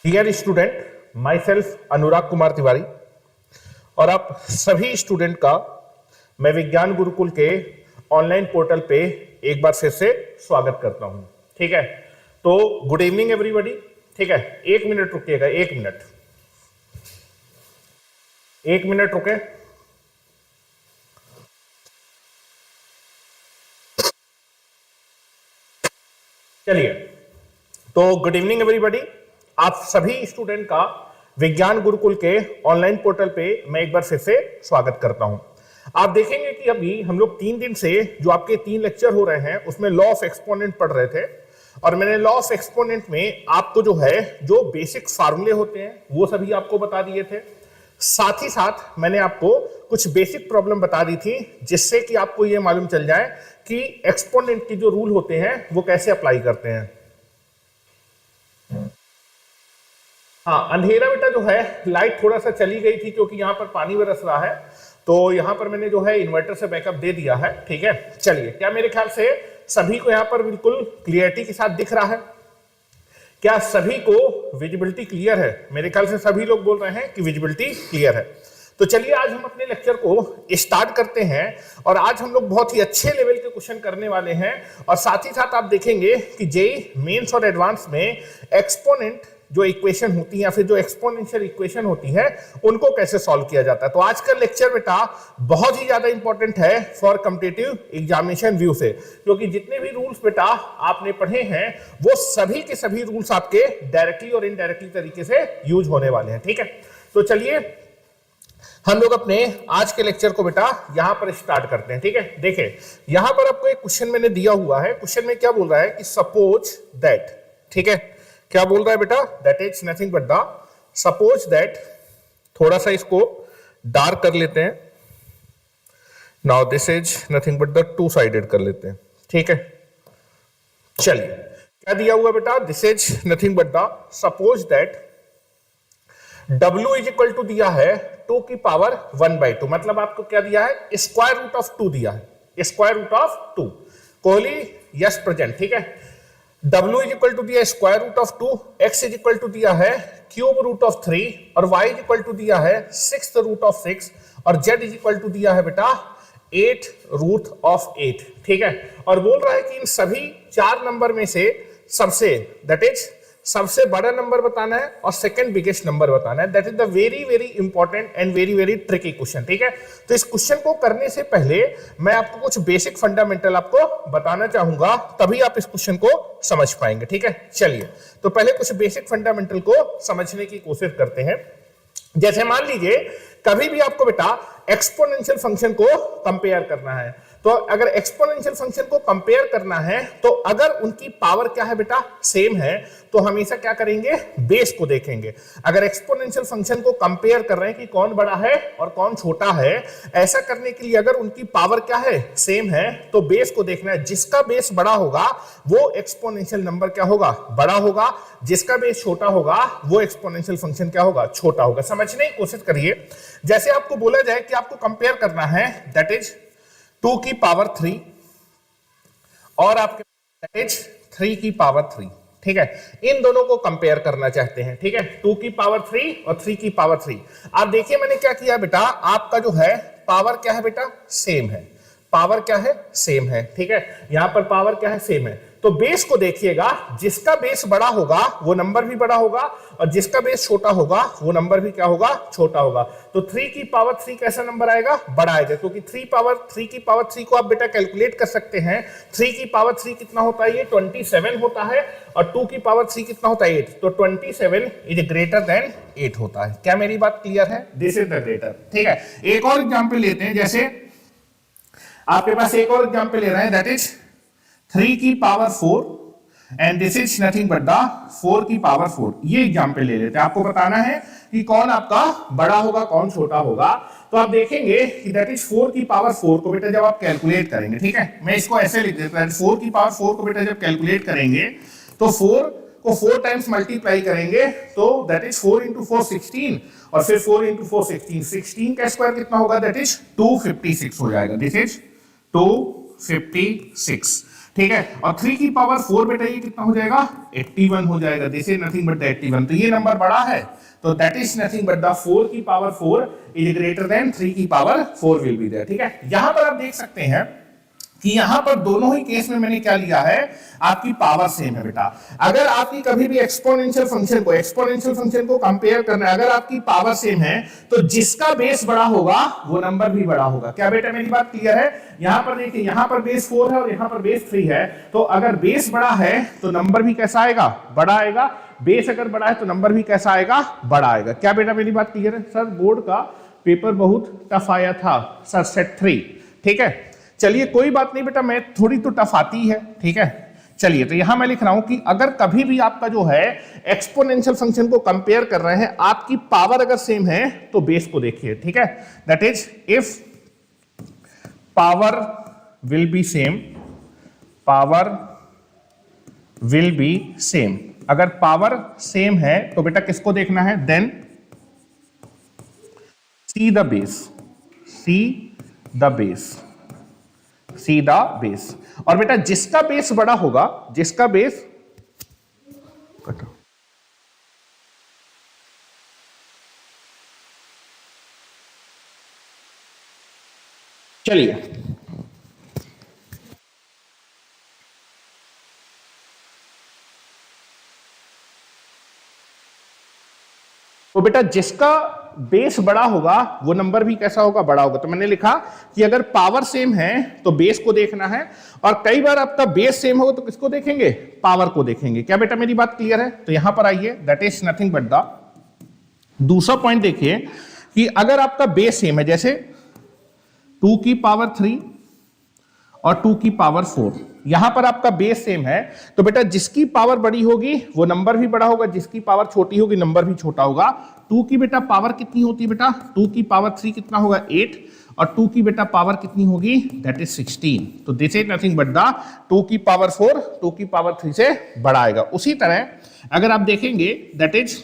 Dear student, my self अनुराग कुमार तिवारी और आप सभी स्टूडेंट का मैं विज्ञान गुरुकुल के ऑनलाइन पोर्टल पे एक बार फिर से स्वागत करता हूं। ठीक है, तो गुड इवनिंग एवरीबॉडी। ठीक है, 1 मिनट रुकिएगा, 1 मिनट, 1 मिनट रुके। चलिए, तो गुड इवनिंग एवरीबॉडी, आप सभी स्टूडेंट का विज्ञान गुरुकुल के ऑनलाइन पोर्टल पे मैं एक बार फिर से स्वागत करता हूं। आप देखेंगे कि अभी हम लोग 3 दिन से जो आपके 3 लेक्चर हो रहे हैं उसमें लॉ ऑफ एक्सपोनेंट पढ़ रहे थे और मैंने लॉ ऑफ एक्सपोनेंट में आपको जो है जो बेसिक फार्मूले होते हैं वो सभी आपको बता दिए थे। साथ ही साथ मैंने आपको कुछ बेसिक प्रॉब्लम बता दी थी जिससे कि आपको ये मालूम चल जाए कि एक्सपोनेंट के जो रूल होते हैं वो कैसे अप्लाई करते हैं। हाँ, अंधेरा बेटा जो है, लाइट थोड़ा सा चली गई थी क्योंकि यहाँ पर पानी बरस रहा है, तो यहाँ पर मैंने जो है इन्वर्टर से बैकअप दे दिया है। ठीक है, चलिए, क्या मेरे ख्याल से सभी को यहाँ पर बिल्कुल क्लियरिटी के साथ दिख रहा है? क्या सभी को विजिबिलिटी क्लियर है? मेरे ख्याल से सभी लोग बोल रहे हैं कि विजिबिलिटी क्लियर है। तो चलिए आज हम अपने लेक्चर को स्टार्ट करते हैं और आज हम लोग बहुत ही अच्छे लेवल के क्वेश्चन करने वाले हैं और साथ ही साथ आप देखेंगे कि जेईई मेंस और एडवांस में एक्सपोनेंट जो इक्वेशन होती है या फिर जो एक्सपोनेंशियल इक्वेशन होती है उनको कैसे सॉल्व किया जाता है। तो आज का लेक्चर बेटा बहुत ही ज्यादा इंपॉर्टेंट है फॉर कॉम्पिटिटिव एग्जामिनेशन व्यू से, क्योंकि जितने भी रूल्स बेटा आपने पढ़े हैं वो सभी के सभी रूल्स आपके डायरेक्टली और इनडायरेक्टली तरीके से यूज होने वाले हैं। ठीक है, तो चलिए हम लोग अपने आज के लेक्चर को बेटा यहां पर स्टार्ट करते हैं। ठीक है, देखिए यहां पर आपको एक क्वेश्चन मैंने दिया हुआ है। क्वेश्चन में क्या बोल रहा है कि सपोज दैट, ठीक है, क्या बोल रहा है बेटा, that is nothing but the suppose that, थोड़ा सा इसको डार्क कर लेते हैं। Now this is nothing but the two sided कर लेते हैं। ठीक है, चलिए क्या दिया हुआ बेटा, this is nothing but the suppose that W is equal to दिया है 2 की पावर 1/2, मतलब आपको क्या दिया है, स्क्वायर रूट ऑफ 2 दिया है, square root of 2। Kohli yes present. ठीक है, W इज इक्वल टू दिया square root of 2, X is equal to दिया है क्यूब रूट ऑफ 3 और Y इज इक्वल टू दिया है 6th रूट ऑफ 6 और Z इज इक्वल टू दिया है बेटा 8 रूट ऑफ 8। ठीक है, और बोल रहा है कि इन सभी 4 नंबर में से सबसे, दैट इज सबसे बड़ा नंबर बताना है और सेकंड बिगेस्ट नंबर बताना है। That is the very very important and very very tricky question. ठीक है, तो इस क्वेश्चन को करने से पहले मैं आपको कुछ बेसिक फंडामेंटल आपको बताना चाहूंगा, तभी आप इस क्वेश्चन को समझ पाएंगे। ठीक है, चलिए तो पहले कुछ बेसिक फंडामेंटल को समझने की कोशिश करते हैं। जैसे मान लीजिए कभी भी आपको बेटा एक्सपोनेंशियल फंक्शन को कंपेयर करना है, तो अगर एक्सपोनेंशियल फंक्शन को कंपेयर करना है तो अगर उनकी पावर क्या है बेटा, सेम है, तो हमेशा क्या करेंगे, बेस को देखेंगे। अगर एक्सपोनेंशियल फंक्शन को कंपेयर कर रहे हैं कि कौन बड़ा है और कौन छोटा है, ऐसा करने के लिए अगर उनकी पावर क्या है, सेम है, तो बेस को देखना है। जिसका बेस बड़ा होगा वो एक्सपोनेंशियल नंबर क्या होगा, बड़ा होगा। जिसका बेस छोटा होगा वो एक्सपोनेंशियल फंक्शन क्या होगा, छोटा होगा। समझने की कोशिश करिए। जैसे आपको बोला जाए कि आपको कंपेयर करना है, दैट इज 2 की पावर 3 और आपके दैट इज 3 की पावर 3। ठीक है, इन दोनों को कंपेयर करना चाहते हैं। ठीक है, 2 की पावर 3 और 3 की पावर 3। आप देखिए मैंने क्या किया बेटा, आपका जो है पावर क्या है बेटा, सेम है, पावर क्या है, सेम है। ठीक है, यहां पर पावर क्या है, सेम है, तो बेस को देखिएगा। जिसका बेस बड़ा होगा वो नंबर भी बड़ा होगा और जिसका बेस छोटा होगा वो नंबर भी क्या होगा, छोटा होगा। तो 3 की पावर 3 कैसा नंबर आएगा, बड़ा आएगा, क्योंकि 3 की पावर 3 को आप बेटा कैलकुलेट कर सकते हैं। 3 की पावर 3 कितना होता है, ये 27 होता है और 2 की पावर 3 कितना होता है, 8। तो 27 इज ग्रेटर देन 8 होता है। क्या मेरी बात क्लियर है? This is the greater. ठीक है, एक और एग्जाम्पल लेते हैं। जैसे आपके पास एक और एग्जाम्पल ले रहे हैं, दैट इज 3 की power 4 and this is nothing but the 4 की पावर 4। ये एग्जाम्पल ले लेते हैं। आपको बताना है कि कौन आपका बड़ा होगा, कौन छोटा होगा। तो आप देखेंगे कि दैट इज 4 की पावर 4 को बेटा जब आप कैलकुलेट करेंगे, ठीक है, मैं इसको ऐसे लिख देता हूं, 4 की पावर 4 को बेटा जब कैलकुलेट करेंगे तो 4 को 4 टाइम्स मल्टीप्लाई करेंगे तो दैट इज 4 इंटू 4 16 और फिर 4 इंटू 4 16, 16 का स्क्वायर कितना होगा, दैट इज 256 हो जाएगा। This is 256। ठीक है। और 3 की पावर 4 बेटा ये कितना हो जाएगा 81 हो जाएगा। This is nothing but the 81। तो ये नंबर बड़ा है तो that is nothing but the 4 की पावर 4 इज ग्रेटर देन 3 की पावर 4 विल बी देयर। ठीक है, यहां पर आप देख सकते हैं कि यहां पर दोनों ही केस में मैंने क्या लिया है, आपकी पावर सेम है बेटा। अगर आपकी कभी भी एक्सपोनेंशियल फंक्शन को कंपेयर करना है, अगर आपकी पावर सेम है तो जिसका बेस बड़ा होगा वो नंबर भी बड़ा होगा। क्या बेटा मेरी बात क्लियर है? यहां पर देखिए, यहां पर बेस 4 है और यहां पर बेस 3 है, तो अगर बेस बड़ा है तो नंबर भी कैसा आएगा, बड़ा आएगा। बेस अगर बड़ा है तो नंबर भी कैसा आएगा, बड़ा आएगा। क्या बेटा मेरी बात क्लियर है? सर बोर्ड का पेपर बहुत टफ आया था सर, सेट 3। ठीक है, चलिए कोई बात नहीं बेटा, मैं थोड़ी तो टफ आती है। ठीक है, चलिए तो यहां मैं लिख रहा हूं कि अगर कभी भी आपका जो है एक्सपोनेंशियल फंक्शन को कंपेयर कर रहे हैं, आपकी पावर अगर सेम है तो बेस को देखिए। ठीक है, that is if power will be same, power will be same. अगर पावर सेम है तो बेटा किसको देखना है, then see the base, see the base, see the base. और बेटा जिसका बेस बड़ा होगा, जिसका बेस चलिए तो बेटा जिसका बेस बड़ा होगा वो नंबर भी कैसा होगा, बड़ा होगा। तो मैंने लिखा कि अगर पावर सेम है तो बेस को देखना है, और कई बार आपका बेस सेम होगा तो किसको देखेंगे, पावर को देखेंगे। क्या बेटा मेरी बात क्लियर है? तो यहां पर आइए, that is nothing but the दूसरा पॉइंट देखिए कि अगर आपका बेस सेम है, जैसे 2 की पावर 3 और 2 की पावर 4, यहां पर आपका बेस सेम है तो बेटा जिसकी पावर बड़ी होगी वो नंबर भी बड़ा होगा, जिसकी पावर छोटी होगी नंबर भी छोटा होगा। 2 की बेटा पावर कितनी होती है बेटा, 2 की पावर 3 कितना होगा 8, और 2 की बेटा पावर कितनी होगी, दैट इज 16। तो this is nothing but the 2 की पावर 4 2 की पावर 3 से बड़ा आएगा। उसी तरह अगर आप देखेंगे दैट इज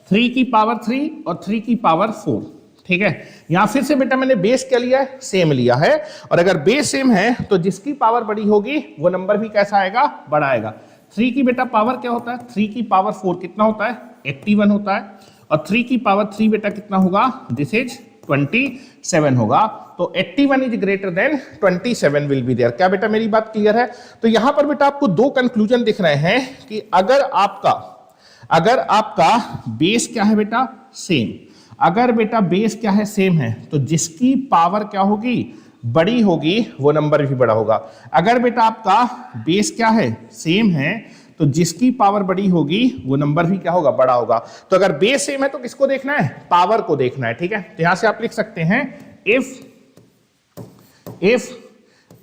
3 की पावर 3 और 3 की पावर 4। ठीक है, यहां फिर से बेटा मैंने बेस क्या लिया है, सेम लिया है, और अगर बेस सेम है तो जिसकी पावर बड़ी होगी वो नंबर भी कैसा आएगा, बड़ा आएगा। 3 की बेटा पावर क्या होता है, 3 की पावर 4 कितना होता है, 81 होता है, और 3 की पावर 3 बेटा कितना होगा, दिस इज 27 होगा। तो 81 is greater than 27 will be there. क्या बेटा मेरी बात क्लियर है? तो यहां पर बेटा आपको दो कंक्लूजन दिख रहे हैं कि अगर आपका बेस क्या है बेटा, सेम, अगर बेटा बेस क्या है, सेम है, तो जिसकी पावर क्या होगी, बड़ी होगी, वो नंबर भी बड़ा होगा। अगर बेटा आपका बेस क्या है, सेम है, तो जिसकी पावर बड़ी होगी वो नंबर भी क्या होगा, बड़ा होगा। तो अगर बेस सेम है तो किसको देखना है, पावर को देखना है। ठीक है, तो यहां से आप लिख सकते हैं if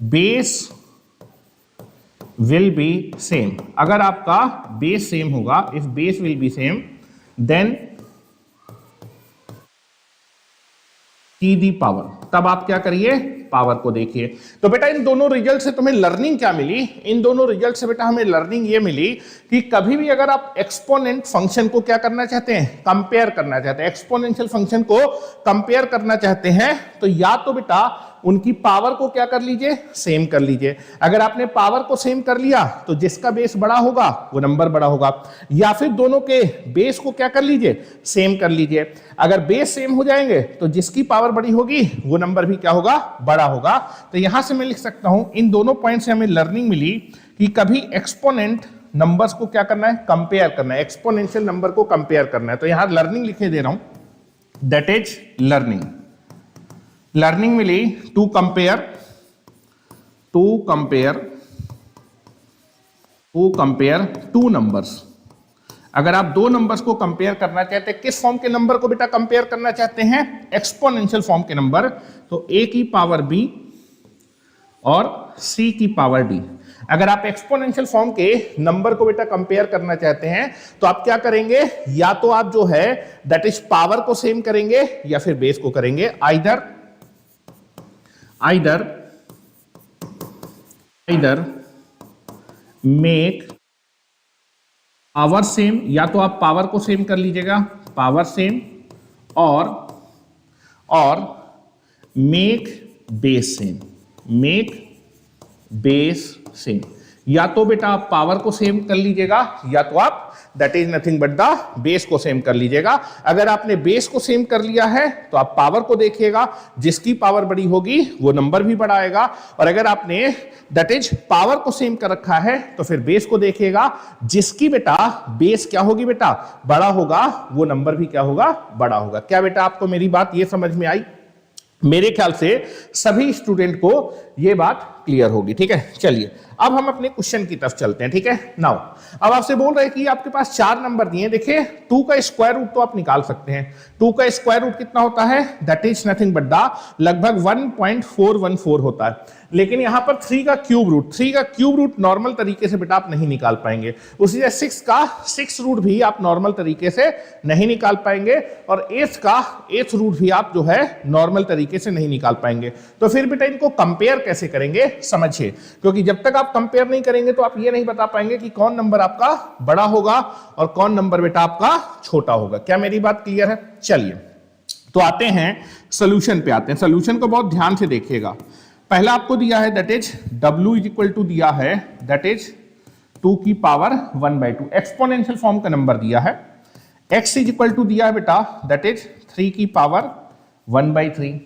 base will be same, अगर आपका बेस सेम होगा, if base will be same then see the power, तब आप क्या करिए, पावर को देखिए। तो बेटा इन दोनों रिजल्ट से तुम्हें लर्निंग क्या मिली, इन दोनों रिजल्ट से बेटा हमें लर्निंग ये मिली कि कभी भी अगर आप एक्सपोनेंट फंक्शन को क्या करना चाहते हैं, कंपेयर करना चाहते हैं, एक्सपोनेंशियल फंक्शन को कंपेयर करना चाहते हैं, तो या तो बेटा उनकी पावर को क्या कर लीजिए, सेम कर लीजिए। अगर आपने पावर को सेम कर लिया तो जिसका बेस बड़ा होगा वो नंबर बड़ा होगा, या फिर दोनों के बेस को क्या कर लीजिए, सेम कर लीजिए। अगर बेस सेम हो जाएंगे तो जिसकी पावर बड़ी होगी वो नंबर भी क्या होगा, बड़ा होगा। तो यहां से मैं लिख सकता हूं इन दोनों पॉइंट से हमें लर्निंग मिली कि कभी एक्सपोनेंट नंबर्स को क्या करना है, कंपेयर करना है, एक्सपोनेंशियल नंबर को कंपेयर करना है। तो यहां लर्निंग लिखे दे रहा हूं, दैट इज लर्निंग मिली टू कंपेयर टू नंबर्स। अगर आप दो नंबर्स को कंपेयर करना चाहते हैं, किस फॉर्म के नंबर को बेटा कंपेयर करना चाहते हैं, एक्सपोनेंशियल फॉर्म के नंबर, तो a की पावर b और c की पावर d। अगर आप एक्सपोनेंशियल फॉर्म के नंबर को बेटा कंपेयर करना चाहते हैं तो आप क्या करेंगे, या तो आप जो है दैट इज पावर को सेम करेंगे या फिर बेस को करेंगे। आइदर मेक पावर सेम, या तो आप पावर को सेम कर लीजिएगा, पावर सेम, और make base same, make basin. या तो बेटा आप पावर को सेम कर लीजिएगा या तो आप that is nothing but the base को सेम कर लीजिएगा। अगर आपने बेस को सेम कर लिया है तो आप पावर को देखिएगा, जिसकी पावर बड़ी होगी वो नंबर भी बड़ा आएगा। और अगर आपने दैट इज पावर को सेम कर रखा है तो फिर बेस को देखिएगा, जिसकी बेटा बेस क्या होगी बेटा बड़ा होगा, वो नंबर भी क्या होगा बड़ा होगा। क्या बेटा आपको मेरी बात ये समझ में आई? मेरे ख्याल से सभी स्टूडेंट को ये बात क्लियर होगी। ठीक है, चलिए अब हम अपने क्वेश्चन की तरफ चलते हैं। ठीक है, नाउ अब आपसे बोल रहे हैं कि आपके पास 4 नंबर दिए। देखिए 2 का स्क्वायर रूट तो आप निकाल सकते हैं। 2 का स्क्वायर रूट कितना होता है? That is nothing but the लगभग 1.414 होता है। लेकिन यहां पर 3 का क्यूब रूट, 3 का क्यूब रूट नॉर्मल तरीके से बेटा आप नहीं निकाल पाएंगे। उसी तरह 6 का 6 रूट भी आप नॉर्मल तरीके से नहीं निकाल पाएंगे, और 8 का 8 रूट भी आप जो है नॉर्मल तरीके से नहीं निकाल पाएंगे। तो फिर बेटा इनको कंपेयर कैसे करेंगे समझिए, क्योंकि जब तक आप कंपेयर नहीं करेंगे तो आप ये नहीं बता पाएंगे कि कौन नंबर आपका बड़ा होगा और कौन नंबर बेटा आपका छोटा होगा। क्या मेरी बात क्लियर है? चलिए तो आते हैं सोल्यूशन पे आते हैं। सोल्यूशन को बहुत ध्यान से देखिएगा। पहला आपको दिया है that is W is equal to दिया है दैट इज 2 की पावर 1/2, एक्सपोनेंशियल फॉर्म का नंबर दिया है। X इज इक्वल टू दिया है बेटा दैट इज 3 की पावर 1/3,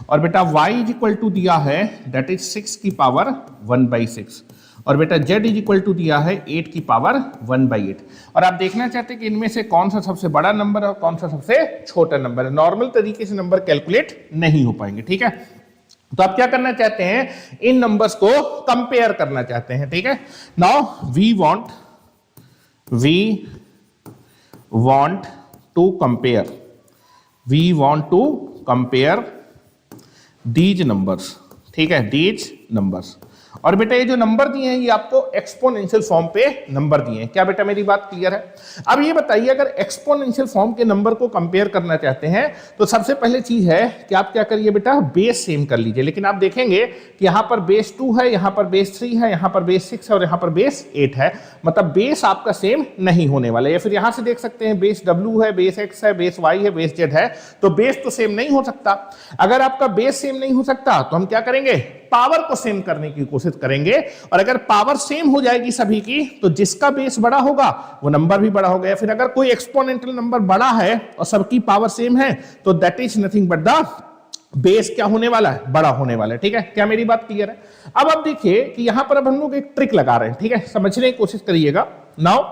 और बेटा y इज इक्वल टू दिया है दैट इज 6 की पावर 1/6, और बेटा z इज इक्वल टू दिया है 8 की पावर 1/8। और आप देखना चाहते हैं कि इनमें से कौन सा सबसे बड़ा नंबर है और कौन सा सबसे छोटा नंबर है। नॉर्मल तरीके से नंबर कैलकुलेट नहीं हो पाएंगे। ठीक है, तो आप क्या करना चाहते हैं? इन नंबर्स को कंपेयर करना चाहते हैं। ठीक है, now we want to compare these numbers. ठीक है, दीज नंबर्स। और बेटा ये जो नंबर दिए हैं ये आपको एक्सपोनेंशियल फॉर्म पे नंबर दिए हैं। क्या बेटा मेरी बात क्लियर है? अब ये बताइए, अगर एक्सपोनेंशियल फॉर्म के नंबर को कंपेयर करना चाहते हैं तो सबसे पहले चीज है कि आप क्या करिए बेटा, बेस सेम कर लीजिए। लेकिन आप देखेंगे कि यहां पर बेस 2 है, यहां पर बेस 3 है, यहां पर बेस 6 है और यहां पर बेस 8 है, मतलब बेस आपका सेम नहीं होने वाला है। या फिर यहां से देख सकते हैं बेस W है, बेस X है, बेस Y है, बेस Z है, तो बेस तो सेम नहीं हो सकता। अगर आपका बेस सेम नहीं हो सकता तो हम क्या करेंगे? पावर को सेम करने की कोशिश करेंगे, और अगर पावर सेम हो जाएगी सभी की तो जिसका बेस बड़ा होगा वो नंबर भी बड़ा होगा। या फिर अगर कोई एक्सपोनेंशियल नंबर बड़ा है और सबकी पावर सेम है तो that is nothing but the base क्या होने वाला है? बड़ा होने वाला है। ठीक है, क्या मेरी बात क्लियर है? अब आप देखिए कि यहां पर अब हम लोग एक ट्रिक लगा रहे हैं। ठीक है, समझने की कोशिश करिएगा। Now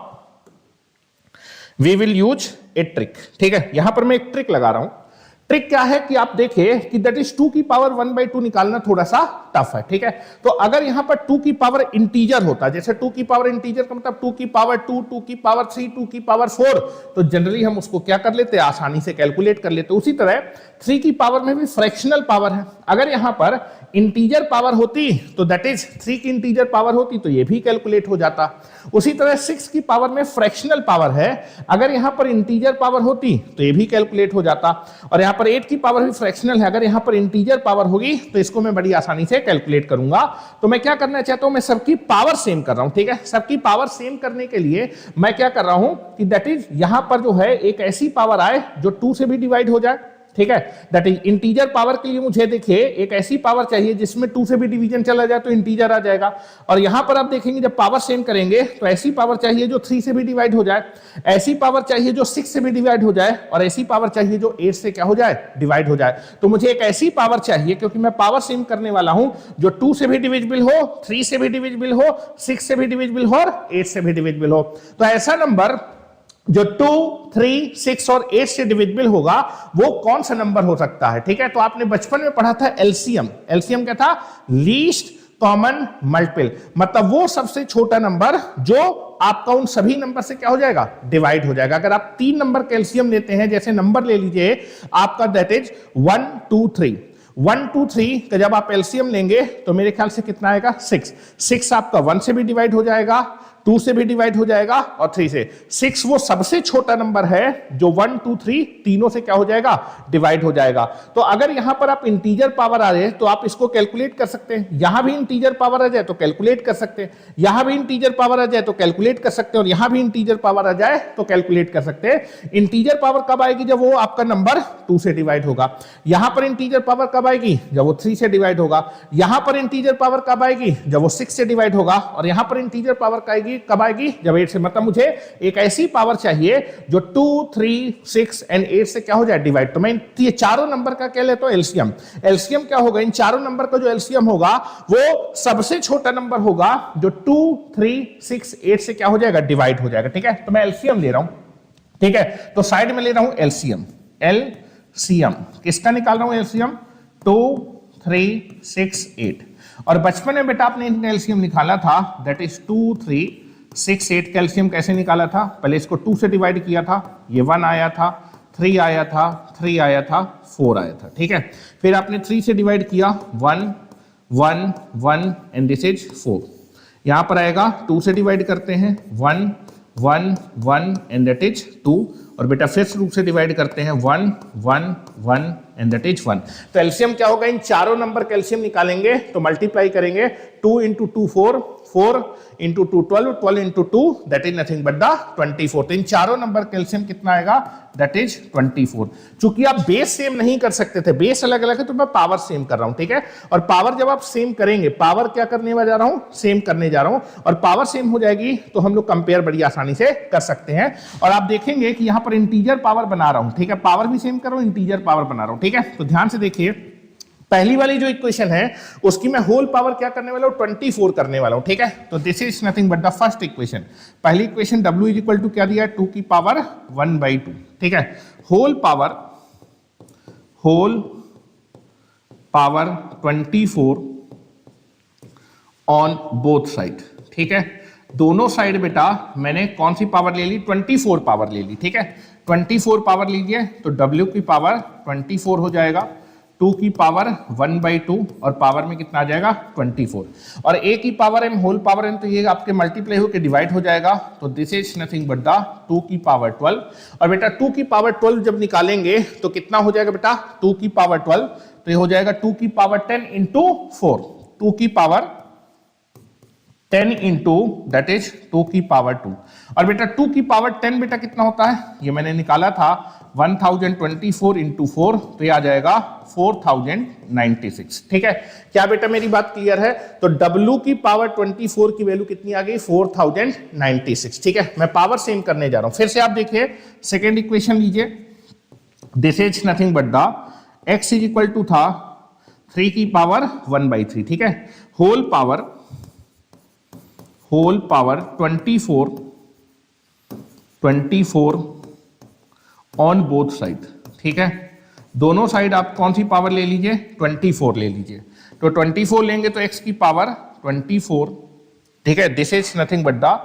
we will use a trick. ठीक है, यहां पर मैं एक ट्रिक लगा रहा हूं। ट्रिक क्या है कि आप देखिए कि दैट इज 2 की पावर 1/2 निकालना थोड़ा सा टफ है। ठीक है, तो अगर यहां पर 2 की पावर इंटीजर होता, जैसे 2 की पावर इंटीजर का मतलब 2 की पावर 2, 2 की पावर 3, 2 की पावर 4, तो जनरली हम उसको क्या कर लेते हैं? आसानी से कैलकुलेट कर लेते। उसी तरह 3 की पावर में भी फ्रैक्शनल पावर है। अगर यहां पर इंटीजर पावर होती तो दैट इज 3 की इंटीजर पावर होती तो ये भी कैलकुलेट हो जाता। उसी तरह 6 की पावर में फ्रैक्शनल पावर है, अगर यहां पर इंटीजर पावर होती तो ये भी कैलकुलेट हो जाता। और यहां पर 8 की पावर भी फ्रैक्शनल है, अगर यहां पर इंटीजर पावर होगी तो इसको मैं बड़ी आसानी से कैलकुलेट करूंगा। तो मैं क्या करना चाहता हूं? मैं सबकी पावर सेम कर रहा हूं। ठीक है, सबकी पावर सेम करने के लिए मैं क्या कर रहा हूं कि दैट इज यहां पर जो है एक ऐसी पावर आए जो 2 से भी डिवाइड हो जाए। ठीक है, दैट इज इंटीजर पावर के लिए मुझे देखिए एक ऐसी पावर चाहिए जिसमें 2 से भी डिवीजन चला जाए तो इंटीजर आ जाएगा। और यहां पर आप देखेंगे जब पावर सेम करेंगे तो ऐसी पावर चाहिए जो 3 से भी डिवाइड हो जाए, ऐसी पावर चाहिए जो 6 से भी डिवाइड हो जाए, और ऐसी पावर चाहिए जो 8 से क्या हो जाए? डिवाइड हो जाए। तो मुझे एक ऐसी पावर चाहिए, क्योंकि मैं पावर सेम करने वाला हूं, जो 2 से भी डिविजिबल हो, 3 से भी डिविजिबल हो, 6 से भी डिविजिबल हो और 8 से भी डिविजिबल हो। तो ऐसा नंबर जो 2, 3, 6 और 8 से डिविजिबल होगा वो कौन सा नंबर हो सकता है? ठीक है, तो आपने बचपन में पढ़ा था एलसीएम। एलसीएम क्या था? लीस्ट कॉमन मल्टीपल, मतलब वो सबसे छोटा नंबर जो आपका उन सभी नंबर से क्या हो जाएगा? डिवाइड हो जाएगा। अगर आप 3 नंबर का एलसीएम लेते हैं, जैसे नंबर ले लीजिए आपका दैट इज 1, 2, 3, 1, 2, 3 का जब आप एलसीएम लेंगे तो मेरे ख्याल से कितना आएगा? 6। 6 आपका 1 से भी डिवाइड हो जाएगा, 2 से भी डिवाइड हो जाएगा और 3 से। 6 वो सबसे छोटा नंबर है जो 1 2 3 तीनों से क्या हो जाएगा, डिवाइड हो जाएगा। तो अगर यहां पर आप इंटीजर पावर आ रहे तो आप इसको कैलकुलेट कर सकते हैं, यहां भी इंटीजर पावर आ जाए तो कैलकुलेट कर सकते हैं, यहां भी इंटीजर पावर आ जाए तो कैलकुलेट कर सकते हैं, और यहां भी इंटीजर पावर आ जाए तो कैलकुलेट कर सकते हैं। इंटीजर पावर कब आएगी, जब वो आपका नंबर 2 से डिवाइड होगा। यहां पर इंटीजर पावर कब आएगी, जब वो 3 से डिवाइड होगा। यहां पर इंटीजर पावर कब आएगी, जब वो 6 से डिवाइड होगा। और यहां पर इंटीजर पावर कब आएगी, जब 8 से। मतलब मुझे एक ऐसी पावर चाहिए जो 2 3 6 एंड 8 से क्या हो जाए, डिवाइड। तो मैं ये चारों नंबर का क्या लेता हूं, एलसीएम। एलसीएम क्या होगा, इन चारों नंबर का जो एलसीएम होगा वो सबसे छोटा नंबर होगा जो 2 3 6 8 से क्या हो जाएगा, डिवाइड हो जाएगा। ठीक है, तो मैं एलसीएम ले रहा हूं। ठीक है, तो साइड में ले रहा हूं एलसीएम। एलसीएम किसका निकाल रहा हूं, एलसीएम 2 3 6 8। और बचपन में बेटा आपने इनका एलसीएम निकाला था, दैट इज 2 3 6 8। कैल्शियम कैसे निकाला था, पहले इसको 2 से डिवाइड किया था, ये 1 आया था, 3 आया था, 3 आया था, 4 आया था। ठीक है, फिर आपने 3 से डिवाइड किया, 1 1 1 एंड दिस इज 4। यहां पर आएगा 2 से डिवाइड करते हैं, 1 1 1 एंड दैट इज 2। और बेटा फिर 2 से डिवाइड करते हैं, 1 1 1 एंड दैट इज 1। तो एलसीएम क्या होगा, इन चारों नंबर का एलसीएम निकालेंगे तो मल्टीप्लाई करेंगे, 2 into 2 4, 4 into 2 12, 12 into 2 that is nothing but the 24। तो इन चारों नंबर का एलसीएम कितना आएगा, दैट इज 24। चूंकि आप बेस सेम नहीं कर सकते थे, बेस अलग अलग है, तो मैं पावर सेम कर रहा हूं। ठीक है, और पावर जब आप सेम करेंगे, पावर क्या करने जा रहा हूं, सेम करने जा रहा हूं, और पावर सेम हो जाएगी तो हम लोग कंपेयर बड़ी आसानी से कर सकते हैं। और आप देखेंगे कि यहां पर इंटीजर पावर बना रहा हूं। ठीक है, पावर भी सेम कर रहा हूं, इंटीजर पावर बना रहा हूं। ठीक है, तो ध्यान से देखिए, पहली वाली जो इक्वेशन है उसकी मैं होल पावर क्या करने वाला हूं, 24 करने वाला हूं। ठीक है, तो this is nothing but the first equation. पहली equation W is equal to क्या दिया है, 2 की पावर 1/2। ठीक है, whole power 24 on both side. ठीक है, दोनों साइड बेटा मैंने कौन सी पावर ले ली, 24 पावर ले ली। ठीक है, 24 पावर लीजिए तो W की पावर 24 हो जाएगा, 2 की पावर 1/2 और पावर में कितना आ जाएगा, 24। और A की power m whole power m, तो ये आपके मल्टीप्लाई होकर डिवाइड हो जाएगा, तो this is nothing but the 2 की पावर 12। और बेटा 2 की पावर 12 जब निकालेंगे तो कितना हो जाएगा बेटा, 2 की पावर 12, तो ये हो जाएगा 2 की पावर 10 इंटू 4, 2 की पावर 10 इंटू दैट इज 2 की पावर 2। और बेटा 2 की पावर 10 बेटा कितना होता है, ये मैंने निकाला था 1024 इंटू 4, तो ये आ जाएगा 4096। ठीक है, क्या बेटा मेरी बात क्लियर है। तो W की पावर 24 की वैल्यू कितनी आ गई, 4096। ठीक है, मैं पावर सेम करने जा रहा हूं। फिर से आप देखिए सेकेंड इक्वेशन लीजिए, this is nothing but the x is equal to था 3 की पावर 1/3। ठीक है, whole power 24 on both side. ठीक है, दोनों साइड आप कौन सी पावर ले लीजिए, 24 ले लीजिए। तो 24 लेंगे तो x की पावर 24। ठीक है, this is nothing but the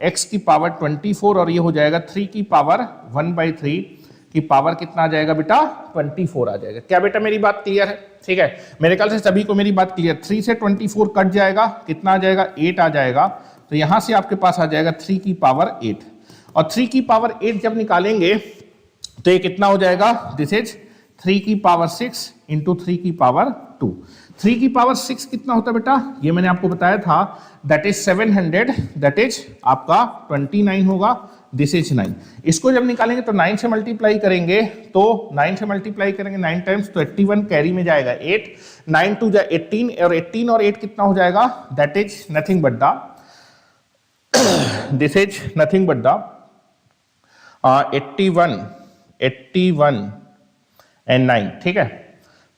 x की पावर 24, और ये हो जाएगा 3 की पावर 1/3 की पावर कितना आ जाएगा बेटा, 24 आ जाएगा। क्या बेटा मेरी बात क्लियर है। ठीक है, मेरे ख्याल से सभी को मेरी बात क्लियर। 3 से 24 कट जाएगा, कितना आ जाएगा, 8 आ जाएगा। तो यहां से आपके पास आ जाएगा 3 की पावर 8, और 3 की पावर 8 जब निकालेंगे तो ये कितना हो जाएगा, दिस इज 3 की पावर 6 इंटू 3 की पावर 2। 3 की पावर 6 कितना होता है बेटा, ये मैंने आपको बताया था, दैट इज 700, दैट इज आपका 29 होगा, दिस इज 9। इसको जब निकालेंगे तो 9 से मल्टीप्लाई करेंगे, तो 9 से मल्टीप्लाई करेंगे 9 टाइम्स, तो 81 कैरी में जाएगा 8, 9 टू जा 18, और 18 और 8 कितना हो जाएगा, that is nothing but the this is nothing but the 81 and 9। ठीक है,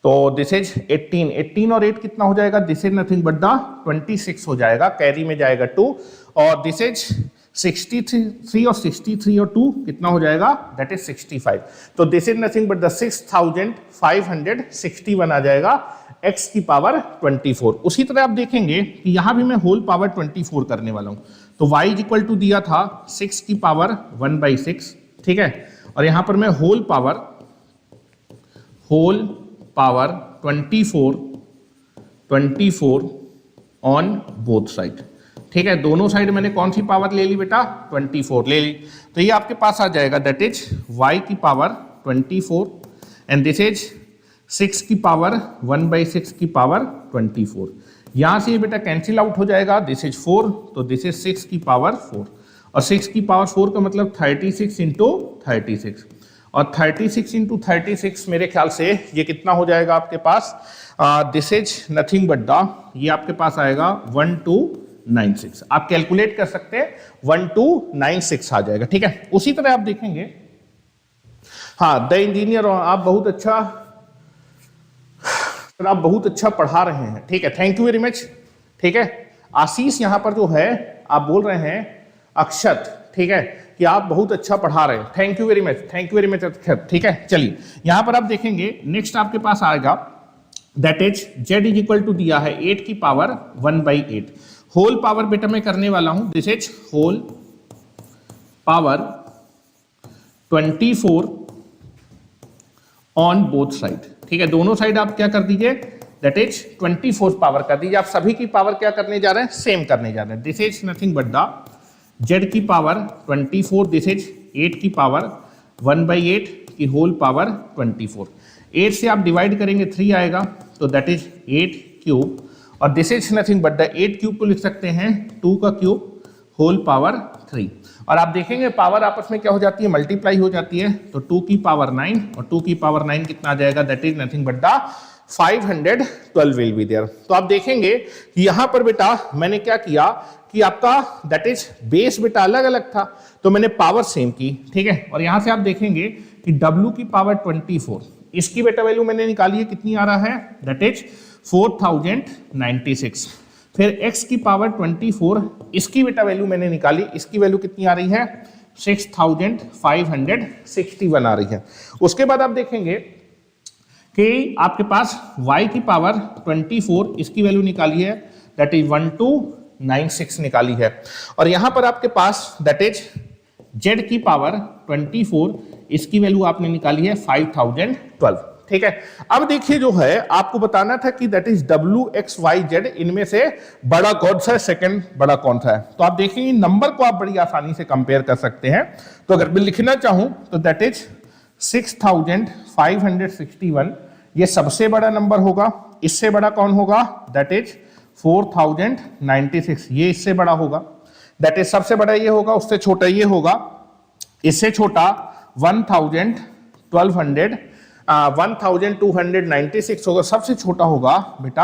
तो दिस इज 18 और 8 कितना हो जाएगा, this is nothing but the 26 हो जाएगा, कैरी में जाएगा 2, और दिस इज 63 और 63 और 2 कितना हो जाएगा, दैट इज 65। तो this is nothing but the 6561 आ जाएगा x की पावर 24। उसी तरह आप देखेंगे कि यहां भी मैं होल पावर 24 करने वाला हूं, तो y इज इक्वल टू दिया था 6 की पावर 1/6। ठीक है, और यहां पर मैं whole power 24 on both side. ठीक है, दोनों साइड मैंने कौन सी पावर ले ली बेटा, 24 ले ली। तो ये आपके पास आ जाएगा दैट इज y की पावर 24 एंड दिस इज 6 की पावर 1/6 की पावर 24। यहाँ से ये बेटा कैंसिल आउट हो जाएगा, दिस इज 4, तो दिस इज 6 की पावर 4 और 6 की पावर 4 का मतलब 36 इंटू 36 और 36 इंटू 36 मेरे ख्याल से ये कितना हो जाएगा आपके पास, this is nothing but the, ये आपके पास आएगा 1296। आप कैलकुलेट कर सकते हैं, 1296 आ जाएगा। ठीक है, उसी तरह आप देखेंगे, हाँ द इंजीनियर, आप बहुत अच्छा पढ़ा रहे हैं। ठीक है, थैंक यू वेरी मच। ठीक है, आशीष यहां पर जो है आप बोल रहे हैं अक्षत, ठीक है, कि आप बहुत अच्छा पढ़ा रहे हैं, thank you very much, thank you very much Akshat. ठीक है, चलिए यहां पर आप देखेंगे नेक्स्ट आपके पास आएगा that is z is equal to दिया है 8 की पावर 1/8। होल पावर बेटा मैं करने वाला हूं, this is whole power 24 on both side. ठीक है, दोनों साइड आप क्या कर दीजिए, दैट इज 24 पावर कर दीजिए। आप सभी की पावर क्या करने जा रहे हैं, सेम करने जा रहे हैं। This is nothing but the z की पावर 24, दिस इज 8 की पावर 1/8 की होल पावर 24। 8 से आप डिवाइड करेंगे 3 आएगा, तो दैट इज 8 क्यूब और this is nothing but the 8 cube को लिख सकते हैं 2 का क्यूब होल पावर 3। और आप देखेंगे पावर आपस में क्या हो जाती है, मल्टीप्लाई हो जाती है, तो 2 की पावर 9 और 2 की पावर 9 कितना आ जाएगा, that is nothing but the 512 will be there. तो आप देखेंगे कि यहां पर बेटा मैंने क्या किया कि आपका दैट इज बेस बेटा अलग अलग था, तो मैंने पावर सेम की। ठीक है, और यहां से आप देखेंगे कि W की पावर 24, इसकी बेटा वैल्यू मैंने निकाली है, कितनी आ रहा है, दैट इज 4096। फिर x की पावर 24, इसकी बेटा वैल्यू मैंने निकाली, इसकी वैल्यू कितनी आ रही है, 6561 आ रही है। उसके बाद आप देखेंगे कि आपके पास y की पावर 24, इसकी वैल्यू निकाली है, दैट इज 1296 निकाली है। और यहां पर आपके पास दैट इज z की पावर 24, इसकी वैल्यू आपने निकाली है 5012। ठीक है, अब देखिए जो है आपको बताना था कि that is W X Y Z, इनमें से बड़ा कौन सा है, सेकंड बड़ा कौन सा है। तो आप देखेंगे नंबर को आप बड़ी आसानी से कंपेयर कर सकते हैं। तो अगर मैं लिखना चाहूं तो दैट इज 6561, ये सबसे बड़ा नंबर होगा। इससे बड़ा कौन होगा, दैट इज 4096, ये इससे बड़ा होगा। दैट इज सबसे बड़ा ये होगा, उससे छोटा ये होगा, इससे छोटा 1296 होगा, सबसे छोटा होगा बेटा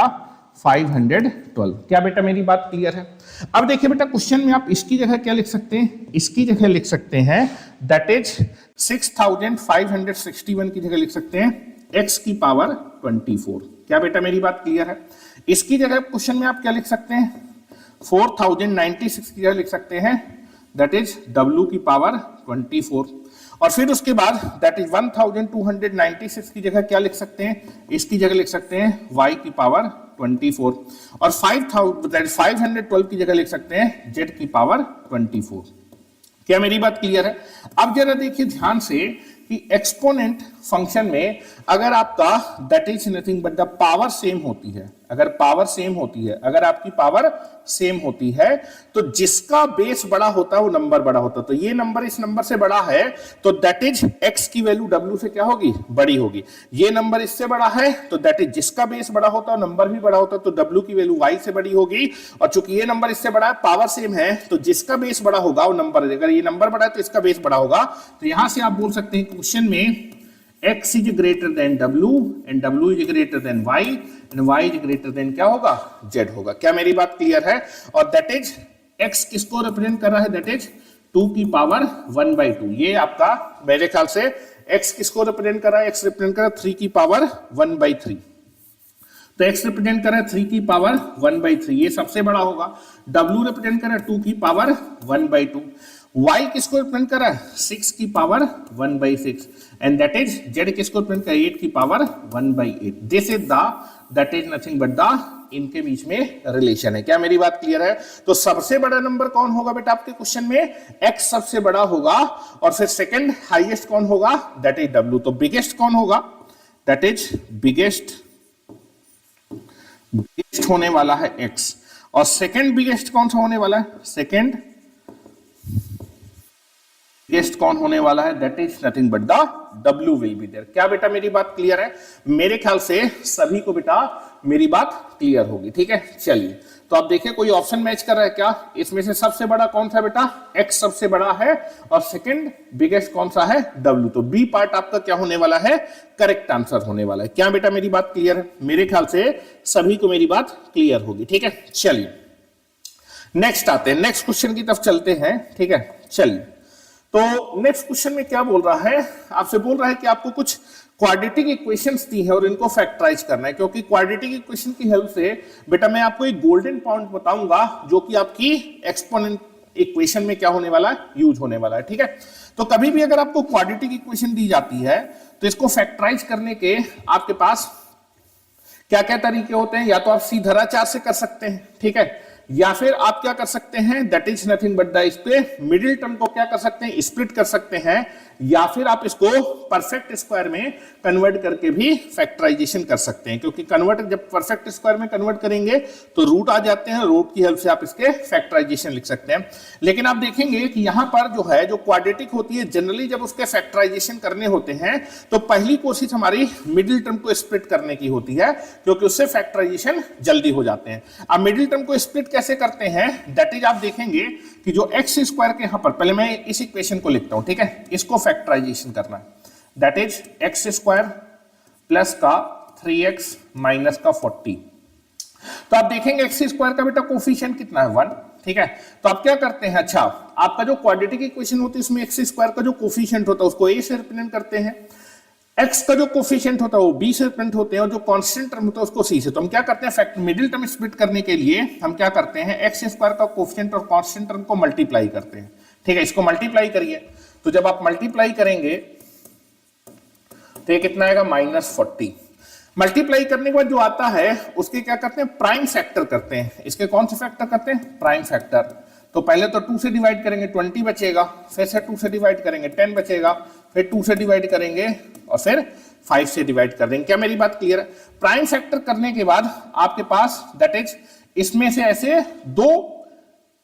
512। क्या बेटा मेरी बात क्लियर है। अब देखिए बेटा क्वेश्चन में आप इसकी जगह क्या लिख सकते हैं, इसकी जगह लिख सकते हैं दैट इज 6561 की जगह लिख सकते हैं x की पावर 24। क्या बेटा मेरी बात क्लियर है। इसकी जगह क्वेश्चन में आप क्या लिख सकते हैं, 4096 की जगह लिख सकते हैं दैट इज w की पावर 24। और फिर उसके बाद दैट इज 1296 की जगह क्या लिख सकते हैं, इसकी जगह लिख सकते हैं y की पावर 24 और 512 की जगह लिख सकते हैं z की पावर 24। क्या मेरी बात क्लियर है। अब जरा देखिए ध्यान से कि एक्सपोनेंट फंक्शन में अगर आपका that is nothing but the power same होती है, अगर पावर सेम होती है, अगर आपकी पावर सेम होती है, तो जिसका बेस बड़ा होता है वो नंबर बड़ा होता है। तो ये नंबर इस नंबर से बड़ा है तो दैट इज x की वैल्यू w से क्या होगी, बड़ी होगी। ये नंबर इससे बड़ा है तो दैट इज जिसका बेस बड़ा होता है नंबर भी बड़ा होता है, तो w की वैल्यू y से बड़ी होगी। और चूंकि ये नंबर इससे बड़ा है, पावर सेम है, तो जिसका बेस बड़ा होगा वो नंबर, अगर ये नंबर बड़ा है तो इसका बेस बड़ा होगा। तो यहां से आप बोल सकते हैं क्वेश्चन में x is greater then w and w is greater then y and y is greater then क्या होगा, z होगा। क्या मेरी बात क्लियर है। और दैट इज x किसको रिप्रेजेंट कर रहा है, दैट इज 2 की पावर 1/2। ये आपका मेरे ख्याल से x किसको रिप्रेजेंट कर रहा है, x रिप्रेजेंट कर रहा है 3 की पावर 1/3। तो x रिप्रेजेंट कर रहा है 3 की पावर 1/3, ये सबसे बड़ा होगा। w रिप्रेजेंट कर रहा है 2 की पावर 1/2। y किसको रिप्रेजेंट कर रहा है, 6 की power 1/6 and that is z किसको रिप्रेजेंट कर रहा है, 8 की power 1/8। This is the that is nothing but the, इनके बीच में रिलेशन है। क्या मेरी बात क्लियर है। तो सबसे बड़ा नंबर कौन होगा बेटा आपके क्वेश्चन में, x सबसे बड़ा होगा और फिर सेकंड हाईएस्ट कौन होगा, दैट इज w। तो बिगेस्ट कौन होगा, दैट इज बिगेस्ट होने वाला है x और सेकंड बिगेस्ट कौन सा होने वाला है, सेकंड बिगेस्ट कौन होने वाला है, that is nothing but the W will be there. क्या बेटा मेरी बात क्लियर है? मेरे ख्याल से सभी को बेटा मेरी बात क्लियर होगी, ठीक है। चलिए तो आप देखिए कोई ऑप्शन मैच कर रहा है क्या? इसमें से सबसे बड़ा कौन सा बेटा, X सबसे बड़ा है और सेकंड बिगेस्ट कौन सा है, W। तो बी पार्ट आपका क्या होने वाला है, करेक्ट आंसर होने वाला है। क्या बेटा मेरी बात क्लियर है? मेरे ख्याल से सभी को मेरी बात क्लियर होगी, ठीक है। चलिए नेक्स्ट आते हैं, नेक्स्ट क्वेश्चन की तरफ चलते हैं, ठीक है। चलिए तो नेक्स्ट क्वेश्चन में क्या बोल रहा है, आपसे बोल रहा है कि आपको कुछ क्वाड्रेटिक इक्वेशंस दी है और इनको फैक्टराइज करना है, क्योंकि क्वाड्रेटिक इक्वेशन की हेल्प से बेटा मैं आपको एक गोल्डन पॉइंट बताऊंगा जो कि आपकी एक्सपोनेंट इक्वेशन में क्या होने वाला है, यूज होने वाला है, ठीक है। तो कभी भी अगर आपको क्वाड्रेटिक इक्वेशन दी जाती है तो इसको फैक्टराइज करने के आपके पास क्या क्या तरीके होते हैं, या तो आप सीधराचार से कर सकते हैं, ठीक है, या फिर आप क्या कर सकते हैं, that is nothing but the, इसके मिडिल टर्म को क्या कर सकते हैं, स्प्लिट कर सकते हैं, या फिर आप इसको परफेक्ट स्क्वायर में कन्वर्ट करके भी फैक्टराइजेशन कर सकते हैं, क्योंकि कन्वर्ट जब परफेक्ट स्क्वायर में कन्वर्ट करेंगे तो रूट आ जाते हैं, रूट की हेल्प से आप इसके फैक्टराइजेशन लिख सकते हैं। लेकिन आप देखेंगे कि यहां पर जो है जो क्वाड्रेटिक होती है जनरली जब उसके फैक्टराइजेशन करने होते हैं तो पहली कोशिश हमारी मिडिल टर्म को स्प्लिट करने की होती है, क्योंकि उससे फैक्टराइजेशन जल्दी हो जाते हैं। अब मिडिल टर्म को स्प्लिट कैसे करते हैं, दैट इज आप देखेंगे कि जो एक्स स्क्वायर के यहां पर, पहले मैं इस इक्वेशन को लिखता हूं, ठीक है, इसको फैक्टराइजेशन करना है, that is x square plus का 3x माइनस का 40। तो आप देखेंगे एक्स स्क्वायर का बेटा कोफिशिएंट कितना है, 1, ठीक है। तो आप क्या करते हैं, अच्छा आपका जो क्वाड्रेटिक इक्वेशन होती है उसमें एक्स स्क्वायर का जो कोफिशिएंट होता है उसको a से रिप्रेजेंट करते हैं, x का जो कोफिशिएंट होता है वो b से रिप्रेजेंट होते हैं, और जो कांस्टेंट टर्म होता है उसको c से। तो हम क्या करते हैं, फैक्ट मिडिल टर्म स्प्लिट करने के लिए हम क्या करते हैं, एक्स स्क्वायर का कोफिशिएंट और कांस्टेंट टर्म को मल्टीप्लाई करते हैं, ठीक है। इसको मल्टीप्लाई करिए, तो जब आप मल्टीप्लाई करेंगे तो ये कितना आएगा, -40। मल्टीप्लाई करने के बाद जो आता है उसके क्या करते हैं, प्राइम फैक्टर करते हैं। इसके कौन से फैक्टर करते हैं, प्राइम फैक्टर। तो पहले तो 2 से डिवाइड करेंगे 20 बचेगा, फिर से 2 से डिवाइड करेंगे 10 बचेगा, फिर 2 से डिवाइड करेंगे और फिर 5 से डिवाइड कर देंगे। क्या मेरी बात क्लियर है? प्राइम फैक्टर करने के बाद आपके पास दैट इज इसमें से ऐसे 2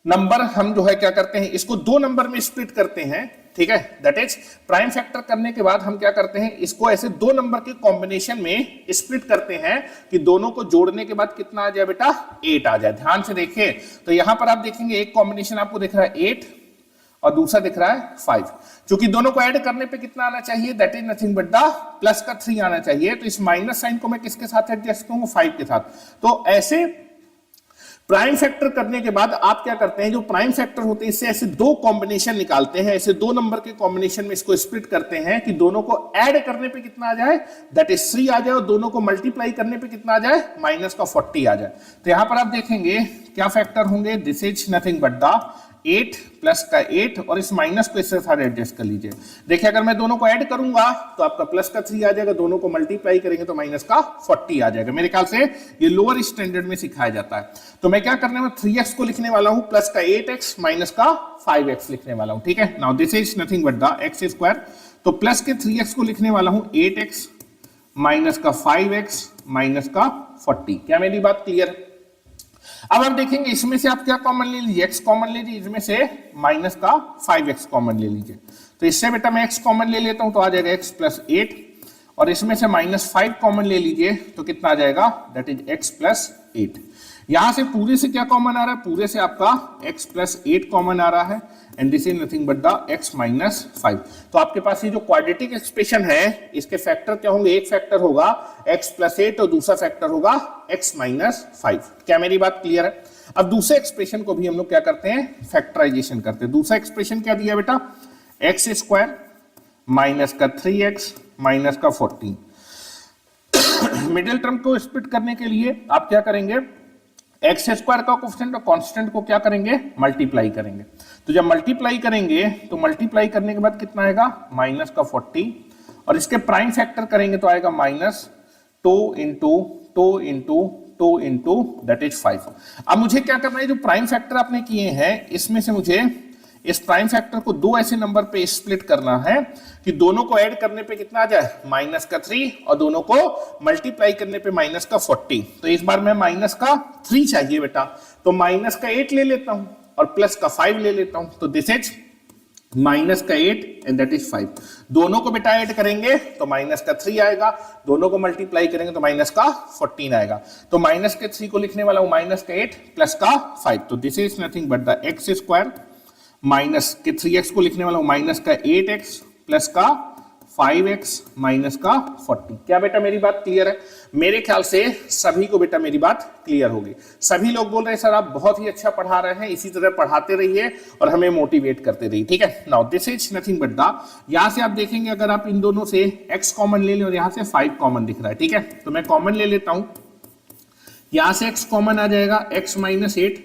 नंबर हम जो है क्या करते हैं, इसको 2 नंबर में स्प्लिट करते हैं, ठीक है। दैट इज प्राइम फैक्टर करने के बाद हम क्या करते हैं, इसको ऐसे 2 नंबर के कॉम्बिनेशन में स्प्लिट करते हैं कि दोनों को जोड़ने के बाद कितना आ जाए बेटा, 8 आ जाए। ध्यान से देखिए, तो यहां पर आप देखेंगे एक कॉम्बिनेशन आपको दिख रहा है 8 और दूसरा दिख रहा है 5। क्योंकि दोनों को ऐड करने पे कितना आना चाहिए, that is nothing but the plus का 3 आना चाहिए। तो इस माइनस साइन को मैं किसके साथ एडजस्ट करूंगा, 5 के साथ। तो ऐसे प्राइम फैक्टर करने के बाद आप क्या करते हैं, जो प्राइम फैक्टर होते हैं इससे ऐसे 2 कॉम्बिनेशन निकालते हैं, ऐसे 2 नंबर के कॉम्बिनेशन में इसको स्प्लिट करते हैं कि दोनों को ऐड करने पे कितना आ जाए, दैट इज 3 आ जाए, और दोनों को मल्टीप्लाई करने पे कितना आ जाए, -40 आ जाए। तो यहां पर आप देखेंगे क्या फैक्टर होंगे, this is nothing but the 8 plus का 8, और इस माइनस को इससे साथ एडजस्ट कर लीजिए। देखिए अगर मैं दोनों को ऐड करूंगा तो आपका प्लस का 3 आ जाएगा, दोनों को मल्टीप्लाई करेंगे तो माइनस का 40 आ जाएगा। मेरे ख्याल से ये लोअर स्टैंडर्ड में सिखाया जाता है। तो मैं क्या करने वाला, 3x को लिखने वाला हूं, प्लस का 8x माइनस का 5x लिखने वाला हूं, ठीक है। Now this is nothing but the x square, तो प्लस के 3x को लिखने वाला हूं 8x माइनस का 5x माइनस का 40। क्या मेरी बात क्लियर है? अब आप देखेंगे इसमें से आप क्या कॉमन ले लीजिए, x कॉमन ले लीजिए, इसमें से माइनस का 5x कॉमन ले लीजिए। तो इससे बेटा मैं x कॉमन ले लेता हूं तो आ जाएगा x प्लस 8, और इसमें से -5 कॉमन ले लीजिए तो कितना आ जाएगा, दैट इज x प्लस 8। यहां से पूरे से क्या कॉमन आ रहा है, पूरे से आपका x प्लस 8 कॉमन आ रहा है, and this is nothing but the x minus 5। तो आपके पास ये जो क्वाड्रेटिक एक्सप्रेशन है इसके फैक्टर क्या होंगे, एक फैक्टर होगा x प्लस 8 और दूसरा फैक्टर होगा x माइनस 5। क्या मेरी बात क्लियर है? अब दूसरे एक्सप्रेशन को भी हम लोग क्या करते हैं, फैक्टराइजेशन करते हैं। दूसरा एक्सप्रेशन क्या दिया बेटा, एक्स स्क्वायर माइनस का 3x माइनस का 14। मिडिल टर्म को स्प्लिट करने के लिए आप क्या करेंगे, एक्स स्क्वायर का कोफिशिएंट और कांस्टेंट को क्या करेंगे, मल्टीप्लाई करेंगे। तो जब मल्टीप्लाई करेंगे तो मल्टीप्लाई करने के बाद कितना आएगा, माइनस का 40, और इसके प्राइम फैक्टर करेंगे तो आएगा -2 into 2 into 2 into that is 5। अब मुझे क्या करना है, जो प्राइम फैक्टर आपने किए हैं इसमें से मुझे इस प्राइम फैक्टर को 2 ऐसे नंबर पे स्प्लिट करना है कि दोनों को ऐड करने पे कितना आ जाए, माइनस का 3, और दोनों को मल्टीप्लाई करने पे माइनस का 40। तो इस बार मैं माइनस का 3 चाहिए बेटा, तो माइनस का 8 ले लेता हूं और प्लस का 5 ले लेता हूं, तो दिस इज माइनस का 8 एंड दैट इज 5। दोनों को बेटा ऐड करेंगे तो माइनस का 3 आएगा, दोनों को मल्टीप्लाई करेंगे तो माइनस का 14 आएगा। तो माइनस के 3 को लिखने वाला हूं माइनस का 8 प्लस का 5, तो this is nothing but the x square, minus के 3x को लिखने वाला हूं माइनस का 8x प्लस का 5x माइनस का 40। क्या बेटा मेरी बात क्लियर है? मेरे ख्याल से सभी को बेटा मेरी बात क्लियर होगी। सभी लोग बोल रहे हैं सर आप बहुत ही अच्छा पढ़ा रहे हैं, इसी तरह पढ़ाते रहिए और हमें मोटिवेट करते रहिए, ठीक है। Now this is nothing but the, यहां से आप देखेंगे अगर आप इन दोनों से x कॉमन ले लें और यहां से 5 कॉमन दिख रहा है, ठीक है, तो मैं कॉमन ले लेता हूं, यहां से x कॉमन आ जाएगा x माइनस 8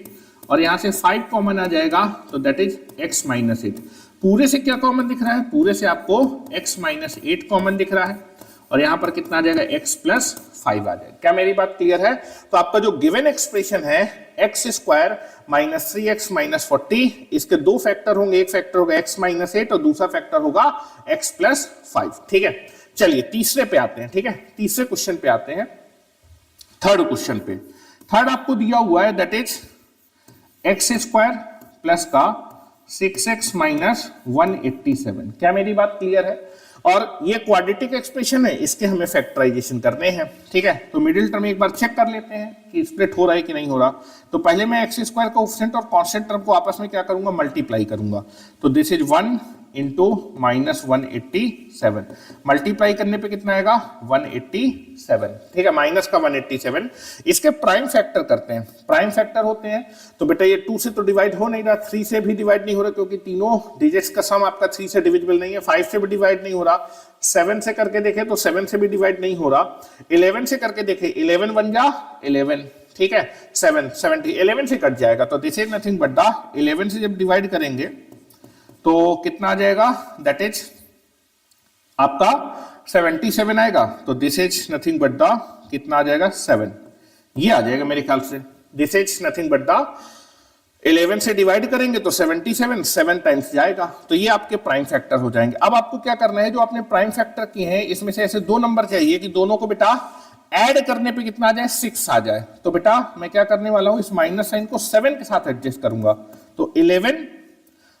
और यहां से 5 कॉमन आ जाएगा, तो दैट इज x माइनस 8। पूरे से क्या कॉमन दिख रहा है? पूरे से आपको x माइनस 8 कॉमन दिख रहा है और यहां पर कितना आ जाएगा? x प्लस 5 आ जाएगा। क्या मेरी बात क्लियर है? तो आपका जो गिवन एक्सप्रेशन है x square minus 3x minus 40, इसके दो फैक्टर होंगे, एक फैक्टर होगा x माइनस 8 और दूसरा फैक्टर होगा x प्लस 5, ठीक है। चलिए तीसरे पे आते हैं, ठीक है, तीसरे क्वेश्चन पे आते हैं, थर्ड क्वेश्चन पे। थर्ड आपको दिया हुआ है that is x square plus का 6x माइनस 187। क्या मेरी बात क्लियर है? और ये क्वाड्रेटिक एक्सप्रेशन है, इसके हमें फैक्टराइजेशन करने हैं, ठीक है। तो मिडिल टर्म एक बार चेक कर लेते हैं कि स्प्लिट हो रहा है कि नहीं हो रहा। तो पहले मैं एक्स स्क्वायर कोएफिशिएंट और कांस्टेंट टर्म को आपस में क्या करूंगा? मल्टीप्लाई करूंगा। तो this is 1 into minus 187, multiply करने पे कितना आएगा? 187, ठीक है, माइनस का 187। इसके प्राइम फैक्टर करते हैं, प्राइम फैक्टर होते हैं तो बेटा ये 2 से तो डिवाइड हो नहीं रहा, 3 से भी डिवाइड नहीं हो रहा क्योंकि तीनों डिजिट्स का सम आपका 3 से डिविजिबल नहीं है, 5 से भी डिवाइड नहीं हो रहा, 7 से करके देखे तो 7 से भी डिवाइड नहीं हो रहा, 11 से करके देखे 11 बन जा 11, ठीक है, 7 70 11 से कट जाएगा। तो this is nothing but the 11 से जब डिवाइड करेंगे तो कितना आ जाएगा? दैट इज आपका 77 आएगा। तो this is nothing but the कितना आ जाएगा? 7, ये आ जाएगा मेरे ख्याल से। This is nothing but the 11 से डिवाइड करेंगे तो 77 7 टाइम्स जाएगा, तो ये आपके प्राइम फैक्टर हो जाएंगे। अब आपको क्या करना है, जो आपने प्राइम फैक्टर किए हैं इसमें से ऐसे दो नंबर चाहिए कि दोनों को बेटा ऐड करने पे कितना आ जाए? 6 आ जाए। तो बेटा मैं क्या करने वाला हूं, इस माइनस साइन को 7 के साथ एडजस्ट करूंगा। तो 11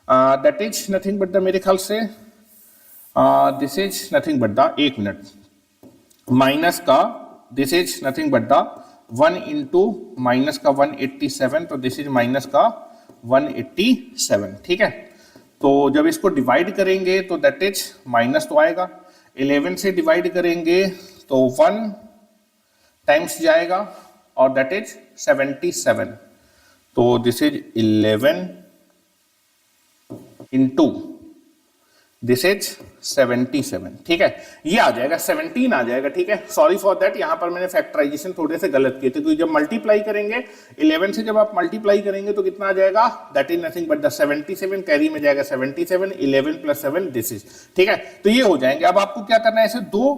that is nothing but the, मेरे ख्याल से this is nothing but the, एक मिनट, माइनस का this is nothing but the 1 into minus का 187, तो दिस इज माइनस का 187, ठीक है। तो जब इसको डिवाइड करेंगे तो दैट इज माइनस तो आएगा, 11 से डिवाइड करेंगे तो 1 टाइम्स जाएगा और दैट इज 77। तो this is 11 into this is 77, ठीक है, ये आ जाएगा 17 आ जाएगा, ठीक है। सॉरी फॉर दैट, यहां पर मैंने फैक्टराइजेशन थोड़े से गलत किए थे, क्योंकि जब मल्टीप्लाई करेंगे 11 से जब आप मल्टीप्लाई करेंगे तो कितना आ जाएगा? That is nothing but the 77, carry में जाएगा 77, 11 प्लस 7 दिस इज, ठीक है। तो ये हो जाएंगे। अब आपको क्या करना है, ऐसे दो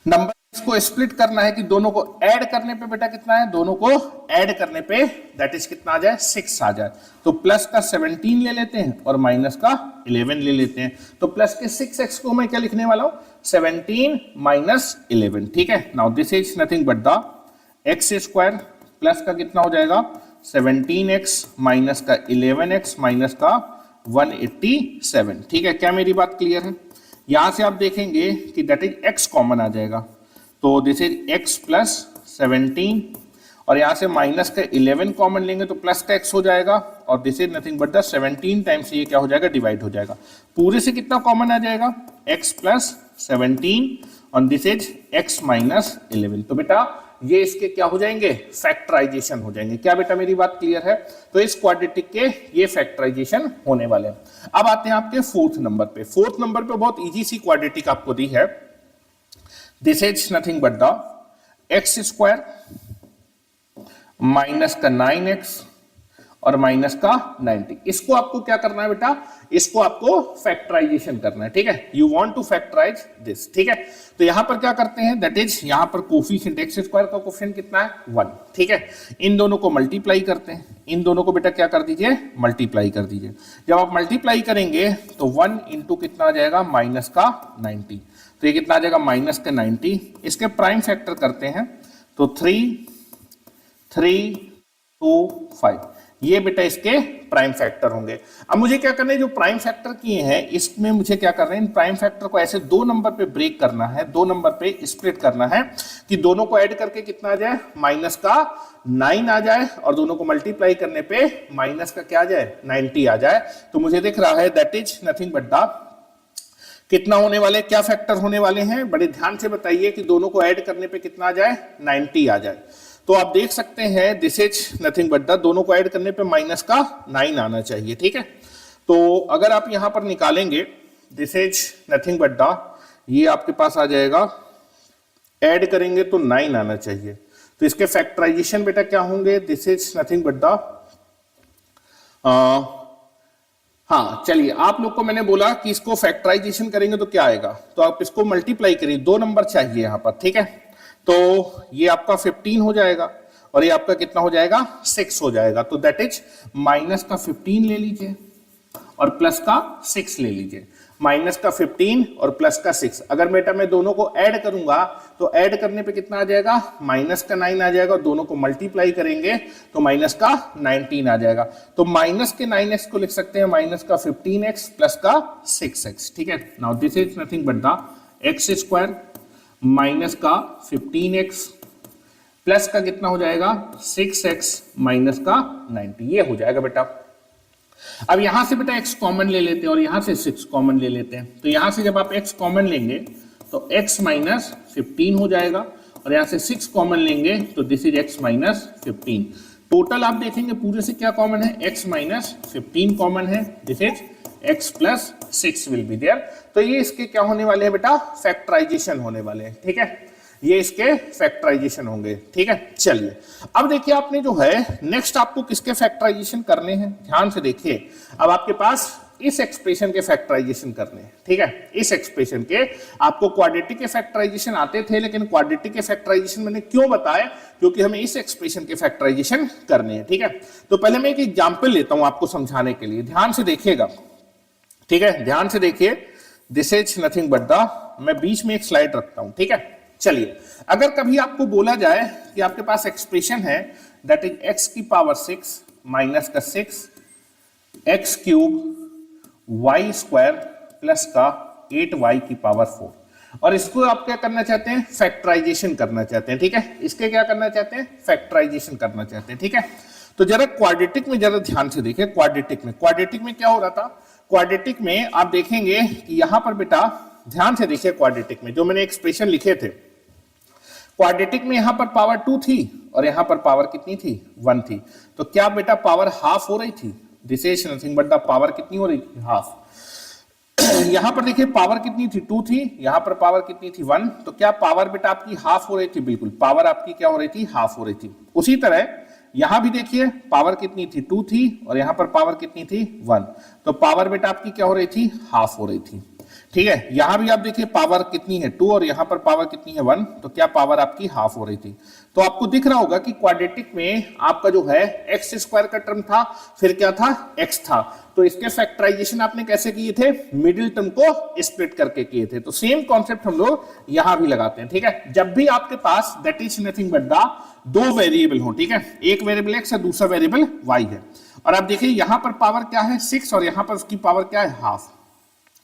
नंबर को स्प्लिट करना है कि दोनों को ऐड करने पे बेटा कितना है? दोनों को ऐड करने पे दैट इज कितना आ जाए? 6 आ जाए। तो प्लस का 17 ले लेते हैं और माइनस का 11 ले लेते हैं। तो प्लस के 6x को मैं क्या लिखने वाला हूं? 17 माइनस 11, ठीक है। Now this is nothing but the x square plus का कितना हो जाएगा? 17x माइनस का 11x माइनस का 187, ठीक है। क्या मेरी बात क्लियर है? यहां से आप देखेंगे कि दैट इज x कॉमन आ जाएगा, तो दिस इज x प्लस 17 और यहां से माइनस का 11 कॉमन लेंगे तो प्लस का x हो जाएगा और this is nothing but the 17 times ये क्या हो जाएगा? डिवाइड हो जाएगा। पूरे से कितना कॉमन आ जाएगा? x प्लस 17 और दिस इज x माइनस 11। तो बेटा ये इसके क्या हो जाएंगे? फैक्टराइजेशन हो जाएंगे। क्या बेटा मेरी बात क्लियर है? तो इस क्वाड्रेटिक के ये फैक्टराइजेशन होने वाले हैं। अब आते हैं आपके फोर्थ नंबर पे। फोर्थ नंबर पे बहुत इजी सी क्वाड्रेटिक आपको दी है। This is nothing but the x square minus का 9x और माइनस का 90। इसको आपको क्या करना है बेटा? इसको आपको फैक्टराइजेशन करना है, ठीक है। You want to factorize this, ठीक है। तो यहां पर क्या करते हैं? दैट इज यहां पर कोफिशिएंट एक्स स्क्वायर का कोफिशिएंट कितना है? 1, ठीक है। इन दोनों को मल्टीप्लाई करते हैं, इन दोनों को बेटा क्या कर दीजिए? मल्टीप्लाई कर दीजिए। जब आप मल्टीप्लाई करेंगे तो 1 इंटू कितना आ जाएगा? माइनस का 90, तो ये कितना आ जाएगा? माइनस का 90। इसके प्राइम फैक्टर करते हैं तो 3 3 25, ये बेटा इसके प्राइम फैक्टर होंगे। अब मुझे क्या करना है, जो प्राइम फैक्टर किए हैं इसमें मुझे क्या करना है, इन प्राइम फैक्टर को ऐसे दो नंबर पे ब्रेक करना है, दो नंबर पे स्प्लिट करना है कि दोनों को ऐड करके कितना आ जाए, माइनस का 9 आ जाए, और दोनों को मल्टीप्लाई करने पे माइनस का क्या आ जाए, 90 आ जाए। तो मुझे दिख रहा है that is nothing but the कितना होने वाले, क्या फैक्टर होने वाले हैं, बड़े ध्यान से बताइए कि दोनों को ऐड करने पे कितना आ जाए, 90 आ जाए। तो आप देख सकते हैं this is nothing but the, दोनों को ऐड करने पे माइनस का 9 आना चाहिए, ठीक है। तो अगर आप यहां पर निकालेंगे this is nothing but the, ये आपके पास आ जाएगा, ऐड करेंगे तो 9 आना चाहिए। तो इसके फैक्टराइजेशन बेटा क्या होंगे, this is nothing but the, हाँ चलिए, आप लोग को मैंने बोला कि इसको फैक्टराइजेशन करेंगे तो क्या आएगा, तो आप इसको मल्टीप्लाई करिए, दो नंबर चाहिए यहां पर, ठीक है। तो ये आपका 15 हो जाएगा और ये आपका कितना हो जाएगा, 6 हो जाएगा। तो दैट इज माइनस का 15 ले लीजिए और प्लस का 6 ले लीजिए, माइनस का 15 और प्लस का 6। अगर बेटा मैं दोनों को ऐड करूंगा तो ऐड करने पे कितना आ जाएगा, माइनस का 9 आ जाएगा, और दोनों को मल्टीप्लाई करेंगे तो माइनस का 19 आ जाएगा। तो माइनस के 9x को लिख सकते हैं माइनस का 15x प्लस का 6x, ठीक है। Now this is nothing but the x square minus का 15x प्लस का कितना हो जाएगा, 6x माइनस का 90, ये हो जाएगा बेटा। अब यहां से बेटा x कॉमन ले लेते हैं और यहां से 6 कॉमन ले लेते हैं। तो यहां से जब आप x कॉमन लेंगे तो x माइनस 15 हो जाएगा, और यहां से 6 कॉमन लेंगे तो this is x minus 15। Total आप देखेंगे पूरे से क्या कॉमन है, x माइनस 15 कॉमन है, this is x plus 6 will be there. तो ये इसके क्या होने वाले हैं बेटा, फैक्टराइजेशन होने वाले हैं, ठीक है, ये इसके फैक्टराइजेशन होंगे, ठीक है। चलिए अब देखिए आपने जो है नेक्स्ट आपको किसके फैक्टराइजेशन करने हैं, ध्यान से देखिए। अब आपके पास इस एक्सप्रेशन के फैक्टराइजेशन करने हैं, ठीक है। इस एक्सप्रेशन के आपको क्वाड्रेटिक के फैक्टराइजेशन आते थे, लेकिन क्वाड्रेटिक के फैक्टराइजेशन मैंने क्यों बताया, क्योंकि हमें इस एक्सप्रेशन के फैक्टराइजेशन करने हैं, ठीक है। तो पहले मैं एक एग्जांपल लेता हूं आपको समझाने के लिए, ध्यान से देखिएगा, ठीक है, ध्यान से देखिए। This is nothing but the, मैं बीच में एक स्लाइड रखता हूं, ठीक है। चलिए अगर कभी आपको बोला जाए कि आपके पास एक्सप्रेशन है दैट इज x की पावर 6 माइनस का 6 x cube y square plus का 8y की पावर 4, और इसको आप क्या करना चाहते हैं, फैक्टराइजेशन करना चाहते हैं, ठीक है। इसके क्या करना चाहते हैं, फैक्टराइजेशन करना चाहते हैं, ठीक है। तो जरा क्वाड्रेटिक में जरा ध्यान से देखिए, क्वाड्रेटिक में क्या हो रहा था, क्वाड्रेटिक में आप देखेंगे कि यहां पर बेटा ध्यान से देखिए, क्वाड्रेटिक में जो मैंने एक्सप्रेशन लिखे थे, क्वाड्रेटिक में यहां पर पावर 2 थी और यहां पर पावर कितनी थी, 1 थी। तो क्या बेटा पावर हाफ हो रही थी, this is nothing but the power कितनी हो रही थी, हाफ। यहां पर देखिए पावर कितनी थी, 2 थी, यहां पर पावर कितनी थी, 1। तो क्या पावर बेटा आपकी हाफ हो रही थी, बिल्कुल पावर आपकी क्या हो रही थी, हाफ हो रही थी। उसी तरह यहां भी देखिए पावर कितनी थी, 2 थी, और यहां पर पावर कितनी थी, 1। तो पावर बेटा आपकी क्या हो रही थी, हाफ हो रही थी, ठीक है। यहां भी आप देखिए पावर कितनी है, 2, और यहां पर पावर कितनी है, 1। तो क्या पावर आपकी हाफ हो रही थी। तो आपको दिख रहा होगा कि क्वाड्रेटिक में आपका जो है एक्स स्क्वायर का टर्म था, फिर क्या था, एक्स था। तो इसके फैक्टराइजेशन आपने कैसे किए थे, मिडिल टर्म को स्प्लिट करके किए थे। तो सेम कॉन्सेप्ट हम लोग यहां भी लगाते हैं, ठीक है। जब भी आपके पास that is nothing but the दो वेरिएबल हो, ठीक है, एक वेरिएबल एक्स है, दूसरा वेरिएबल वाई है, और आप देखिए यहां पर पावर क्या है, 6, और यहां पर उसकी पावर क्या है, हाफ।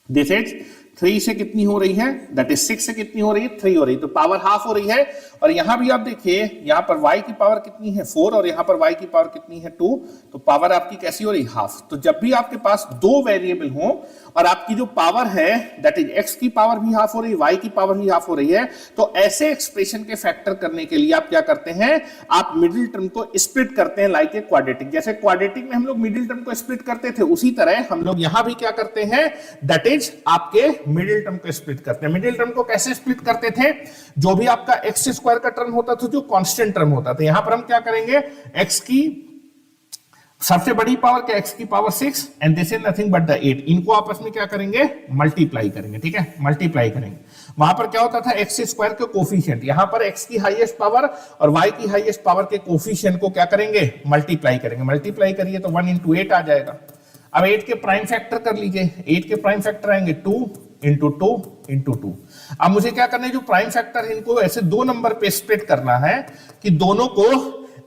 दिस इज 3 से कितनी हो रही है, दैट इज 6 से कितनी हो रही है, 3 हो रही है, तो पावर हाफ हो रही है। और यहां भी आप देखिए यहां पर y की पावर कितनी है, 4, और यहां पर y की पावर कितनी है, 2। तो पावर आपकी कैसी हो रही है, हाफ। तो जब भी आपके पास दो वेरिएबल हो और आपकी जो पावर है दैट इज x की पावर भी हाफ हो रही है, y की पावर भी हाफ हो रही है, तो ऐसे एक्सप्रेशन के फैक्टर करने के लिए आप क्या करते हैं, आप मिडिल टर्म को स्प्लिट करते हैं, लाइक ए क्वाड्रेटिक। जैसे क्वाड्रेटिक में हम लोग मिडिल टर्म को स्प्लिट करते थे, उसी तरह हम लोग यहां भी क्या करते हैं, दैट इज आपके मिडिल टर्म को स्प्लिट करते हैं। मिडिल टर्म को कैसे स्प्लिट करते थे, जो भी आपका एक्स स्क्वायर का टर्म होता था, जो कांस्टेंट टर्म होता था, यहां पर हम क्या करेंगे, एक्स की सबसे बड़ी पावर क्या, एक्स की power 6 and this is nothing but the 8, इनको आपस में क्या करेंगे, मल्टीप्लाई करेंगे, ठीक है, मल्टीप्लाई करेंगे। वहां पर क्या होता था, एक्स स्क्वायर के कोफिशिएंट, यहां पर एक्स की हाईएस्ट पावर और वाई की हाईएस्ट पावर के कोफिशिएंट को क्या करेंगे, मल्टीप्लाई करेंगे। मल्टीप्लाई करिए तो 1 into 8 आ जाएगा। अब 8 के प्राइम फैक्टर कर लीजिए, 8 के प्राइम फैक्टर आएंगे 2 into 2 into 2। अब मुझे क्या करना है, जो प्राइम फैक्टर है इनको ऐसे दो नंबर पे स्प्लिट करना है कि दोनों को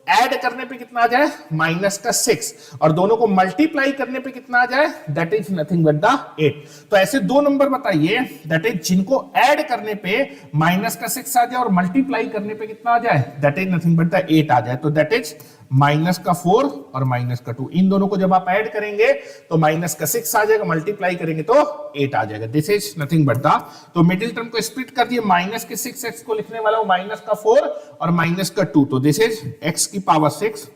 ऐड करने पे कितना आ जाए माइनस का 6 और दोनों को मल्टीप्लाई करने पे कितना आ जाए that is nothing but the 8। तो ऐसे दो नंबर बताइए दैट इज जिनको ऐड करने पे माइनस का 6 आ जाए और मल्टीप्लाई करने पे कितना आ जाए that is nothing but the 8 आ जाए। तो दैट इज माइनस का 4 और माइनस का 2, इन दोनों को जब आप ऐड करेंगे तो माइनस का 6 आ जाएगा, मल्टीप्लाई करेंगे तो 8 आ जाएगा। This is nothing but the, तो मिडिल टर्म को स्प्लिट कर दिए, माइनस के 6x को लिखने वाला हूं माइनस का 4 और माइनस का 2, तो दिस इज x की पावर 6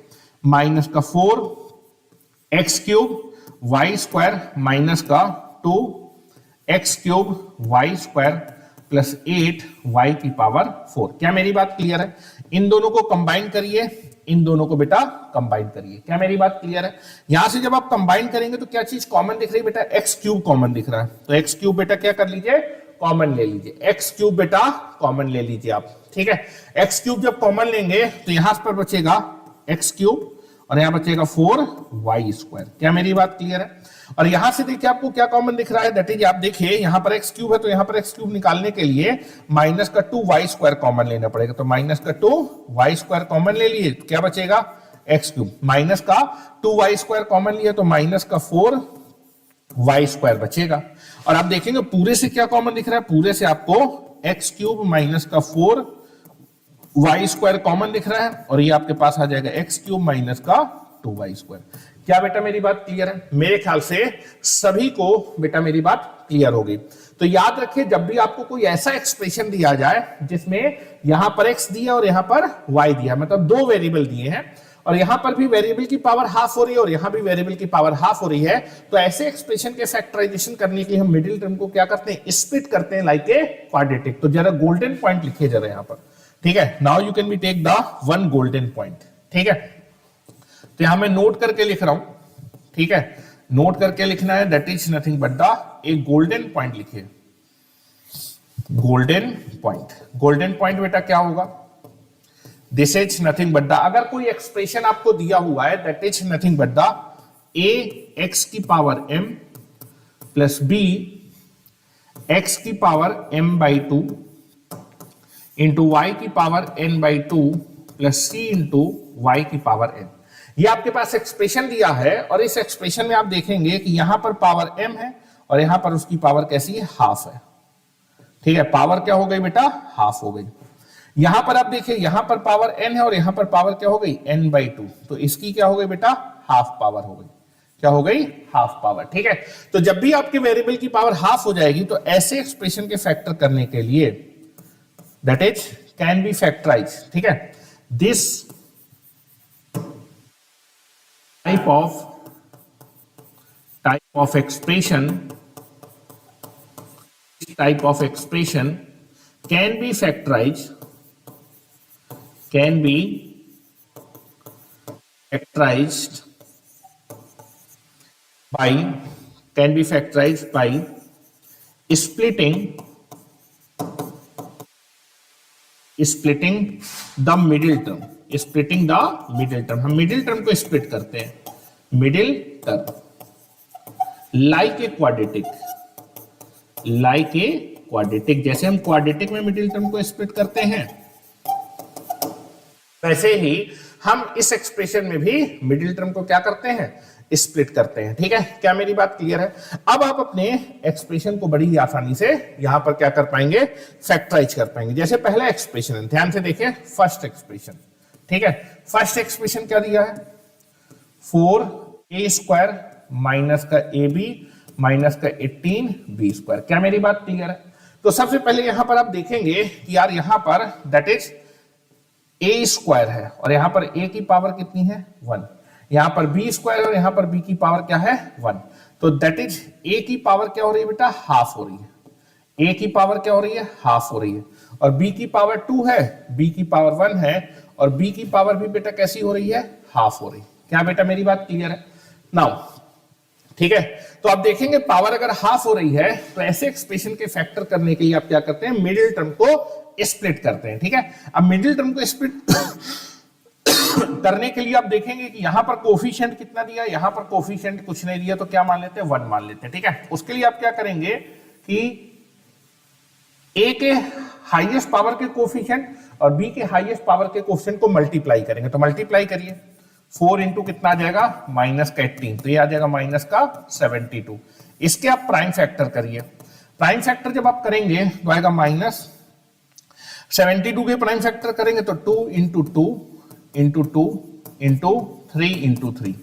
माइनस का 4 x cube y square minus का 2 x cube y square plus 8 y की पावर 4। क्या मेरी बात क्लियर है? इन दोनों को कंबाइन करिए, इन दोनों को बेटा कंबाइन करिए। क्या मेरी बात क्लियर है? यहां से जब आप कंबाइन करेंगे तो क्या चीज कॉमन दिख रही है बेटा? एक्स क्यूब कॉमन दिख रहा है, तो एक्स क्यूब बेटा क्या कर लीजिए कॉमन ले लीजिए, एक्स क्यूब बेटा कॉमन ले लीजिए आप, ठीक है। एक्स क्यूब जब कॉमन लेंगे तो यहां पर बचेगा एक्स क्यूब और यहां बचेगा 4y स्क्वायर। क्या मेरी बात क्लियर है? और यहां से देखिए आपको क्या कॉमन दिख रहा है, दैट इज आप देखिए यहां पर एक्स क्यूब है तो यहां पर एक्स क्यूब निकालने के लिए माइनस का 2y स्क्वायर कॉमन लेना पड़ेगा, तो माइनस का 2y स्क्वायर कॉमन ले लिए तो क्या बचेगा एक्स क्यूब, माइनस का 2y स्क्वायर कॉमन लिया तो माइनस का 4y स्क्वायर बचेगा। और आप देखेंगे पूरे से क्या कॉमन दिख रहा है, पूरे से आपको एक्स क्यूब माइनस का 4y स्क्वायर कॉमन दिख रहा है और ये आपके पास आ जाएगा एक्स क्यूब माइनस का 2y स्क्वायर। क्या बेटा मेरी बात क्लियर है? मेरे ख्याल से सभी को बेटा मेरी बात क्लियर हो गई। तो याद रखिए जब भी आपको कोई ऐसा एक्सप्रेशन दिया जाए जिसमें यहां पर x दिया और यहां पर y दिया, मतलब दो वेरिएबल दिए हैं और यहां पर भी वेरिएबल की पावर हाफ हो रही है और यहां भी वेरिएबल की पावर हाफ हो रही है, तो ऐसे एक्सप्रेशन के फैक्टराइजेशन करने के लिए हम मिडिल टर्म को क्या करते हैं स्प्लिट करते हैं लाइक ए क्वाड्रेटिक। तो जरा गोल्डन पॉइंट लिखिए जरा यहां पर, ठीक है। Now you can be take the one golden point, ठीक है। तो यहां मैं नोट करके लिख रहा हूं, ठीक है, नोट करके लिखना है that is nothing but the एक गोल्डन पॉइंट लिखिए, गोल्डन पॉइंट। गोल्डन पॉइंट बेटा क्या होगा, this is nothing but the, अगर कोई एक्सप्रेशन आपको दिया हुआ है that is nothing but the a x की power m plus b x की power m by 2 into y की power n by 2 plus c into y की पावर n। ये आपके पास एक्सप्रेशन दिया है और इस एक्सप्रेशन में आप देखेंगे कि यहां पर पावर m है और यहां पर उसकी पावर कैसी है, हाफ है, ठीक है। पावर क्या हो गई बेटा, हाफ हो गई। यहां पर आप देखिए यहां पर पावर n है और यहां पर पावर क्या हो गई n बाई 2, तो इसकी क्या हो गई बेटा हाफ पावर हो गई, क्या हो गई हाफ पावर, ठीक है। तो जब भी आपके वेरिएबल की पावर हाफ हो जाएगी तो ऐसे एक्सप्रेशन के फैक्टर करने के लिए that is can be factorize, ठीक है। This type of expression can be factorized by splitting the middle term, हम मिडिल टर्म को स्प्लिट करते हैं, middle term like a quadratic, जैसे हम क्वाड्रेटिक में मिडिल टर्म को स्प्लिट करते हैं वैसे ही हम इस एक्सप्रेशन में भी मिडिल टर्म को क्या करते हैं स्प्लिट करते हैं, ठीक है। क्या मेरी बात क्लियर है? अब आप अपने एक्सप्रेशन को बड़ी आसानी से यहां पर क्या कर पाएंगे, फैक्टराइज कर पाएंगे। जैसे पहला एक्सप्रेशन है, ध्यान से देखिए फर्स्ट एक्सप्रेशन, ठीक है। फर्स्ट एक्सप्रेशन क्या दिया है, 4a स्क्वायर माइनस का ab माइनस का 18b स्क्वायर। क्या मेरी बात क्लियर है? तो सबसे पहले यहां पर आप देखेंगे कि यार यहां पर दैट इज a स्क्वायर है और यहां पर a की पावर कितनी है 1, यहां पर b स्क्वायर और यहां पर b की पावर क्या है 1, तो दैट इज a की पावर क्या हो रही है बेटा हाफ हो रही है, a की पावर क्या हो रही है हाफ हो रही है और b की पावर 2 है, b की पावर 1 है और b की पावर भी बेटा कैसी हो रही है हाफ हो रही है। क्या बेटा मेरी बात क्लियर है? नाउ ठीक है, तो आप देखेंगे पावर अगर हाफ हो रही है तो ऐसे एक्सप्रेशन के फैक्टर करने के लिए आप क्या करते हैं, मिडिल टर्म को स्प्लिट करते हैं, ठीक है। अब मिडिल टर्म को स्प्लिट करने के लिए आप देखेंगे कि यहां पर कोफिशिएंट कितना दिया, यहां पर कोफिशिएंट कुछ नहीं दिया, तो क्या मान लेते हैं 1 मान लेते हैं, ठीक है। उसके लिए आप क्या करेंगे कि ए के हाईएस्ट पावर के कोफिशिएंट और बी के हाईएस्ट पावर के कोफिशिएंट को मल्टीप्लाई करेंगे। तो मल्टीप्लाई करिए, 4 इंटू कितना आ जाएगा माइनस का 18, तो ये आ जाएगा माइनस का 72। इसके आप प्राइम फैक्टर करिए। प्राइम फैक्टर जब आप करेंगे तो आएगा माइनस 72 के प्राइम फैक्टर करेंगे तो 2 into 2 into 2 into 3 into 3,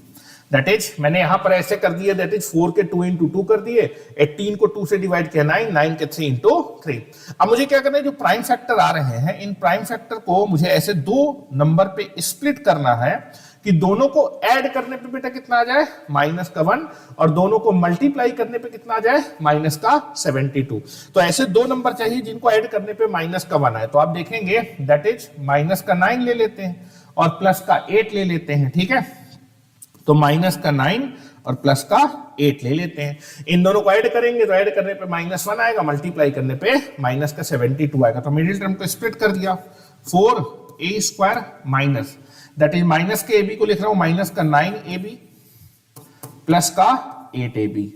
that is मैंने यहां पर ऐसे कर दिया, दैट इज 4 के 2 इंटू 2 कर दिए, 18 को 2 से डिवाइड किया 9, 9 के 3 इंटू 3। अब मुझे क्या करना है, जो प्राइम फैक्टर आ रहे हैं इन प्राइम फैक्टर को मुझे ऐसे दो नंबर पे स्प्लिट करना है कि दोनों को ऐड करने पे बेटा कितना आ जाए माइनस का 1 और दोनों को मल्टीप्लाई करने पे कितना आ जाए माइनस का 72। तो ऐसे दो नंबर चाहिए जिनको ऐड करने पे माइनस का 1 आए। तो आप देखेंगे दैट इज माइनस का 9 ले लेते हैं और प्लस का 8 ले लेते हैं, ठीक है। तो माइनस का 9 और प्लस का 8 ले लेते हैं, इन दोनों को ऐड करेंगे तो ऐड करने पे माइनस 1 आएगा, मल्टीप्लाई करने पे माइनस का 72 आएगा। तो मिडिल टर्म को स्प्लिट कर दिया, 4a² minus that is minus के ab को लिख रहा हूं माइनस का 9ab प्लस का 8ab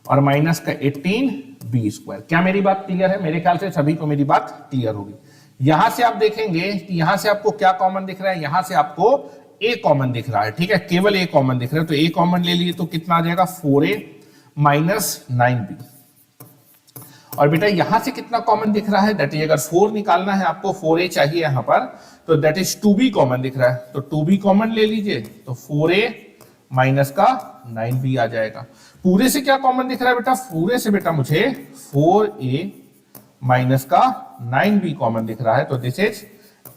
और माइनस का 18b²। क्या मेरी बात क्लियर है? मेरे ख्याल से सभी को मेरी बात क्लियर होगी। यहां से आप देखेंगे कि यहां से आपको क्या कॉमन दिख रहा है, यहां से आपको a कॉमन दिख रहा है, ठीक है, केवल a कॉमन दिख रहा है। तो a कॉमन ले लिए तो कितना आ जाएगा 4a माइनस 9b। और बेटा यहां से कितना कॉमन दिख रहा है, दैट इज अगर 4 निकालना है आपको 4a चाहिए यहां पर, तो दैट इज 2b कॉमन दिख रहा है, तो 2b कॉमन ले लीजिए तो 4a माइनस का 9b आ जाएगा। पूरे से क्या कॉमन दिख रहा है बेटा, पूरे से बेटा मुझे 4a माइनस का 9b कॉमन दिख रहा है, तो this is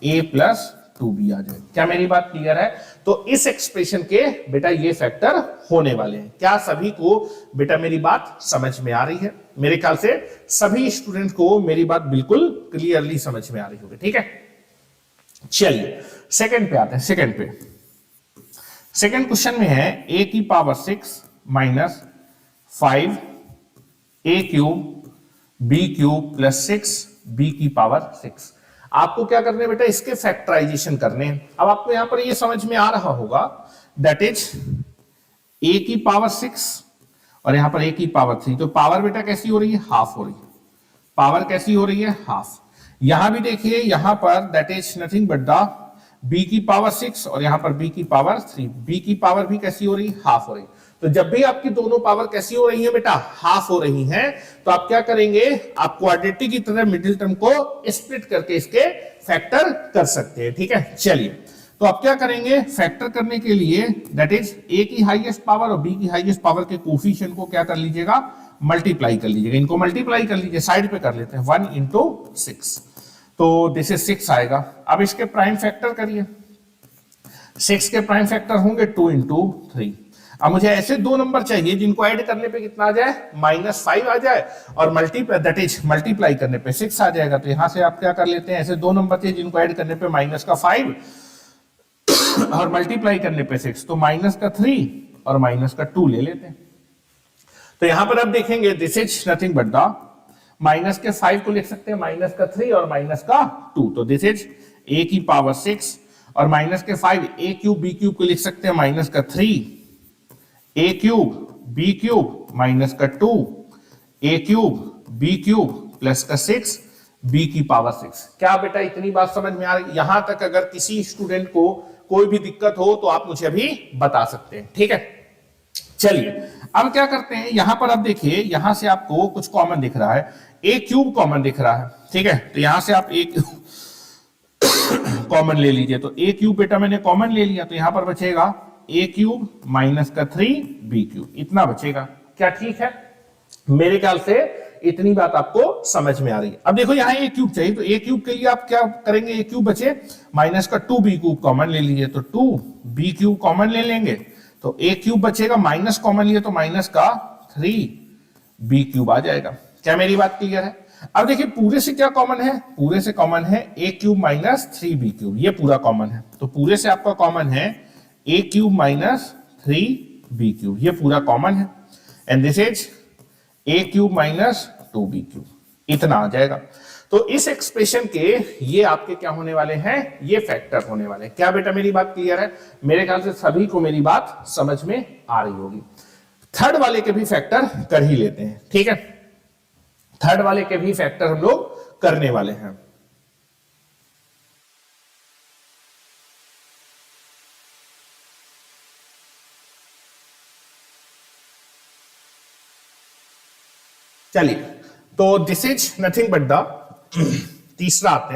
a plus 2b आ जाएगा। क्या मेरी बात क्लियर है? तो इस एक्सप्रेशन के बेटा ये फैक्टर होने वाले हैं। क्या सभी को बेटा मेरी बात समझ में आ रही है? मेरे ख्याल से सभी स्टूडेंट को मेरी बात बिल्कुल क्लियरली समझ में आ रही होगी, ठीक है। चलिए सेकंड पे आते हैं। सेकंड क्वेश्चन में है a की power 6 minus 5 a cube b cube plus 6 b की पावर 6। आपको क्या करने बेटा, इसके फैक्टराइजेशन करने हैं। अब आपको यहां पर ये समझ में आ रहा होगा दैट इज a की पावर 6 और यहां पर a की पावर 3, तो पावर बेटा कैसी हो रही है, हाफ हो रही है। पावर कैसी हो रही है, हाफ। यहां भी देखिए यहां पर that is nothing but the b की पावर 6 और यहां पर b की पावर 3, b की पावर भी कैसी हो रही है, हाफ हो रही। तो जब भी आपकी दोनों पावर कैसी हो रही है बेटा, हाफ हो रही हैं, तो आप क्या करेंगे, आप क्वाड्रेटिक की तरह मिडिल टर्म को स्प्लिट करके इसके फैक्टर कर सकते हैं, ठीक है। चलिए तो आप क्या करेंगे, फैक्टर करने के लिए दैट इज a की हाईएस्ट पावर और b की हाईएस्ट पावर के कोफिशिएंट को क्या कर लीजिएगा, मल्टीप्लाई कर लीजिएगा। इनको मल्टीप्लाई कर लीजिए, साइड पे कर लेते हैं, 1 इंटू 6, तो दिस इज 6 आएगा। अब इसके प्राइम फैक्टर करिए, 6 के प्राइम फैक्टर होंगे 2 इंटू 3। अब मुझे ऐसे दो नंबर चाहिए जिनको ऐड करने पे कितना आ जाए, -5 आ जाए और मल्टीप्लाई करने पे 6 आ जाएगा। तो यहां से आप क्या कर लेते हैं, ऐसे दो नंबर चाहिए जिनको ऐड करने पे -5 और मल्टीप्लाई करने पे 6, तो -3 और -2 ले लेते हैं। तो यहां पर आप देखेंगे this is nothing but the -5 को लिख सकते हैं -3 और -2, तो दिस इज a की पावर 6 और -5 a क्यूब b क्यूब को लिख सकते हैं -3 a cube b cube -2 a cube b cube plus का 6 b की पावर 6। क्या बेटा इतनी बात समझ में आ रही? यहां तक अगर किसी स्टूडेंट को कोई भी दिक्कत हो तो आप मुझे अभी बता सकते हैं, ठीक है। चलिए अब क्या करते हैं, यहां पर आप देखिए यहां से आपको कुछ कॉमन दिख रहा है, a क्यूब कॉमन दिख रहा है, ठीक है। तो यहां से आप a कॉमन ले लीजिए, तो a क्यूब बेटा मैंने कॉमन ले लिया, तो यहां पर बचेगा a क्यूब -3 b क्यूब, इतना बचेगा। क्या ठीक है? मेरे ख्याल से इतनी बात आपको समझ में आ रही है। अब देखो यहाँ a क्यूब चाहिए, तो a क्यूब के लिए आप क्या करेंगे, a क्यूब बचे -2b क्यूब कॉमन ले लीजिए, तो 2b क्यूब कॉमन ले लेंगे, तो a क्यूब बचेगा, माइनस कॉमन लिए तो -3b क्यूब आ जाएगा। क्या मेरी बात क्लियर है? अब देखिए पूरे से क्या कॉमन है, पूरे से कॉमन है a क्यूब -3b क्यूब, ये पूरा कॉमन है। तो पूरे से आपका कॉमन है a क्यूब -3b क्यूब, ये पूरा कॉमन है, and this is a cube -2b cube, इतना आ जाएगा। तो इस एक्सप्रेशन के ये आपके क्या होने वाले हैं, ये फैक्टर होने वाले हैं। क्या बेटा मेरी बात क्लियर है? मेरे ख्याल से सभी को मेरी बात समझ में आ रही होगी। थर्ड वाले के भी फैक्टर कर ही लेते हैं, ठीक है। थर्ड वाले के भी फैक्टर हम लोग करने वाले हैं। चलिए, तो this is nothing but the, तीसरा आते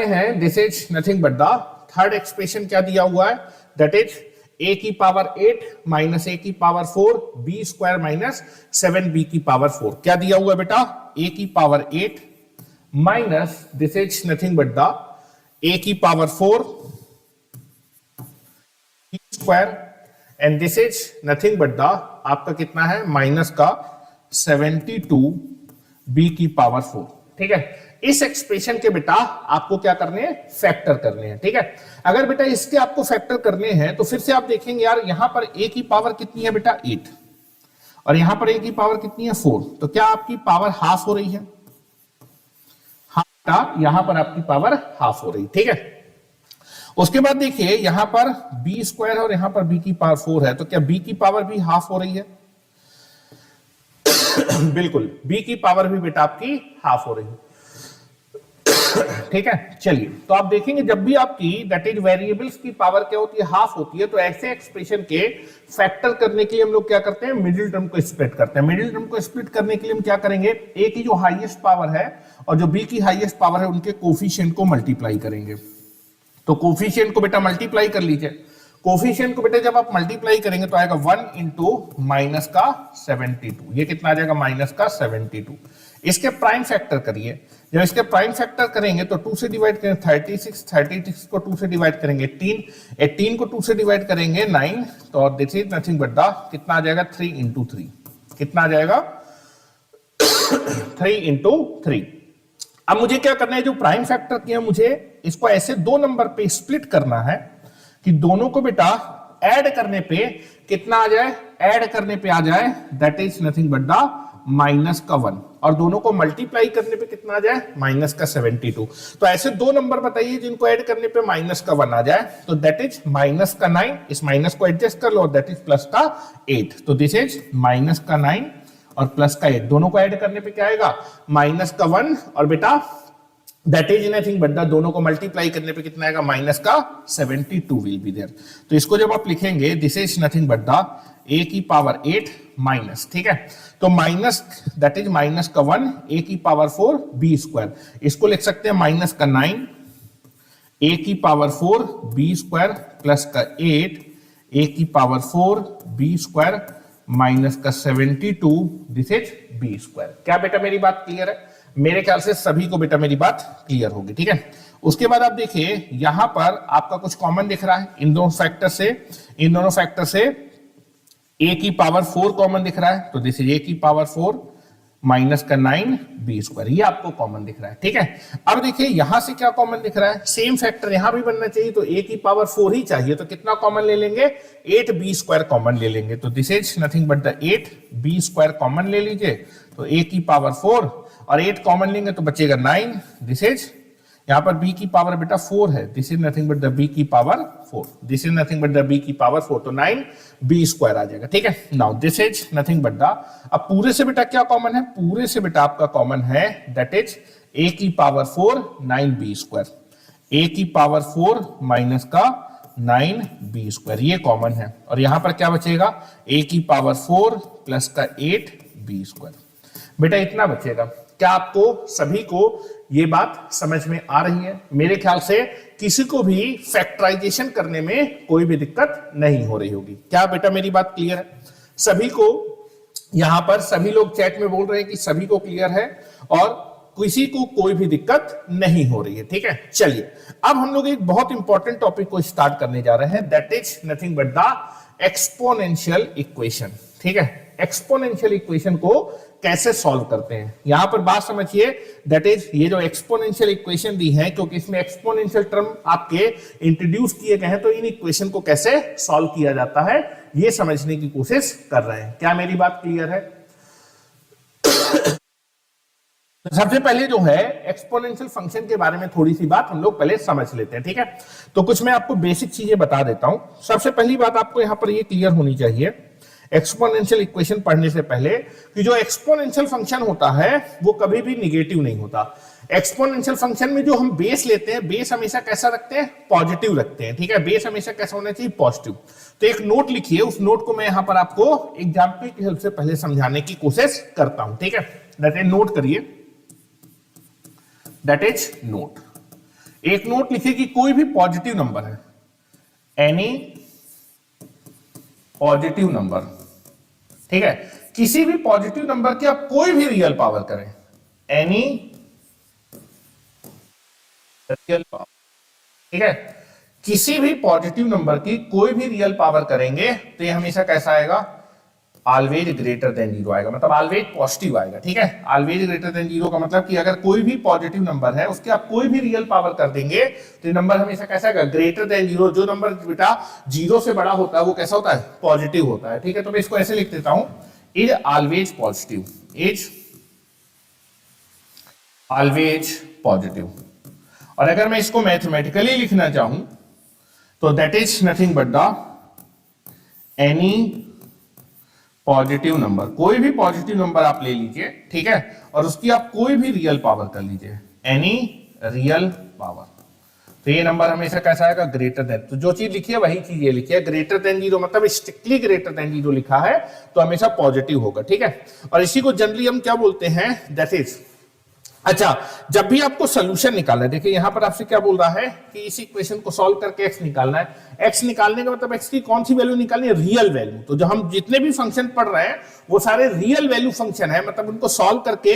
हैं this is nothing but the third expression. क्या दिया हुआ है? दैट इज a की पावर 8 माइनस a की power 4 b square minus 7b की पावर 4। क्या दिया हुआ है बेटा? a की power 8 minus this is nothing but the a की power 4 b square and this is nothing but the आपका कितना है? माइनस का 72 b की पावर 4। ठीक है, इस एक्सप्रेशन के बेटा आपको क्या करने हैं? फैक्टर करने हैं। ठीक है, अगर बेटा इसके आपको फैक्टर करने हैं तो फिर से आप देखेंगे यार, यहां पर a की पावर कितनी है बेटा? 8, और यहां पर a की पावर कितनी है? 4। तो क्या आपकी पावर हाफ हो रही है? हाँ बेटा, यहां पर आपकी पावर हाफ हो रही है। ठीक है, उसके बाद देखिए यहां पर b स्क्वायर और यहां पर b की पावर 4 है, तो क्या b की पावर भी हाफ हो रही है? बिल्कुल, b की पावर भी बेटा आपकी हाफ हो रही है। ठीक है, चलिए, तो आप देखेंगे जब भी आपकी दैट इज वेरिएबल्स की पावर क्या होती है? हाफ होती है, तो ऐसे एक्सप्रेशन के फैक्टर करने के लिए हम लोग क्या करते हैं? मिडिल टर्म को स्प्लिट करते हैं। मिडिल टर्म को स्प्लिट करने के लिए हम क्या करेंगे? a की जो हाईएस्ट पावर है और जो b की हाईएस्ट पावर है उनके कोफिशिएंट को मल्टीप्लाई करेंगे। तो कोफिशिएंट को बेटा मल्टीप्लाई कर लीजिए। कोफिशिएंट को बेटा जब आप मल्टीप्लाई करेंगे तो आएगा 1 इंटू माइनस का 72। ये कितना आ जाएगा? माइनस का 72। इसके प्राइम फैक्टर करिए। जब इसके प्राइम फैक्टर करेंगे तो 2 से डिवाइड करेंगे 36, 36 को 2 से डिवाइड करेंगे 18, 18 को 2 से डिवाइड करेंगे 9, तो this is nothing but the कितना आ जाएगा? 3 इंटू 3। कितना आ जाएगा? 3 इंटू 3। अब मुझे क्या करना है? जो प्राइम फैक्टर किया मुझे इसको ऐसे दो नंबर पे स्प्लिट करना है कि दोनों को बेटा ऐड करने पे कितना आ जाए? ऐड करने पे आ जाए that is nothing but the minus का 1, और दोनों को मल्टीप्लाई करने पे कितना आ जाए? माइनस का 72। तो ऐसे दो नंबर बताइए जिनको ऐड करने पे माइनस का 1 आ जाए, तो दैट इज माइनस का 9। इस माइनस को एडजस्ट कर लो, दैट इज प्लस का 8। तो दिस इज माइनस का 9 और प्लस का 8, दोनों को ऐड करने पे क्या आएगा? माइनस का 1, और बेटा that is nothing but the दोनों को मल्टीप्लाई करने पे कितना आएगा? माइनस का 72 विल बी देयर। तो इसको जब आप लिखेंगे this is nothing but the a की पावर 8 माइनस, ठीक है, तो माइनस दैट इज माइनस का 1 a की पावर 4 b स्क्वायर। इसको लिख सकते हैं माइनस का 9 a की पावर 4 b स्क्वायर प्लस का 8 a की पावर 4 b स्क्वायर माइनस का 72 दिस इज b स्क्वायर। क्या बेटा मेरी बात क्लियर है? मेरे ख्याल से सभी को बेटा मेरी बात क्लियर होगी। ठीक है, उसके बाद आप देखिए यहां पर आपका कुछ कॉमन दिख रहा है इन दोनों फैक्टर से a की पावर 4 कॉमन दिख रहा है, तो दिस इज a की पावर 4 माइनस का 9 b स्क्वायर, ये आपको कॉमन दिख रहा है। ठीक है, अब देखिए यहां से क्या कॉमन दिख रहा है? सेम फैक्टर यहां भी बनना चाहिए, तो a की पावर 4 ही चाहिए, तो कितना कॉमन ले लेंगे? 8b स्क्वायर कॉमन ले लेंगे। तो this is nothing but the 8b square common ले लीजिए, तो a की पावर 4 और 8 कॉमन लेंगे तो बचेगा 9। दिस इज यहां पर b की पावर बेटा 4 है, this is nothing but the b की power 4, this is nothing but the b की पावर 4, तो 9b स्क्वायर आ जाएगा। ठीक है, now this is nothing but the, अब पूरे से बेटा क्या कॉमन है? पूरे से बेटा आपका कॉमन है दैट इज a की पावर 4 9b स्क्वायर, a की पावर 4 माइनस का 9b स्क्वायर, ये कॉमन है, और यहां पर क्या बचेगा? a की पावर 4 प्लस का 8b स्क्वायर। बेटा इतना बचेगा। क्या आपको सभी को ये बात समझ में आ रही है? मेरे ख्याल से किसी को भी फैक्टराइजेशन करने में कोई भी दिक्कत नहीं हो रही होगी। क्या बेटा मेरी बात क्लियर है? सभी को, यहां पर सभी लोग चैट में बोल रहे हैं कि सभी को क्लियर है और किसी को कोई भी दिक्कत नहीं हो रही है। ठीक है, चलिए अब हम लोग एक बहुत इंपॉर्टेंट टॉपिक को स्टार्ट करने जा रहे हैं, that is nothing but the exponential equation. ठीक है, एक्सपोनेंशियल इक्वेशन को कैसे सॉल्व करते हैं, यहां पर बात समझिए, दैट इज ये जो एक्सपोनेंशियल इक्वेशन दी है, क्योंकि इसमें एक्सपोनेंशियल टर्म आपके इंट्रोड्यूस किए गए हैं, तो इन इक्वेशन को कैसे सॉल्व किया जाता है ये समझने की कोशिश कर रहे हैं। क्या मेरी बात क्लियर है? सबसे पहले जो है एक्सपोनेंशियल फंक्शन के बारे में थोड़ी सी बात हम लोग पहले समझ लेते हैं। ठीक है, तो कुछ मैं आपको बेसिक चीजें बता देता हूं। सबसे पहली बात आपको यहां पर ये क्लियर होनी चाहिए, एक्सपोनेंशियल इक्वेशन पढ़ने से पहले कि जो एक्सपोनेंशियल फंक्शन होता है वो कभी भी निगेटिव नहीं होता। एक्सपोनेंशियल फंक्शन में जो हम बेस लेते हैं, बेस हमेशा कैसा रखते हैं, पॉजिटिव रखते हैं, ठीक है। बेस हमेशा कैसा होना चाहिए, पॉजिटिव। तो एक नोट लिखिए, उस नोट को मैं यहां पर आपको एग्जाम्पल की हेल्प से पहले समझाने की कोशिश करता हूं, ठीक है। दैट इज नोट करिए, दैट इज नोट। एक नोट लिखिए कि कोई भी पॉजिटिव नंबर है, एनी पॉजिटिव नंबर, ठीक है, किसी भी पॉजिटिव नंबर की आप कोई भी रियल पावर करें, एनी रियल पावर, ठीक है, किसी भी पॉजिटिव नंबर की कोई भी रियल पावर करेंगे तो ये हमेशा कैसा आएगा, ऑलवेज ग्रेटर देन जीरो आएगा, मतलब ऑलवेज पॉजिटिव आएगा, ठीक है। ऑलवेज ग्रेटर देन जीरो का मतलब कि अगर कोई भी पॉजिटिव नंबर है उसके आप कोई भी रियल पावर कर देंगे तो ये नंबर हमेशा कैसा आएगा, ग्रेटर देन जीरो। जो नंबर बेटा जीरो से बड़ा होता है वो कैसा होता है, पॉजिटिव होता है, ठीक है। तो मैं इसको ऐसे लिख देता हूं, is always positive, is always positive. और अगर मैं इसको मैथमेटिकली लिखना चाहूं तो that is nothing but the any positive number, कोई भी पॉजिटिव नंबर आप ले लीजिए, ठीक है, और उसकी आप कोई भी रियल पावर कर लीजिए, एनी रियल पावर, तो ये नंबर हमेशा कैसा आएगा, ग्रेटर देन। तो जो चीज लिखी है वही चीज ये लिखी है, ग्रेटर देन जीरो, मतलब स्ट्रिक्टली ग्रेटर देन जीरो लिखा है तो हमेशा पॉजिटिव होगा, ठीक है। और इसी को जनरली हम क्या बोलते हैं, दैट इज, अच्छा, जब भी आपको सोल्यूशन निकालना है, देखिए यहां पर आपसे क्या बोल रहा है कि इस इक्वेशन को सॉल्व करके एक्स निकालना है। एक्स निकालने का मतलब एक्स की कौन सी वैल्यू निकालनी है, रियल वैल्यू। तो जो हम जितने भी फंक्शन पढ़ रहे हैं वो सारे रियल वैल्यू फंक्शन है, मतलब उनको सॉल्व करके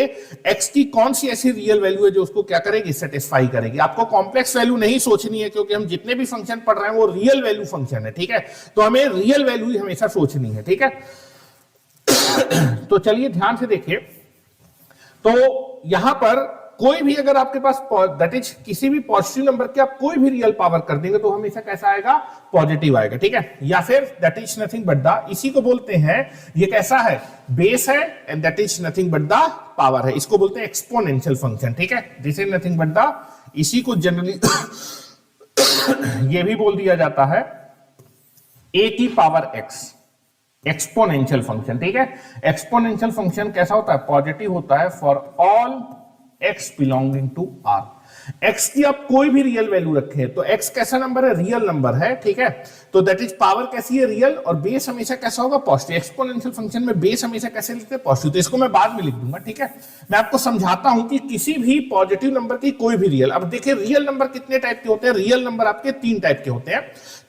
एक्स की कौन सी ऐसी रियल वैल्यू है जो उसको क्या करेगी, सेटिस्फाई करेगी। आपको कॉम्प्लेक्स वैल्यू नहीं सोचनी है, क्योंकि हम जितने भी फंक्शन पढ़ रहे हैं वो रियल वैल्यू फंक्शन है, ठीक है। तो हमें रियल वैल्यू ही हमेशा सोचनी है, ठीक है। तो चलिए ध्यान से देखिए, तो यहां पर कोई भी अगर आपके पास दैट इज किसी भी पॉजिटिव नंबर की आप कोई भी रियल पावर कर देंगे तो हमेशा कैसा आएगा, पॉजिटिव आएगा, ठीक है। या फिर that is nothing but the, इसी को बोलते हैं, ये कैसा है, बेस है, and that is nothing but the power है, इसको बोलते हैं एक्सपोनेंशियल फंक्शन, ठीक है। This is nothing but the, इसी को जनरली ये भी बोल दिया जाता है ए की पावर एक्स, एक्सपोनेंशियल फंक्शन, ठीक है। एक्सपोनेंशियल फंक्शन कैसा होता है, पॉजिटिव होता है for all x belonging to r। x की आप कोई भी रियल वैल्यू रखें तो x कैसा नंबर है, रियल नंबर है, ठीक है। तो दैट इज पावर कैसी है, रियल, और बेस हमेशा कैसा होगा, पॉजिटिव। एक्सपोनेंशियल फंक्शन में बेस हमेशा कैसे लिखते हैं, पॉजिटिव। तो इसको मैं बाद में लिख दूंगा, ठीक है। मैं आपको समझाता हूं कि किसी भी पॉजिटिव नंबर की कोई भी रियल, अब देखिए रियल नंबर कितने टाइप के होते हैं, रियल नंबर आपके 3 टाइप के होते हैं।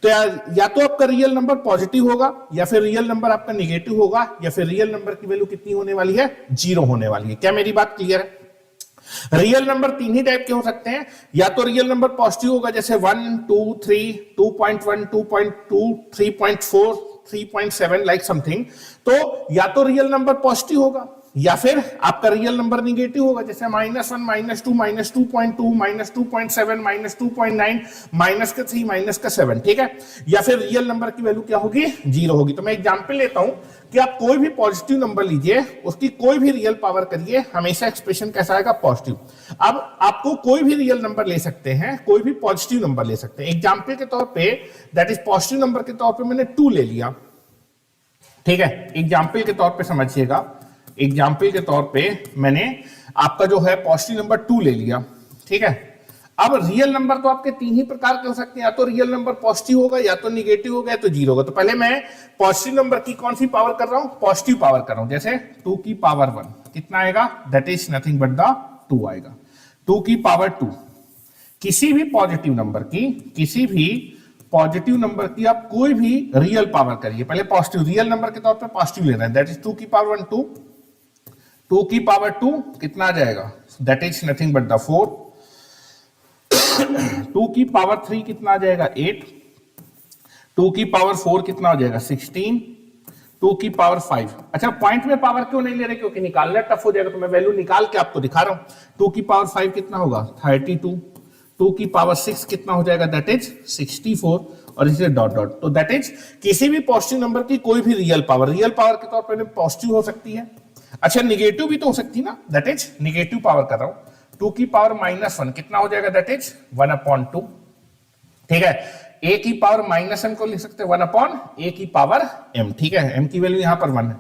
तो या तो आपका रियल नंबर पॉजिटिव होगा, या फिर रियल नंबर आपका निगेटिव होगा, या फिर रियल नंबर की वैल्यू कितनी होने वाली है, 0 होने वाली है। क्या मेरी बात क्लियर है? रियल नंबर 3 ही टाइप के हो सकते हैं, या तो रियल नंबर पॉजिटिव होगा जैसे 1, 2, 3, 2.1, 2.2, 3.4, 3.7 लाइक समथिंग, तो या तो रियल नंबर पॉजिटिव होगा, या फिर आपका रियल नंबर निगेटिव होगा जैसे -1, -2, -2.2, -2.7, -2.9, -3, -7, ठीक है। या फिर रियल नंबर की वैल्यू क्या होगी, 0 होगी। तो मैं एग्जांपल लेता हूं कि आप कोई भी पॉजिटिव नंबर लीजिए, उसकी कोई भी रियल पावर करिए, हमेशा एक्सप्रेशन कैसा आएगा, पॉजिटिव। अब आपको कोई भी रियल नंबर ले सकते हैं, कोई भी पॉजिटिव नंबर ले सकते हैं। एग्जांपल के तौर पे दैट इज पॉजिटिव नंबर के तौर पे मैंने 2 ले लिया, ठीक है। एग्जांपल के तौर पे समझिएगा, एग्जाम्पल के तौर पे मैंने आपका जो है पॉजिटिव नंबर 2 ले लिया, ठीक है। अब रियल नंबर तो आपके 3 ही प्रकार के हो सकते हैं, या तो रियल नंबर पॉजिटिव होगा, या तो निगेटिव होगा, या तो 0 होगा। तो पहले मैं पॉजिटिव नंबर की कौन सी पावर कर रहा हूं, पॉजिटिव पावर कर रहा हूं। जैसे 2 की पावर 1 कितना आएगा, that is nothing but the 2 आएगा। 2 की पावर 2, किसी भी पॉजिटिव नंबर की, किसी भी पॉजिटिव नंबर की आप कोई भी रियल पावर करिए, पहले पॉजिटिव, रियल नंबर के तौर पे पॉजिटिव ले रहे हैं, दैट इज 2 की पावर 1 2, 2 की पावर 2 कितना आ जाएगा, that is nothing but the 4। 2 की पावर 3 कितना आ जाएगा, 8। 2 की पावर 4 कितना हो जाएगा, 16। 2 की पावर 5, अच्छा पॉइंट में पावर क्यों नहीं ले रहे, क्योंकि निकालना टफ हो जाएगा, तो मैं वैल्यू निकाल के आपको दिखा रहा हूं। 2 की पावर 5 कितना होगा, 32। 2 की पावर 6 कितना हो जाएगा, दैट इज 64, और इसे डॉट डॉट। तो दैट इज किसी भी पॉजिटिव नंबर की कोई भी रियल पावर के तौर पर पॉजिटिव हो सकती है, अच्छा निगेटिव भी तो हो सकती है ना, दैट इज निगेटिव पावर कर रहा हूं। 2 की पावर -1 कितना हो जाएगा, दैट इज 1/2, ठीक है। ए की पावर माइनस एम को लिख सकते हैं 1 अपॉन ए की पावर एम, ठीक है, एम की वैल्यू यहां पर 1 है।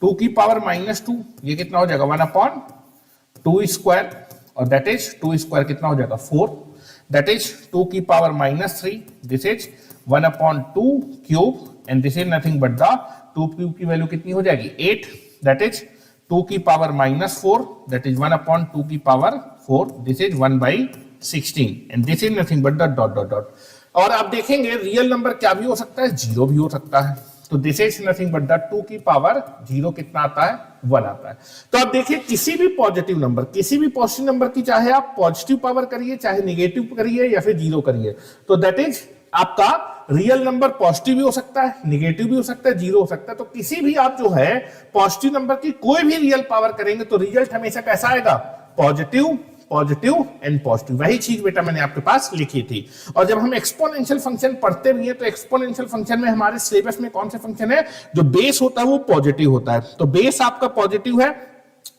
2 की पावर -2 ये कितना हो जाएगा 1 अपॉन 2 स्क्वायर, और दैट इज 2 स्क्वायर कितना हो जाएगा 4, दैट इज 2 की power -3, this is 1 upon 2 cube, and this is nothing but the 2 cube की वैल्यू कितनी हो जाएगी 8, दैट इज 2 की पावर -4, दैट इज 1 अपॉन 2 की power 4, this is 1/16, and this is nothing but the dot dot dot. और आप देखेंगे real number क्या भी हो सकता है, जीरो भी हो सकता है, तो this is nothing but the 2 की पावर 0 कितना आता है 1 आता है। तो आप देखिए किसी भी पॉजिटिव नंबर, किसी भी पॉजिटिव नंबर की चाहे आप पॉजिटिव पावर करिए, चाहे निगेटिव करिए या फिर 0 करिए, तो दैट इज आपका रियल नंबर पॉजिटिव भी हो सकता है, निगेटिव भी हो सकता है, 0 हो सकता है। तो किसी भी आप जो है पॉजिटिव नंबर की कोई भी रियल पावर करेंगे तो रिजल्ट हमेशा कैसा आएगा, पॉजिटिव, पॉजिटिव एंड पॉजिटिव। वही चीज बेटा मैंने आपके पास लिखी थी। और जब हम एक्सपोनेंशियल फंक्शन पढ़ते भी हैं तो एक्सपोनेंशियल फंक्शन में हमारे सिलेबस में कौन से फंक्शन है, जो बेस होता है वो पॉजिटिव होता है, तो बेस आपका पॉजिटिव है,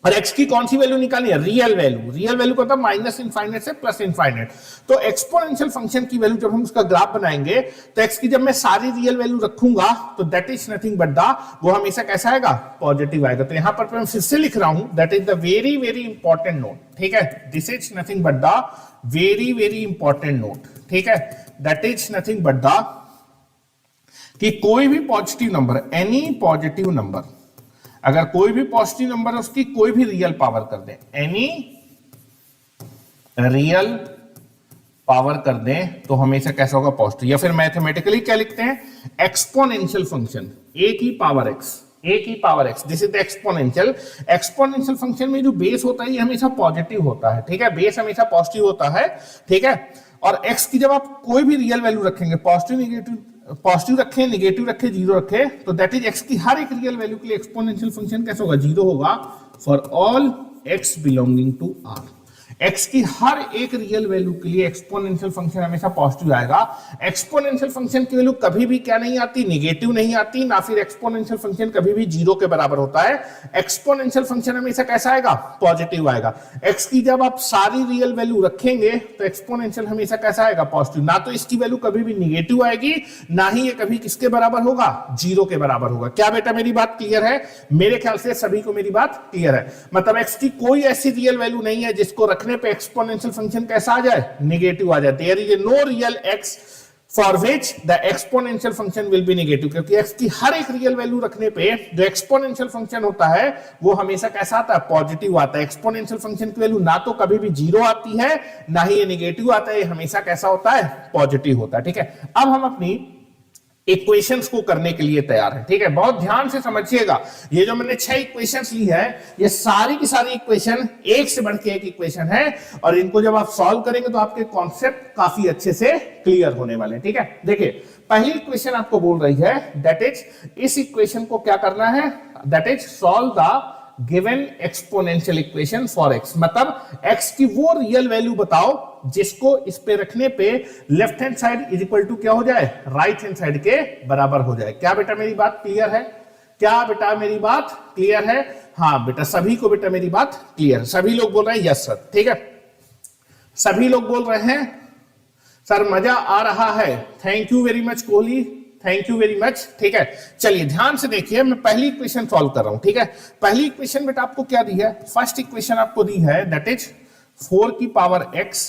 और x की कौन सी वैल्यू निकालनी है, रियल वैल्यू। रियल वैल्यू का माइनस इनफाइनाइट से प्लस इनफाइनाइट। तो एक्सपोनेंशियल फंक्शन की वैल्यू जब हम उसका ग्राफ बनाएंगे तो x की जब मैं सारी रियल वैल्यू रखूंगा तो that is nothing but the, वो हमेशा कैसा आएगा, पॉजिटिव आएगा। तो यहां पर मैं फिर से लिख रहा हूं, that is the very very important note, ठीक है, this is nothing but the very very important note, ठीक है, that is nothing but the कि कोई भी positive number, any positive number, अगर कोई भी पॉजिटिव नंबर है उसकी कोई भी रियल पावर कर दें, एनी रियल पावर कर दें तो हमेशा कैसा होगा, पॉजिटिव। या फिर मैथमेटिकली क्या लिखते हैं, एक्सपोनेंशियल फंक्शन ए की पावर एक्स, ए की power x, this is the exponential. Exponential function में जो बेस होता है ये हमेशा पॉजिटिव होता है, ठीक है, बेस हमेशा पॉजिटिव होता है, ठीक है। और एक्स की जब आप कोई भी रियल वैल्यू रखेंगे, पॉजिटिव निगेटिव, पॉजिटिव रखें, निगेटिव रखें, 0 रखें, तो दैट इज एक्स की हर एक रियल वैल्यू के लिए एक्सपोनेंशियल फंक्शन कैसा होगा, 0 होगा for all x belonging to R. X की हर एक रियल वैल्यू के लिए एक्सपोनेंशियल फंक्शन हमेशा पॉजिटिव आएगा। एक्सपोनेंशियल फंक्शन की वैल्यू कभी भी क्या नहीं आती, निगेटिव नहीं आती, ना फिर एक्सपोनेंशियल फंक्शन कभी भी 0 के बराबर होता है। एक्सपोनेंशियल फंक्शन हमेशा कैसा आएगा, पॉजिटिव आएगा। एक्स की जब आप सारी रियल वैल्यू रखेंगे तो एक्सपोनेंशियल हमेशा कैसा आएगा, पॉजिटिव। ना तो इसकी वैल्यू कभी भी निगेटिव आएगी, ना ही ये कभी किसके बराबर होगा, 0 के बराबर होगा। क्या बेटा मेरी बात क्लियर है? मेरे ख्याल से सभी को मेरी बात क्लियर है। मतलब एक्स की कोई ऐसी रियल वैल्यू नहीं है जिसको रखने पे एक्सपोनेंशियल फंक्शन कैसा आ जाए, नेगेटिव आ जाए। There is no real x for which the exponential function will be negative, क्योंकि एक्स की हर एक रियल वैल्यू रखने पे जो एक्सपोनेंशियल फंक्शन होता है वो हमेशा कैसा आता है, पॉजिटिव आता है। एक्सपोनेंशियल फंक्शन की वैल्यू ना तो कभी भी 0 आती है, ना ही ये नेगेटिव आता है, ये हमेशा कैसा होता है, पॉजिटिव होता है। ठीक है, अब हम अपनी इक्वेशंस को करने के लिए तैयार है। ठीक है, बहुत ध्यान से समझिएगा। ये जो मैंने 6 इक्वेशंस ली है, ये सारी की सारी इक्वेशन एक से बढ़ के एक इक्वेशन है, और इनको जब आप सॉल्व करेंगे तो आपके कॉन्सेप्ट काफी अच्छे से क्लियर होने वाले हैं। ठीक है, देखिए पहली इक्वेशन आपको बोल रही है दैट इज, इस इक्वेशन को क्या करना है, that is solve the given exponential equation for x. मतलब एक्स की वो रियल वैल्यू बताओ जिसको इस पे रखने पे left hand side is equal to क्या हो जाए, राइट हैंड साइड के बराबर हो जाए। क्या बेटा मेरी बात क्लियर है? क्या बेटा मेरी बात क्लियर है? हाँ बेटा, सभी को बेटा मेरी बात क्लियर है। सभी लोग बोल रहे हैं यस सर। ठीक है, सभी लोग बोल रहे हैं सर मजा आ रहा है। Thank you very much Kohli, thank you very much. ठीक है, चलिए ध्यान से देखिए, मैं पहली इक्वेशन सॉल्व कर रहा हूं। ठीक है, पहली इक्वेशन बेटा आपको क्या दी है, फर्स्ट इक्वेशन आपको दी है दैट इज 4 की पावर x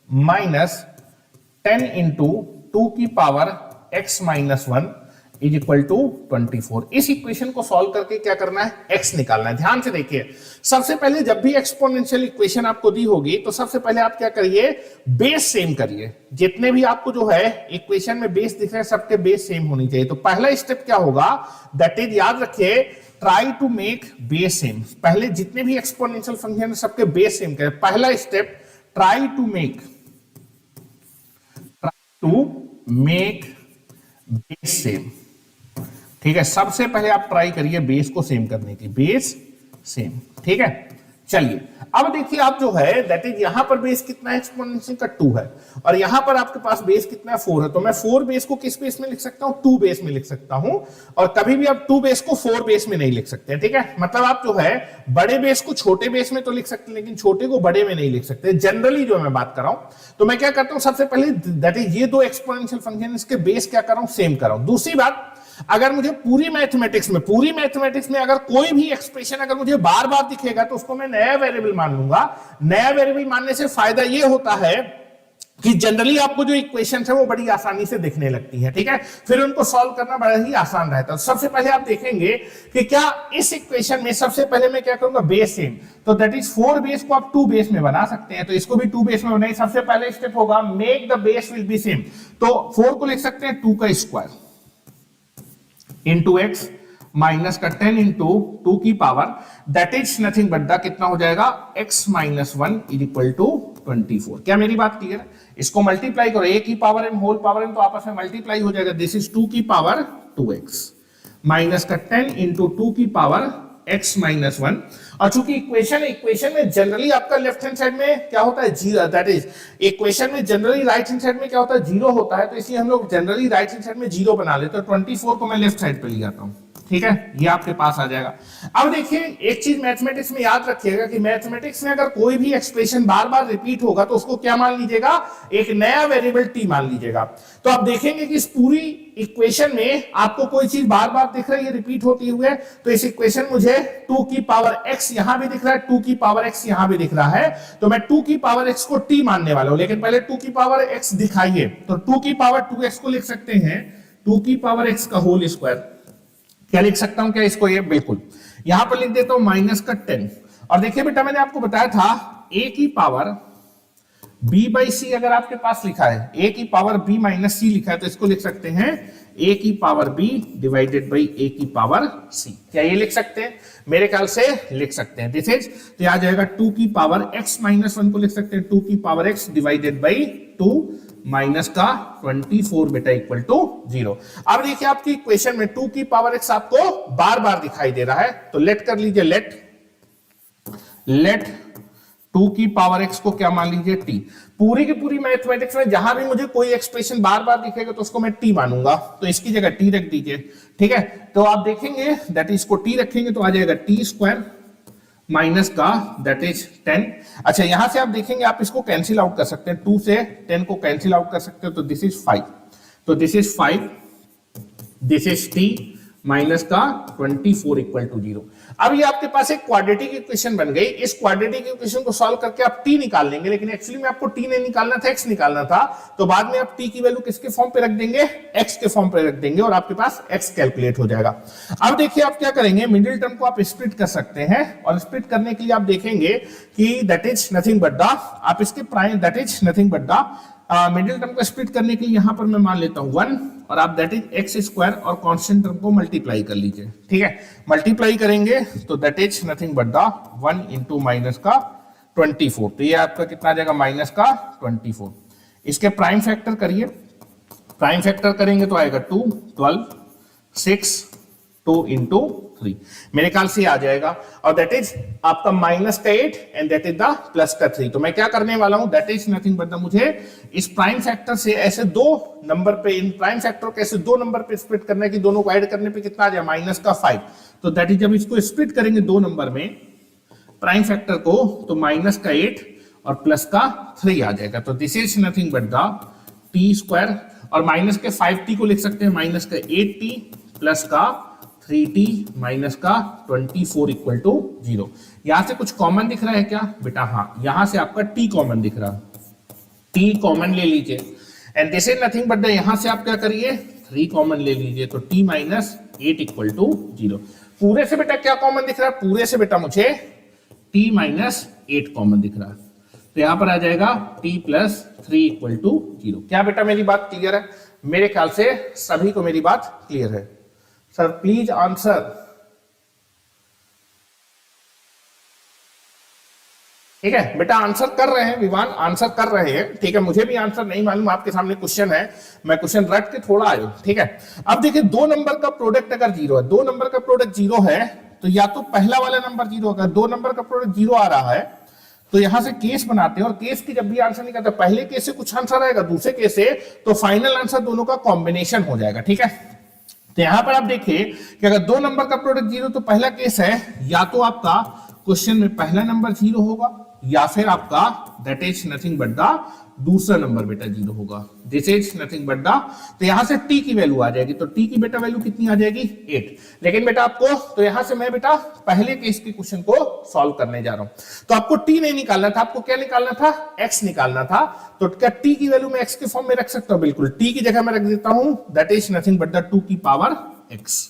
माइनस 10 इंटू 2 की power x minus 1 is equal to 24। इस इक्वेशन को सॉल्व करके क्या करना है, x निकालना है। ध्यान से देखिए, सबसे पहले जब भी एक्सपोनेंशियल इक्वेशन आपको दी होगी तो सबसे पहले आप क्या करिए, बेस सेम करिए। जितने भी आपको जो है इक्वेशन में बेस दिख रहे हैं सबके बेस सेम होनी चाहिए। तो पहला स्टेप क्या होगा, दैट इज, याद रखिए, try to make base same. पहले जितने भी एक्सपोनेंशियल फंक्शन है सबके बेस सेम करें। पहला step, try to make base same. ठीक है, सबसे पहले आप ट्राई करिए बेस को सेम करने की, बेस सेम। ठीक है, चलिए अब देखिए आप जो है दैट इज यहां पर बेस कितना है एक्सपोनेंशियल का 2 है और यहां पर आपके पास बेस कितना है 4 है, तो मैं 4 बेस को किस बेस में लिख सकता हूं 2 बेस में लिख सकता हूं और कभी भी आप 2 बेस को 4 बेस में नहीं लिख सकते, ठीक है। मतलब आप जो है बड़े बेस को छोटे बेस में तो लिख सकते हैं लेकिन छोटे को बड़े में नहीं लिख सकते, जनरली जो मैं बात कर रहा हूं। तो मैं क्या करता हूं सबसे पहले दैट इज ये दो एक्सपोनेंशियल फंक्शन इसके बेस क्या कर रहा हूं सेम कर रहा हूं। दूसरी बात, अगर मुझे पूरी मैथमेटिक्स में अगर कोई भी एक्सप्रेशन अगर मुझे बार बार दिखेगा तो उसको मैं नया वेरिएबल मान लूंगा। नया वेरिएबल मानने से फायदा ये होता है कि जनरली आपको जो इक्वेशन है वो बड़ी आसानी से दिखने लगती है, ठीक है, फिर उनको सॉल्व करना बड़ा ही आसान रहता है। सबसे पहले आप देखेंगे कि क्या इस इक्वेशन में सबसे पहले मैं क्या करूंगा बेस सेम, तो दैट इज 4 बेस को आप 2 बेस में बना सकते हैं, तो इसको भी 2 बेस में बनाइए। सबसे पहले स्टेप होगा make the base will be same, तो 4 को लिख सकते हैं 2 का स्क्वायर इंटू एक्स माइनस का 10 इंटू 2 की power that is nothing but the कितना हो जाएगा x minus 1 is equal to 24। क्या मेरी बात क्लियर है? इसको मल्टीप्लाई करो, a की power m whole power m तो आपस में मल्टीप्लाई हो जाएगा। दिस इज 2 की पावर 2x माइनस का 10 इंटू 2 की पावर x माइनस 1। और चूंकि इक्वेशन में जनरली आपका लेफ्ट हैंड साइड में क्या होता है जीरो, दैट इज इक्वेशन में जनरली राइट हैंड साइड में क्या होता है जीरो होता है, तो इसलिए हम लोग जनरली राइट हैंड साइड में जीरो बना लेते हैं। 24 को मैं लेफ्ट साइड पे ले जाता हूं, ठीक है, ये आपके पास आ जाएगा। अब देखिए एक चीज मैथमेटिक्स में याद रखिएगा कि मैथमेटिक्स में अगर कोई भी एक्सप्रेशन बार बार रिपीट होगा तो उसको क्या मान लीजिएगा एक नया वेरिएबल t मान लीजिएगा। तो आप देखेंगे कि इस पूरी इक्वेशन में आपको कोई चीज बार बार दिख रही है रिपीट होती हुई, तो इस इक्वेशन मुझे 2 की पावर x यहां भी दिख रहा है, 2 की पावर x यहां भी दिख रहा है, तो मैं 2 की पावर x को t मानने वाला हूं। लेकिन पहले 2 की पावर x दिखाइए, तो 2 की पावर 2x को लिख सकते हैं 2 की पावर x का होल स्क्वायर। क्या लिख सकता हूं क्या इसको, ये बिल्कुल यहां पर लिख देता हूं माइनस का 10। और देखिए बेटा मैंने आपको बताया था a की पावर b बाई सी अगर आपके पास लिखा है a की पावर b माइनस सी लिखा है तो इसको लिख सकते हैं a की power b divided by a की पावर c। क्या ये लिख सकते हैं? मेरे ख्याल से लिख सकते हैं। दिस इज तो आ जाएगा 2 की पावर x माइनस 1 को लिख सकते हैं 2 की power x divided by 2 minus का 24 बेटा इक्वल टू 0। अब देखिए आपकी इक्वेशन में 2 की पावर x आपको बार बार दिखाई दे रहा है, तो लेट कर लीजिए लेट 2 की पावर x को क्या मान लीजिए t। पूरी की पूरी मैथमेटिक्स में जहां भी मुझे कोई एक्सप्रेशन बार बार दिखेगा तो उसको मैं t मानूंगा, तो इसकी जगह t रख दीजिए, ठीक है। तो आप देखेंगे दैट इसको t रखेंगे तो आ जाएगा t स्क्वायर माइनस का दैट इज 10। अच्छा यहां से आप देखेंगे आप इसको कैंसिल आउट कर सकते हैं, 2 से 10 को कैंसिल आउट कर सकते हो, तो दिस इज 5, तो this is 5, this is t minus का 24 इक्वल टू 0। अब ये आपके पास एक क्वाड्रेटिक इक्वेशन बन गई। इस क्वाड्रेटिक इक्वेशन को सॉल्व करके आप t निकाल लेंगे, लेकिन एक्चुअली में आपको t नहीं निकालना था x निकालना था, तो बाद में आप t की वैल्यू किसके फॉर्म पे रख देंगे x के फॉर्म पे रख देंगे और आपके पास x कैलकुलेट हो जाएगा। अब देखिए आप क्या करेंगे, मिडिल टर्म को आप स्प्लिट कर सकते हैं और स्प्लिट करने के लिए आप देखेंगे कि that is nothing but the आप इसके prime that is nothing but the middle term को स्प्लिट करने के लिए यहां पर मैं मान लेता हूं 1 और आप दैट इज एक्स स्क्वायर और कांस्टेंट टर्म को मल्टीप्लाई कर लीजिए, ठीक है। मल्टीप्लाई करेंगे तो that is nothing but the 1 into minus का 24, तो ये आपका कितना आ जाएगा माइनस का 24। इसके प्राइम फैक्टर करिए, प्राइम फैक्टर करेंगे तो आएगा 2 12 6 2 इंटू 3, मेरे ख्याल से आ जाएगा। और दैट इज आपका माइनस का 8 and that is the plus का 3। तो मैं क्या करने वाला हूं that is nothing but the मुझे इस प्राइम फैक्टर से ऐसे दो नंबर पे इन प्राइम फैक्टर को ऐसे दो नंबर पे स्प्लिट करना है कि दोनों को ऐड करने पे कितना आ जाए माइनस का 5। तो दैट इज जब इसको स्प्लिट करेंगे दो नंबर में प्राइम फैक्टर को तो माइनस का 8 और प्लस का 3 आ जाएगा। तो this is nothing but the T square और माइनस के 5t को लिख सकते हैं माइनस का 8t प्लस का 3t माइनस का 24 इक्वल टू 0। यहां से कुछ कॉमन दिख रहा है क्या बेटा? हाँ, यहां से आपका t कॉमन दिख रहा है, t कॉमन ले लीजिए and this is nothing but यहां से आप क्या करिए 3 कॉमन ले लीजिए, तो t माइनस 8 इक्वल टू 0। पूरे से बेटा क्या कॉमन दिख रहा है? पूरे से बेटा मुझे t माइनस 8 कॉमन दिख रहा है, तो यहां पर आ जाएगा t प्लस 3 इक्वल टू 0। क्या बेटा मेरी बात क्लियर है? मेरे ख्याल से सभी को मेरी बात क्लियर है। Sir please answer. ठीक है बेटा, आंसर कर रहे हैं विवान, आंसर कर रहे हैं, ठीक है। मुझे भी आंसर नहीं मालूम, आपके सामने क्वेश्चन है, मैं क्वेश्चन रट के थोड़ा आया हूं, ठीक है। अब देखिए दो नंबर का प्रोडक्ट अगर जीरो है, दो नंबर का प्रोडक्ट जीरो है तो या तो पहला वाला नंबर जीरो होगा, दो नंबर का प्रोडक्ट जीरो आ रहा है तो यहां से केस बनाते हैं, और केस की जब भी आंसर निकलता है पहले केस से कुछ आंसर आएगा, दूसरे केस से तो फाइनल आंसर दोनों का कॉम्बिनेशन हो जाएगा। ठीक है, तो यहां पर आप देखिए कि अगर दो नंबर का प्रोडक्ट जीरो तो पहला केस है या तो आपका क्वेश्चन में पहला नंबर जीरो होगा या फिर आपका that is nothing but the दूसरा नंबर बेटा जीरो होगा, this is nothing but the, तो यहां से टी की वैल्यू आ जाएगी, तो टी की बेटा वैल्यू कितनी आ जाएगी 8। लेकिन बेटा आपको तो यहां से मैं बेटा पहले केस के क्वेश्चन को सॉल्व करने जा रहा हूं, तो आपको टी नहीं निकालना था, आपको क्या निकालना था, एक्स निकालना था। तो क्या टी की वैल्यू मैं एक्स के फॉर्म में रख सकता हूं? बिल्कुल, टी की जगह मैं रख देता हूं that is nothing but the 2 की power x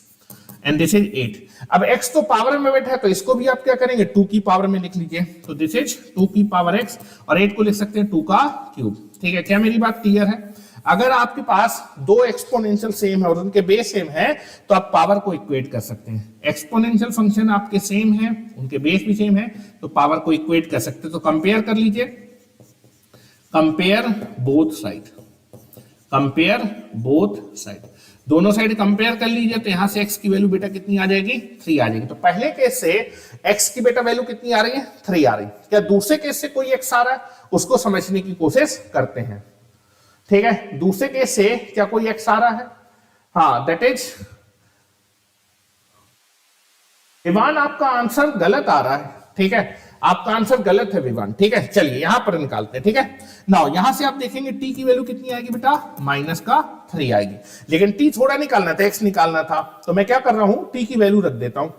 and this is 8। अब x तो पावर में बैठा है तो इसको भी आप क्या करेंगे 2 की पावर में लिख लीजिए, तो दिस इज 2 की पावर x और 8 को लिख सकते हैं 2 का क्यूब। ठीक है, क्या मेरी बात क्लियर है? अगर आपके पास दो एक्सपोनेंशियल सेम है और उनके बेस सेम है तो आप पावर को इक्वेट कर सकते हैं। एक्सपोनेंशियल फंक्शन आपके सेम है, उनके बेस भी सेम है, तो पावर को इक्वेट कर सकते हैं। तो कंपेयर कर लीजिए, compare both side, compare both side, दोनों साइड कंपेयर कर लीजिए, तो यहां से x की वैल्यू बेटा कितनी आ जाएगी 3 आ जाएगी। तो पहले केस से x की बेटा वैल्यू कितनी आ रही है 3 आ रही है। क्या दूसरे केस से कोई x आ रहा है? उसको समझने की कोशिश करते हैं। ठीक है, दूसरे केस से क्या कोई x आ रहा है? हाँ, दैट इज विवान, आपका आंसर गलत आ रहा है। ठीक है, आपका आंसर गलत है विवान। ठीक है, चलिए यहां पर निकालते हैं। ठीक है, नाउ यहां से आप देखेंगे t की वैल्यू कितनी आएगी बेटा -3 आएगी, लेकिन t थोड़ा निकालना था, x निकालना था, तो मैं क्या कर रहा हूं t की वैल्यू रख देता हूं।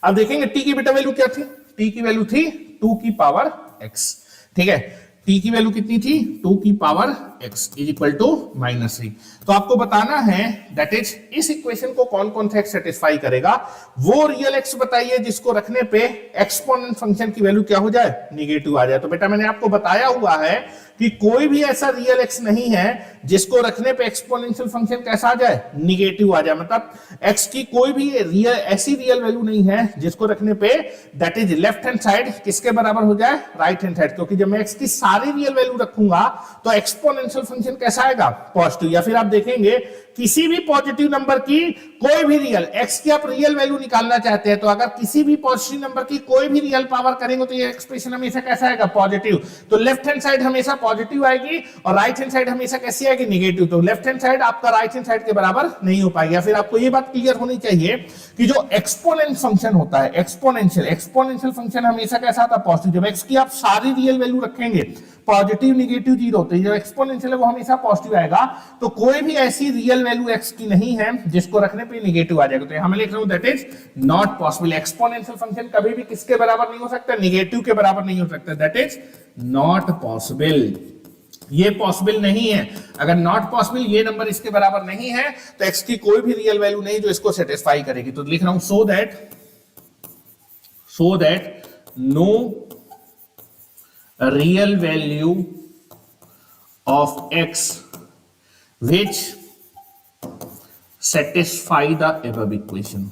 अब देखेंगे t की बेटा वैल्यू क्या थी, t की वैल्यू थी 2 की पावर x। ठीक है, t की वैल्यू कितनी थी 2 की power x is equal to -3। तो आपको बताना है दैट इज इस इक्वेशन को कौन कौन सा x सेटिस्फाई करेगा, वो रियल x बताइए जिसको रखने पे एक्सपोनेंट फंक्शन की वैल्यू क्या हो जाए, नेगेटिव आ जाए। तो बेटा मैंने आपको बताया हुआ है कि कोई भी ऐसा रियल x नहीं है जिसको रखने पे एक्सपोनेंशियल फंक्शन कैसा आ जाए, निगेटिव आ जाए। मतलब x की कोई भी रियल ऐसी रियल वैल्यू नहीं है जिसको रखने पे that is left hand side किसके बराबर हो जाए, राइट हैंड साइड, क्योंकि जब मैं x की सारी रियल वैल्यू रखूंगा तो एक्सपोनेंशियल फंक्शन कैसा आएगा, पॉजिटिव। या फिर आप देखेंगे किसी भी पॉजिटिव नंबर की कोई भी रियल x की आप रियल वैल्यू निकालना चाहते हैं तो अगर किसी भी पॉजिटिव नंबर की कोई भी रियल पावर करेंगे तो ये एक्सप्रेशन हमेशा कैसा आएगा, पॉजिटिव। तो लेफ्ट हैंड साइड हमेशा पॉजिटिव आएगी और राइट हैंड साइड हमेशा कैसी आएगी, नेगेटिव। तो लेफ्ट हैंड साइड आपका राइट हैंड साइड के बराबर नहीं हो पाएगी। या फिर आपको ये बात क्लियर होनी चाहिए कि जो एक्सपोनेंट फंक्शन होता है, एक्सपोनेंशियल फंक्शन हमेशा कैसा आता है, पॉजिटिव। जब x की आप सारी रियल वैल्यू रखेंगे पॉजिटिव नेगेटिव जीरो, तो जो एक्सपोनेंशियल है वो हमेशा पॉजिटिव आएगा। तो कोई भी ऐसी रियल वैल्यू x की नहीं है जिसको रखने पे नेगेटिव आ जाएगा। तो यहां मैं लिख रहा हूं that is not possible. Exponential function कभी भी किसके बराबर नहीं हो सकता, नेगेटिव के बराबर नहीं हो सकता, दैट इज नॉट पॉसिबल। ये पॉसिबल नहीं है। अगर नॉट पॉसिबल, ये नंबर इसके बराबर नहीं है, तो x की कोई भी रियल वैल्यू नहीं जो इसको सेटिस्फाई करेगी। तो लिख रहा हूं so that no real value of x which satisfy the above equation,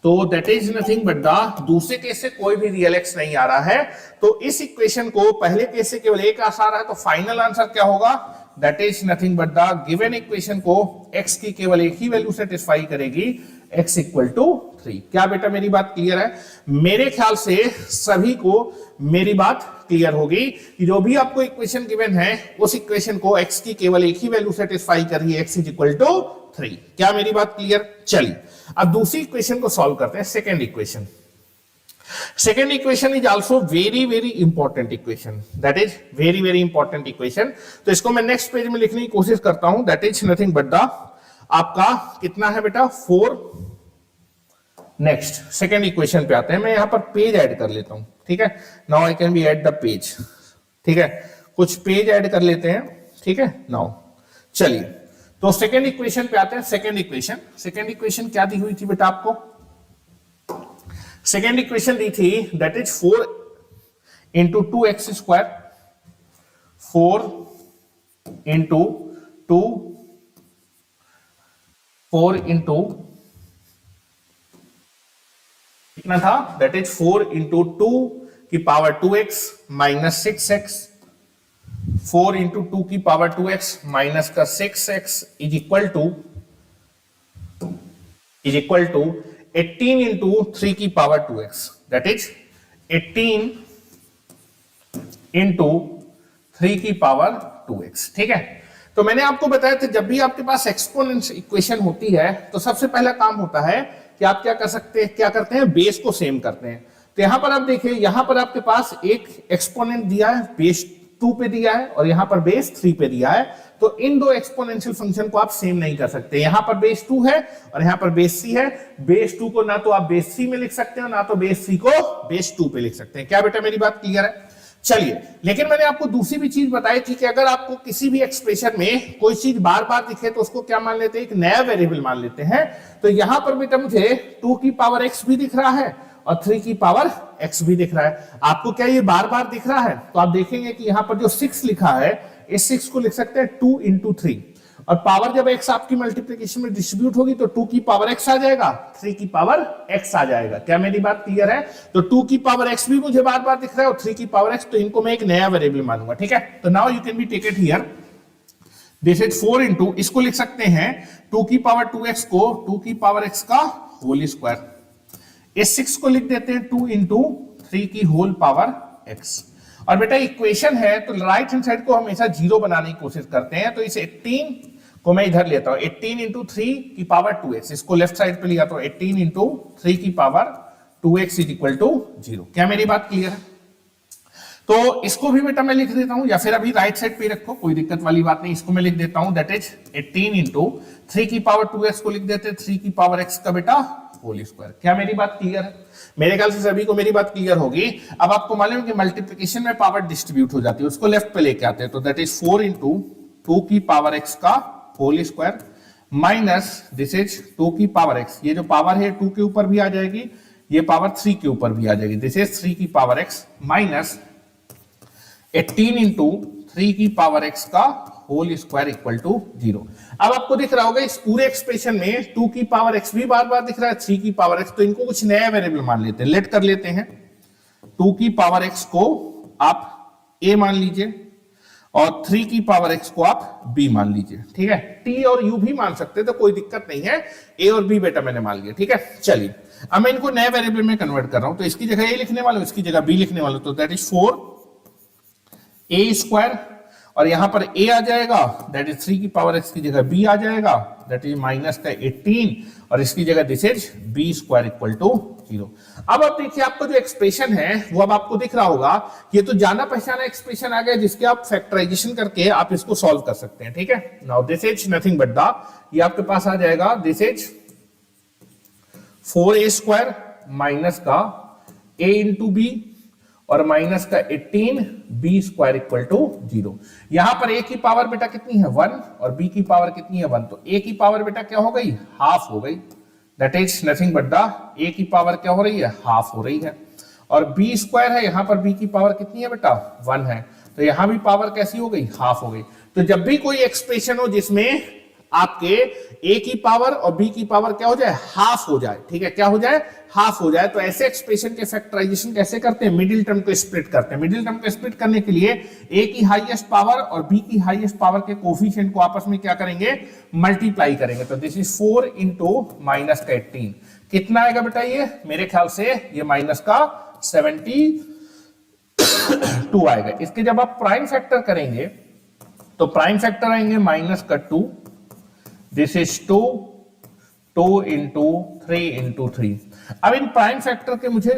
तो that is nothing but the, दूसरे केस से कोई भी रियल एक्स नहीं आ रहा है, तो इस इक्वेशन को पहले केस से केवल एक आ रहा है, तो फाइनल आंसर क्या होगा, that is nothing but the given equation को x की केवल एक ही वैल्यू सेटिस्फाई करेगी, x इक्वल टू 3। क्या बेटा मेरी बात क्लियर है? मेरे ख्याल से सभी को मेरी बात क्लियर होगी कि जो भी आपको इक्वेशन गिवन है उस इक्वेशन को x की केवल एक ही वैल्यू सेटिस्फाई कर रही है, x इज इक्वल टू 3। क्या मेरी बात क्लियर? चलिए अब दूसरी इक्वेशन को सॉल्व करते हैं, second equation. Second equation is also very important equation, that is very important equation। तो इसको मैं नेक्स्ट पेज में लिखने की कोशिश करता हूं, that is nothing but the, आपका कितना है बेटा 4। नेक्स्ट सेकेंड इक्वेशन पे आते हैं, मैं यहां पर पेज ऐड कर लेता हूं। ठीक है, now I can be add the page. ठीक है, कुछ पेज ऐड कर लेते हैं। ठीक है, नाउ चलिए तो सेकेंड इक्वेशन पे आते हैं। सेकेंड इक्वेशन क्या दी हुई थी बेटा आपको? सेकेंड इक्वेशन दी थी that is 4 into 2x square, 4 into कितना था, दैट इज 4 इंटू 2 की power 2x minus 6x, 4 into 2 की पावर 2x माइनस का 6x is equal to is equal to 18 into 3 की power 2x, that is 18 into 3 की power 2x। ठीक है, तो मैंने आपको बताया था जब भी आपके पास एक्सपोनेंट इक्वेशन होती है तो सबसे पहला काम होता है कि आप क्या करते हैं, बेस को सेम करते हैं। तो यहां पर आप देखिए, यहां पर आपके पास एक एक्सपोनेंट दिया है, बेस 2 पे दिया है, और यहां पर बेस 3 पे दिया है। तो इन दो एक्सपोनेंशियल फंक्शन को आप सेम नहीं कर सकते। यहां पर बेस 2 है और यहां पर बेस 3 है। बेस 2 को ना तो आप बेस 3 में लिख सकते हो, ना तो बेस 3 को बेस 2 पे लिख सकते हैं। क्या बेटा मेरी बात क्लियर है? चलिए, लेकिन मैंने आपको दूसरी भी चीज बताई थी कि अगर आपको किसी भी एक्सप्रेशन में कोई चीज बार बार दिखे तो उसको क्या मान लेते हैं, एक नया वेरिएबल मान लेते हैं। तो यहां पर बेटा मुझे 2 की पावर x भी दिख रहा है और 3 की पावर x भी दिख रहा है। आपको क्या ये बार बार दिख रहा है? तो आप देखेंगे कि यहां पर जो 6 लिखा है, इस 6 को लिख सकते हैं 2 इंटू 3, और पावर जब x आपकी मल्टीप्लिकेशन में डिस्ट्रीब्यूट होगी तो 2 की पावर x आ जाएगा, 3 की पावर x आ जाएगा। क्या मेरी बात क्लियर है? तो 2 की पावर x भी मुझे बार बार दिख रहा है और 3 की पावर x, तो इनको मैं एक नया वेरिएबल मानूंगा। ठीक है, तो now you can be take it here, this is 4 into, इसको लिख सकते हैं 2 की पावर 2x को 2 की पावर x का होल स्क्वायर, इस 6 को लिख देते हैं 2 इंटू 3 की होल पावर x। और बेटा इक्वेशन है तो राइट हैंड साइड को हमेशा 0 बनाने की कोशिश करते हैं। तो इस 18 को मैं इधर लेता हूं, 18 इंटू 3 की पावर 2x, इसको लेफ्ट साइड पे लिया तो 18 इंटू 3 की power 2x is equal to 0। क्या मेरी बात क्लियर है? तो इसको भी बेटा मैं लिख देता हूं, या फिर अभी राइट साइड पे रखो, कोई दिक्कत वाली बात नहीं। इसको मैं लिख देता हूं, दैट इज 18 इंटू 3 की पावर 2x को लिख देते हैं 3 की पावर x का बेटा होल स्क्वायर। क्या मेरी बात क्लियर है? मेरे ख्याल से सभी को मेरी बात क्लियर होगी। अब आपको मालूम है कि मल्टीप्लिकेशन में पावर डिस्ट्रीब्यूट हो जाती है, उसको लेफ्ट पे लेके आते हैं। तो दैट इज 4 इंटू 2 की पावर x का whole square minus this is 2 की पावर x, ये जो पावर है 2 के ऊपर भी आ जाएगी, ये पावर 3 के ऊपर भी आ जाएगी, दिस इज 3 की पावर x माइनस 18 इंटू 3 की पावर x का होल स्क्वायर इक्वल टू 0। अब आपको दिख रहा होगा इस पूरे एक्सप्रेशन में 2 की पावर x भी बार बार दिख रहा है, 3 की पावर x, तो इनको कुछ नया वेरिएबल मान लेते हैं। लेट कर लेते हैं, 2 की पावर x को आप a मान लीजिए और 3 की पावर x को आप b मान लीजिए। ठीक है, t और u भी मान सकते हैं, तो कोई दिक्कत नहीं है, a और b बेटा मैंने मान लिया। ठीक है, चलिए अब मैं इनको नए वेरिएबल में कन्वर्ट कर रहा हूं। तो इसकी जगह a लिखने वाला हूं, इसकी जगह b लिखने वाला हूं। तो दैट इज 4a स्क्वायर, और यहां पर a आ जाएगा, दैट इज 3 की पावर x की जगह b आ जाएगा, दैट इज माइनस का 18, और इसकी जगह this is b square equal to 0। अब आप देखिए, आपका जो एक्सप्रेशन है वो अब आपको दिख रहा होगा, ये तो जाना पहचाना एक्सप्रेशन आ गया जिसके आप फैक्टराइजेशन करके आप इसको सॉल्व कर सकते हैं। ठीक है, now this is nothing but the, ये आपके पास आ जाएगा, this is 4a square minus का a इंटू बी और माइनस का 18 b स्क्वायर इक्वल टू 0। यहां पर a की पावर बेटा कितनी है 1 और b की पावर कितनी है 1, तो a की पावर बेटा क्या हो गई, हाफ हो गई, that is nothing but the, a की पावर क्या हो रही है, हाफ हो रही है, और b स्क्वायर है, यहां पर b की पावर कितनी है बेटा 1 है, तो यहां भी पावर कैसी हो गई, हाफ हो गई। तो जब भी कोई एक्सप्रेशन हो जिसमें आपके a की पावर और b की पावर क्या हो जाए, हाफ हो जाए, ठीक है, क्या हो जाए, हाफ हो जाए, तो ऐसे एक्सप्रेशन के फैक्टराइजेशन कैसे करते हैं, मिडिल टर्म को स्प्लिट करते हैं। मिडिल टर्म को स्प्लिट करने के लिए a की हाईएस्ट पावर और b की हाईएस्ट पावर के कोफिशिएंट को आपस में क्या करेंगे, मल्टीप्लाई करेंगे। तो दिस इज 4 इंटू माइनस का 18, कितना आएगा बेटा, ये मेरे ख्याल से ये माइनस का 72 आएगा। इसके जब आप प्राइम फैक्टर करेंगे तो प्राइम फैक्टर आएंगे माइनस का 2, दिस इज 2 इंटू 3 इंटू 3। अब इन प्राइम फैक्टर के मुझे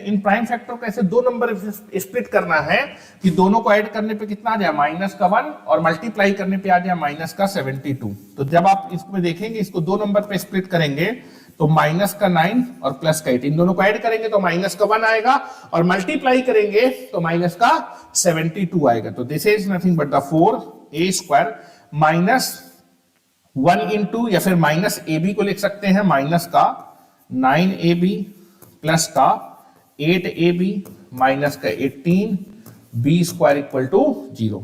इन प्राइम फैक्टर को ऐसे दो नंबर स्प्लिट करना है कि दोनों को ऐड करने पे कितना आ जाए, माइनस का 1, और मल्टीप्लाई करने पे आ जाए माइनस का 72। तो जब आप इसमें देखेंगे, इसको दो नंबर पे स्प्लिट करेंगे तो माइनस का 9 और प्लस का 8, इन दोनों को ऐड करेंगे तो माइनस का 1 आएगा, और मल्टीप्लाई करेंगे तो माइनस का 72 आएगा। तो this is nothing but the 4a square minus 1 into, या फिर माइनस ab को लिख सकते हैं, माइनस का 9ab प्लस का 8ab माइनस का 18b स्क्वायर इक्वल टू 0।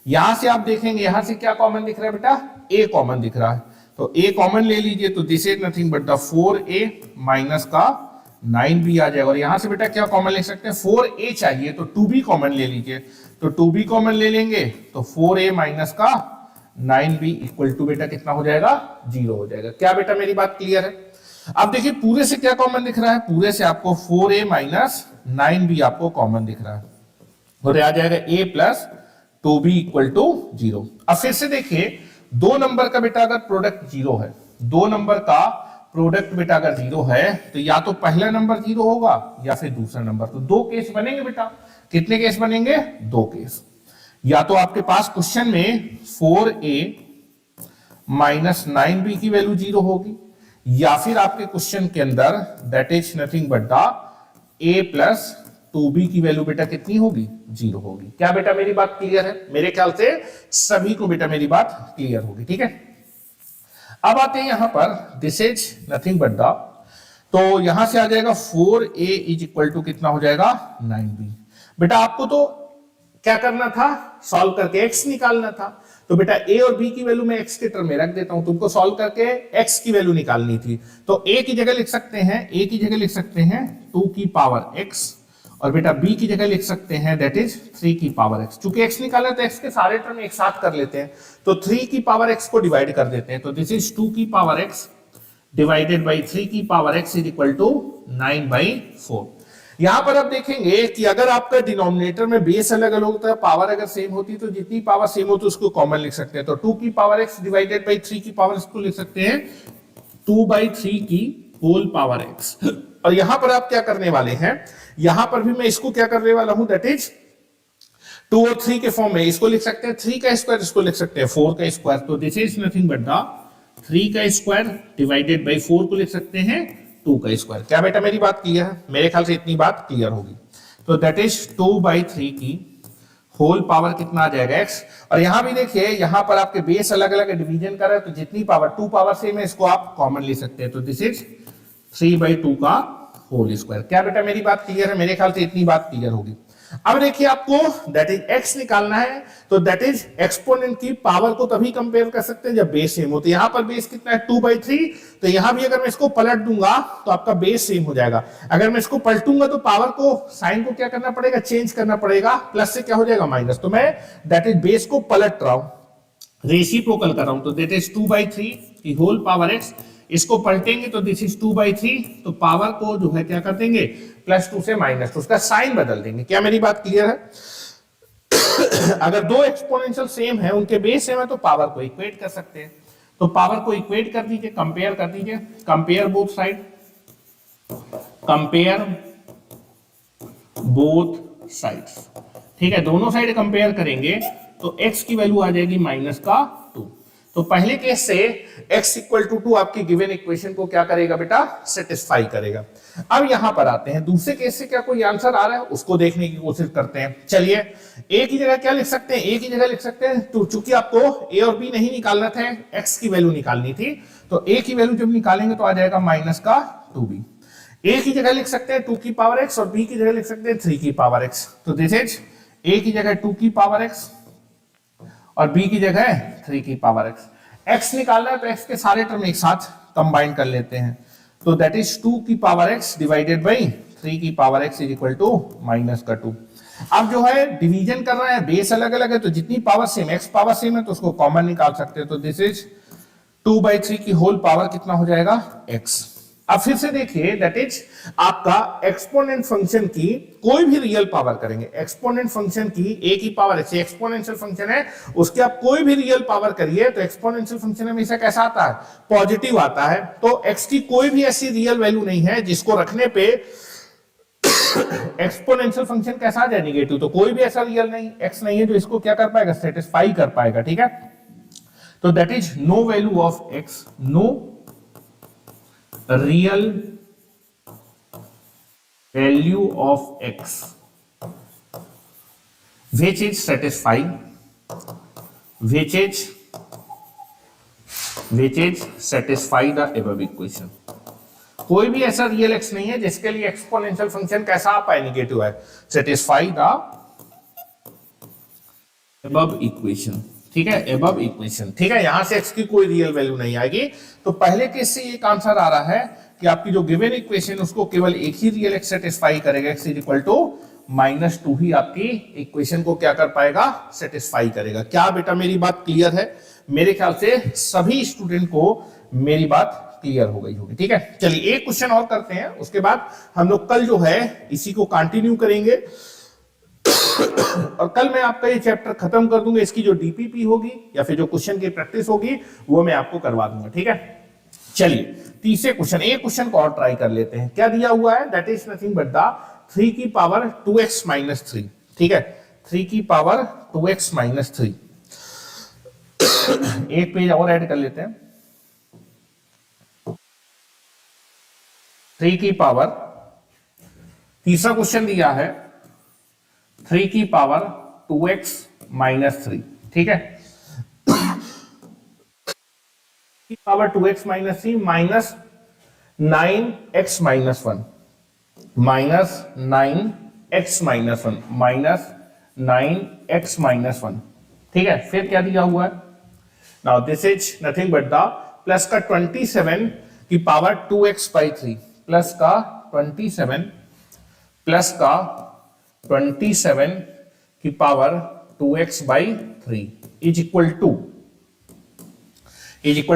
यहां से आप देखेंगे, यहां से क्या कॉमन दिख रहा है बेटा, a कॉमन दिख रहा है, तो a कॉमन ले लीजिए, तो this is nothing but the 4a minus का 9b आ जाएगा, और यहां से बेटा क्या कॉमन ले सकते हैं, 4a चाहिए तो 2b कॉमन ले लीजिए, तो 2b कॉमन ले लेंगे तो 4a माइनस का 9b इक्वल टू बेटा कितना हो जाएगा, 0 हो जाएगा। क्या बेटा मेरी बात क्लियर है? अब देखिए पूरे से क्या कॉमन दिख रहा है, पूरे से आपको 4a माइनस 9b आपको कॉमन दिख रहा है, और आ जाएगा a plus 2b equal to 0। अब फिर से देखिए दो नंबर का बेटा अगर प्रोडक्ट 0 है, दो नंबर का प्रोडक्ट बेटा अगर 0 है तो या तो पहला नंबर 0 होगा या फिर दूसरा नंबर। तो दो केस बनेंगे बेटा, कितने केस बनेंगे, दो केस। या तो आपके पास क्वेश्चन में 4a माइनस 9b की वैल्यू 0 होगी, या फिर आपके क्वेश्चन के अंदर that is nothing but the a plus 2b की वैल्यू बेटा कितनी होगी, 0 होगी। क्या बेटा मेरी बात क्लियर है? मेरे ख्याल से सभी को बेटा मेरी बात क्लियर होगी, ठीक है। अब आते हैं यहां पर this is nothing but the, तो यहां से आ जाएगा 4a इज इक्वल टू कितना हो जाएगा 9b। बेटा आपको तो क्या करना था, सॉल्व करके x निकालना था। तो बेटा a और b की वैल्यू मैं x के टर्म में रख देता हूं, तुमको सॉल्व करके x की वैल्यू निकालनी थी। तो a की जगह लिख सकते हैं, a की जगह लिख सकते हैं 2 की पावर x, और बेटा b की जगह लिख सकते हैं दैट इज 3 की पावर x। चूंकि x निकालना है तो x के सारे टर्म एक साथ कर लेते हैं, तो 3 की पावर x को डिवाइड कर देते हैं। तो दिस इज 2 की पावर x डिवाइडेड बाई 3 की power x is equal to 9/4। यहां पर आप देखेंगे कि अगर आपका डिनोमिनेटर में बेस अलग अलग होता है, पावर अगर सेम होती है, तो जितनी पावर सेम हो तो उसको कॉमन लिख सकते हैं। तो 2 की पावर x डिवाइडेड बाई 3 की पावर x को लिख सकते हैं 2/3 की होल पावर x। और यहां पर आप क्या करने वाले हैं, यहां पर भी मैं इसको क्या करने वाला हूं, दैट इज 2 और 3 के फॉर्म में। इसको लिख सकते हैं 3 का स्क्वायर, इसको लिख सकते हैं 4 का स्क्वायर। तो this is nothing but the 3 का स्क्वायर डिवाइडेड बाई 4 को लिख सकते हैं 2 का स्क्वायर। क्या बेटा मेरी बात क्लियर है? मेरे ख्याल से इतनी बात क्लियर होगी। तो दैट इज 2/3 की होल पावर कितना आ जाएगा x। और यहां भी देखिए, यहां पर आपके बेस अलग अलग डिवीजन कर रहे हैं, तो जितनी पावर 2 पावर सेम है इसको आप कॉमन ले सकते हैं। तो दिस इज 3/2 का होल स्क्वायर। क्या बेटा मेरी बात क्लियर है? मेरे ख्याल से इतनी बात क्लियर होगी। अब देखिए आपको दैट इज x निकालना है, तो दैट इज एक्सपोनेंट की पावर को तभी कंपेयर कर सकते हैं जब बेस सेम हो। तो यहां पर बेस कितना है 2/3, तो यहां भी अगर मैं इसको पलट दूंगा तो आपका बेस सेम हो जाएगा। अगर मैं इसको पलटूंगा तो पावर को, साइन को क्या करना पड़ेगा, चेंज करना पड़ेगा, प्लस से क्या हो जाएगा माइनस। तो मैं दैट इज बेस को पलट रहा हूं, रेसिप्रोकल कर रहा हूं। तो दैट इज 2/3 की होल पावर x, इसको पलटेंगे तो दिस इज 2/3, तो पावर को जो है क्या कर देंगे +2 से -2, उसका साइन बदल देंगे। क्या मेरी बात क्लियर है? अगर दो एक्सपोनेंशियल सेम है, उनके बेस सेम है, तो पावर को इक्वेट कर सकते हैं। तो पावर को इक्वेट कर दीजिए, कंपेयर कर दीजिए, compare both side, compare both sides. ठीक है, दोनों साइड कंपेयर करेंगे तो x की वैल्यू आ जाएगी -2। तो पहले केस से x इक्वल टू 2 आपकी गिवन इक्वेशन को क्या करेगा बेटा, सेटिस्फाई करेगा। अब यहां पर आते हैं दूसरे केस से, क्या कोई आंसर आ रहा है उसको देखने की कोशिश करते हैं। चलिए a की जगह क्या लिख सकते हैं, a की जगह लिख सकते हैं, तो चूंकि आपको a और b नहीं निकालना था, x की वैल्यू निकालनी थी, तो a की वैल्यू जब निकालेंगे तो आ जाएगा -2b। a की जगह लिख सकते हैं 2 की पावर x, और b की जगह लिख सकते हैं 3 की पावर x। तो दिस इज a की जगह 2 की पावर x और b की जगह 3 की पावर x। x निकालना है तो x के सारे टर्म एक साथ कंबाइन कर लेते हैं। तो दैट इज 2 की पावर x डिवाइडेड बाई 3 की power x is equal to -2। अब जो है डिवीजन कर रहे हैं, बेस अलग अलग है, तो जितनी power same, x power same है तो उसको कॉमन निकाल सकते हैं। तो दिस इज 2/3 की होल पावर कितना हो जाएगा x। अब फिर से देखिए दैट इज आपका एक्सपोनेंट फंक्शन की कोई भी रियल पावर करेंगे, एक्सपोनेंट फंक्शन की a की पावर x, एक्सपोनेंशियल फंक्शन है, उसके आप कोई भी रियल पावर करिए तो एक्सपोनेंशियल फंक्शन हमेशा कैसा आता है, पॉजिटिव आता है। तो x की कोई भी ऐसी रियल वैल्यू नहीं है जिसको रखने पे एक्सपोनेंशियल फंक्शन कैसा आ जाए, नेगेटिव। तो कोई भी ऐसा रियल नहीं, x नहीं है जो इसको क्या कर पाएगा, सेटिस्फाई कर पाएगा। ठीक है, तो that is no value of x, no real value of x which is satisfy the above equation। कोई भी ऐसा रियल x नहीं है जिसके लिए एक्सपोनेंशियल फंक्शन कैसा आ पाए, नेगेटिव है, सेटिस्फाई द above equation। ठीक है, above equation। ठीक है, यहां से x की कोई रियल वैल्यू नहीं आएगी। तो पहले केस से एक आंसर आ रहा है कि आपकी जो गिवन इक्वेशन उसको केवल एक ही रियल x सेटिस्फाई करेगा, x इज इक्वल टू -2 ही आपकी इक्वेशन को क्या कर पाएगा, सेटिस्फाई करेगा। क्या बेटा मेरी बात क्लियर है? मेरे ख्याल से सभी स्टूडेंट को मेरी बात क्लियर हो गई होगी। ठीक है, चलिए एक क्वेश्चन और करते हैं, उसके बाद हम लोग कल जो है इसी को कंटिन्यू करेंगे और कल मैं आपका ये चैप्टर खत्म कर दूंगा। इसकी जो डीपीपी होगी या फिर जो क्वेश्चन की प्रैक्टिस होगी वो मैं आपको करवा दूंगा। ठीक है, चलिए तीसरे क्वेश्चन, एक क्वेश्चन को और ट्राई कर लेते हैं। क्या दिया हुआ है, that is nothing but the 3 की पावर 2x माइनस 3। ठीक है, 3 की पावर 2x माइनस 3। एक पेज और ऐड कर लेते हैं। 3 की पावर, तीसरा क्वेश्चन दिया है 3 की पावर 2x माइनस 3। ठीक है, की power 2x minus 3 minus 9x minus 1 minus 9x minus 1 minus 9x minus 1। ठीक है, फिर क्या दिया हुआ है, now this is nothing but the plus का 27 की पावर 2x बाई 3 प्लस का 27 प्लस का 27 की power 2x by 3 is equal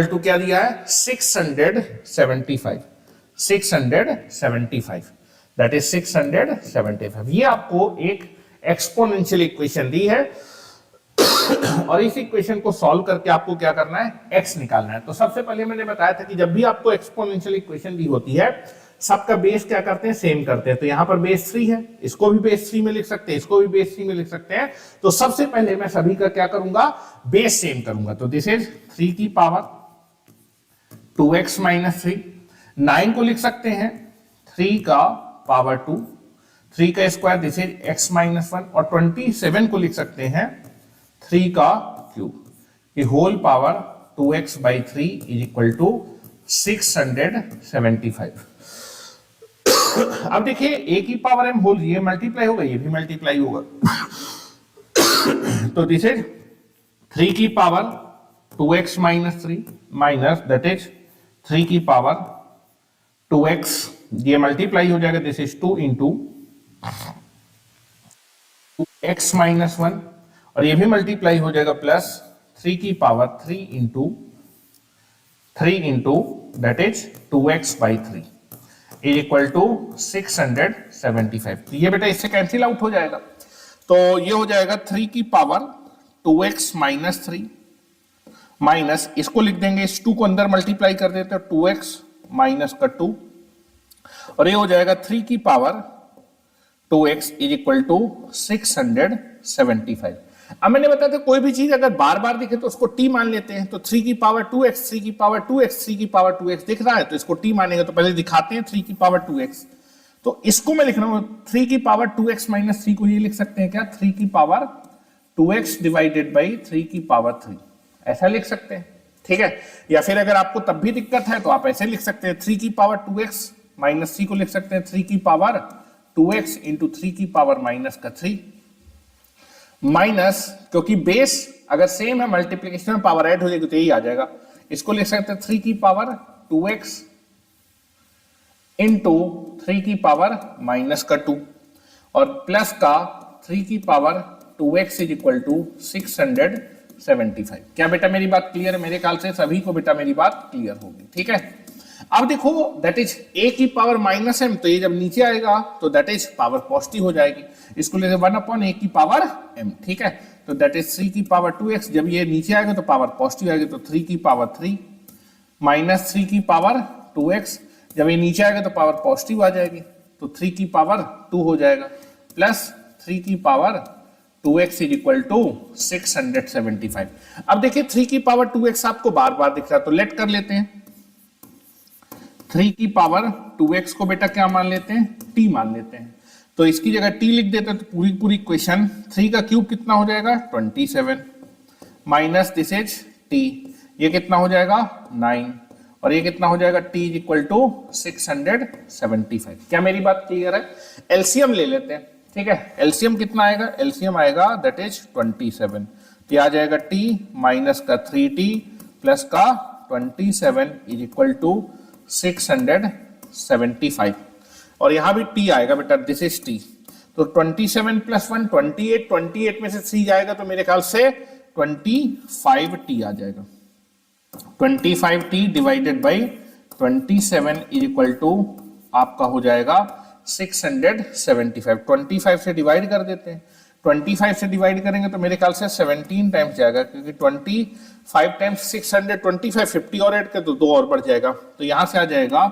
to क्या दिया है 675 दैट इज 675। ये आपको एक एक्सपोनेंशियल इक्वेशन दी है और इस इक्वेशन को सॉल्व करके आपको क्या करना है, x निकालना है। तो सबसे पहले मैंने बताया था कि जब भी आपको एक्सपोनेंशियल इक्वेशन दी होती है सबका बेस क्या करते हैं, सेम करते हैं। तो यहां पर बेस 3 है, इसको भी बेस 3 में लिख सकते हैं, इसको भी बेस 3 में लिख सकते हैं। तो सबसे पहले मैं सभी का क्या करूंगा, बेस सेम करूंगा। तो दिस इज 3 की पावर 2x माइनस 3, 9 को लिख सकते हैं 3 का पावर 2, 3 का square this is x minus 1 और 27 को लिख सकते हैं 3 का क्यूब, ये whole power 2x by 3 is equal to 675। अब देखिए a की पावर m होल, ये मल्टीप्लाई होगा, ये भी मल्टीप्लाई होगा। तो दिस इज 3 की power 2x minus 3 minus that is 3 की पावर 2x, ये मल्टीप्लाई हो जाएगा, this is 2 into x minus 1 और ये भी मल्टीप्लाई हो जाएगा प्लस 3 की power 3 into that is 2x by 3 is equal to 675। तो ये बेटा इससे कैंसिल आउट हो जाएगा, तो ये हो जाएगा 3 की पावर 2x माइनस 3 माइनस, इसको लिख देंगे, इस 2 को अंदर मल्टीप्लाई कर देते हैं 2x माइनस का 2 और ये हो जाएगा 3 की power 2x is equal to 675। अब मैंने बताया था कोई भी चीज अगर बार बार दिखे तो उसको t मान लेते हैं। तो 3 की पावर 2x, 3 की पावर 2x, 3 की पावर 2x दिख रहा है तो इसको t मानेंगे। तो पहले दिखाते हैं 3 की पावर 2x, तो इसको मैं लिख रहा हूं 3 की पावर 2x माइनस 3 को ये लिख सकते हैं क्या, 3 की पावर 2x डिवाइडेड बाई 3 की पावर 3, ऐसा लिख सकते हैं। ठीक है, या फिर अगर आपको तब भी दिक्कत है तो आप ऐसे लिख सकते हैं 3 की पावर 2x माइनस 3 को लिख सकते हैं 3 की पावर 2x इंटू 3 की पावर माइनस का 3 माइनस, क्योंकि बेस अगर सेम है मल्टीप्लिकेशन में पावर ऐड हो जाएगी तो यही आ जाएगा। इसको लिख सकते हैं 3 की पावर 2x इंटू 3 की पावर माइनस का 2 और प्लस का 3 की power 2x is equal to 675। क्या बेटा मेरी बात क्लियर है? मेरे ख्याल से सभी को बेटा मेरी बात क्लियर होगी। ठीक है, अब देखो दैट इज a की पावर माइनस m, तो ये जब नीचे आएगा तो दैट इज पावर पॉजिटिव हो जाएगी, इसको लेते 1 अपॉन a की पावर m। ठीक है, तो दैट इज 3 की पावर 2x, जब ये नीचे आएगा तो पावर पॉजिटिव आएगी, तो 3 की पावर 3 माइनस 3 की पावर 2x, जब ये नीचे आएगा तो पावर पॉजिटिव आ जाएगी, तो 3 की पावर 2 हो जाएगा प्लस 3 की power 2x is equal to 675। अब देखिए 3 की पावर 2x आपको बार बार दिख रहा है तो लेट कर लेते हैं, 3 की पावर 2x को बेटा क्या मान लेते हैं, t मान लेते हैं। तो इसकी जगह t लिख देते हैं तो पूरी पूरी इक्वेशन 3 का क्यूब कितना हो जाएगा 27 माइनस दिस इज t, ये कितना हो जाएगा 9 और ये कितना हो जाएगा t इज इक्वल टू 675। क्या मेरी बात क्लियर है? एलसीएम ले लेते हैं। ठीक है, एलसीएम कितना आएगा, एलसीएम आएगा दैट इज 27, तो आ जाएगा t माइनस का 3t प्लस का 27 इज इक्वल टू 675 और यहां भी t आएगा बेटा, दिस इज t, तो 27 प्लस 1 28, 28 में से 3 जाएगा तो मेरे ख्याल से 25t आ जाएगा, 25t divided by 27 is equal to आपका हो जाएगा 675। 25 से डिवाइड कर देते हैं, 25 से डिवाइड करेंगे तो मेरे ख्याल से 17 टाइम्स जाएगा, क्योंकि 25 टाइम्स 625, 50 और ऐड कर तो 2 और बढ़ जाएगा, तो यहां से आ जाएगा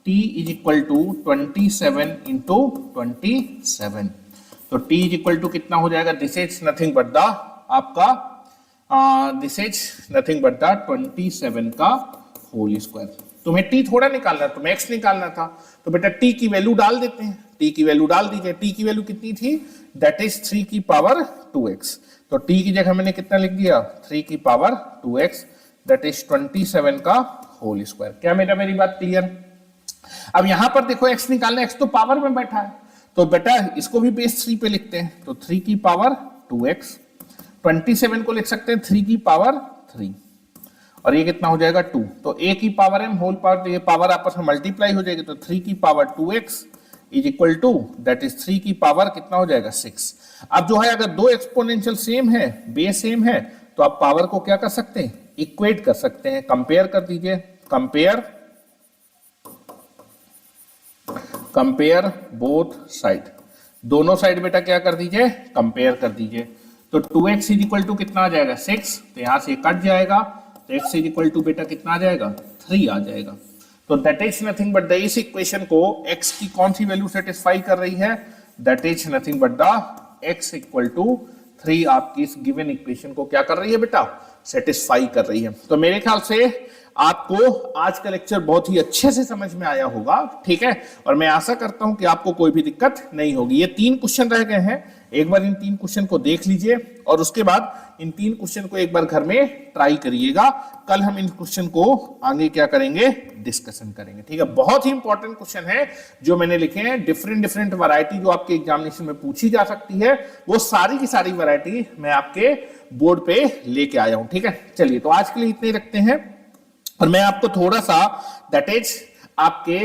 t is equal to 27 into 27। तो t इज इक्वल टू कितना हो जाएगा, this is nothing but the आपका this is nothing but the 27 का होल स्क्वायर। तुम्हें t थोड़ा निकालना था, तुम्हें x निकालना था, तो बेटा t की वैल्यू डाल देते हैं, t की वैल्यू डाल दीजिए। t की वैल्यू कितनी थी, दैट इज 3 की पावर 2x, तो t की जगह मैंने कितना लिख दिया, 3 की पावर 2x, दैट इज 27 का होल स्क्वायर। क्या मेरी बात क्लियर? अब यहां पर देखो x निकालना, x तो पावर में बैठा है, तो बेटा इसको भी बेस 3 पे लिखते हैं, तो 3 की पावर 2x, 27 को लिख सकते हैं 3 की पावर 3, और ये कितना हो जाएगा 2, तो a की पावर m होल पावर, तो ये पावर आपस में मल्टीप्लाई हो जाएगी, तो 3 की power 2x is equal to that is 3 की पावर कितना हो जाएगा 6। अब जो है अगर दो एक्सपोनेंशियल सेम है, बेस सेम है, तो आप पावर को क्या कर सकते हैं, इक्वेट कर सकते हैं, कंपेयर कर दीजिए, कंपेयर बोथ साइड, दोनों साइड बेटा क्या कर दीजिए, कंपेयर कर दीजिए। तो 2x इज इक्वल टू कितना आ जाएगा 6, तो यहां से कट जाएगा, तो x इज इक्वल टू बेटा कितना आ जाएगा 3 आ जाएगा। तो that is nothing but the, इस इक्वेशन को x की कौन सी वैल्यू सेटिस्फाई कर रही है, that is nothing but the x equal to 3 आपकी इस गिवन इक्वेशन को क्या कर रही है बेटा, सेटिस्फाई कर रही है। तो मेरे ख्याल से आपको आज का लेक्चर बहुत ही अच्छे से समझ में आया होगा, ठीक है, और मैं आशा करता हूं कि आपको कोई भी दिक्कत नहीं होगी। ये 3 क्वेश्चन रह गए हैं, एक बार इन 3 क्वेश्चन को देख लीजिए और उसके बाद इन 3 क्वेश्चन को एक बार घर में ट्राई करिएगा। कल हम इन क्वेश्चन को आगे क्या करेंगे, डिस्कशन करेंगे, ठीक है। बहुत ही इंपॉर्टेंट क्वेश्चन है जो मैंने लिखे हैं, डिफरेंट वैरायटी जो आपके एग्जामिनेशन में पूछी जा सकती है, वो सारी की सारी वैरायटी मैं आपके बोर्ड पे लेके आया हूं, ठीक है। चलिए, तो आज के लिए इतने ही रखते हैं, और मैं आपको थोड़ा सा दैट इज आपके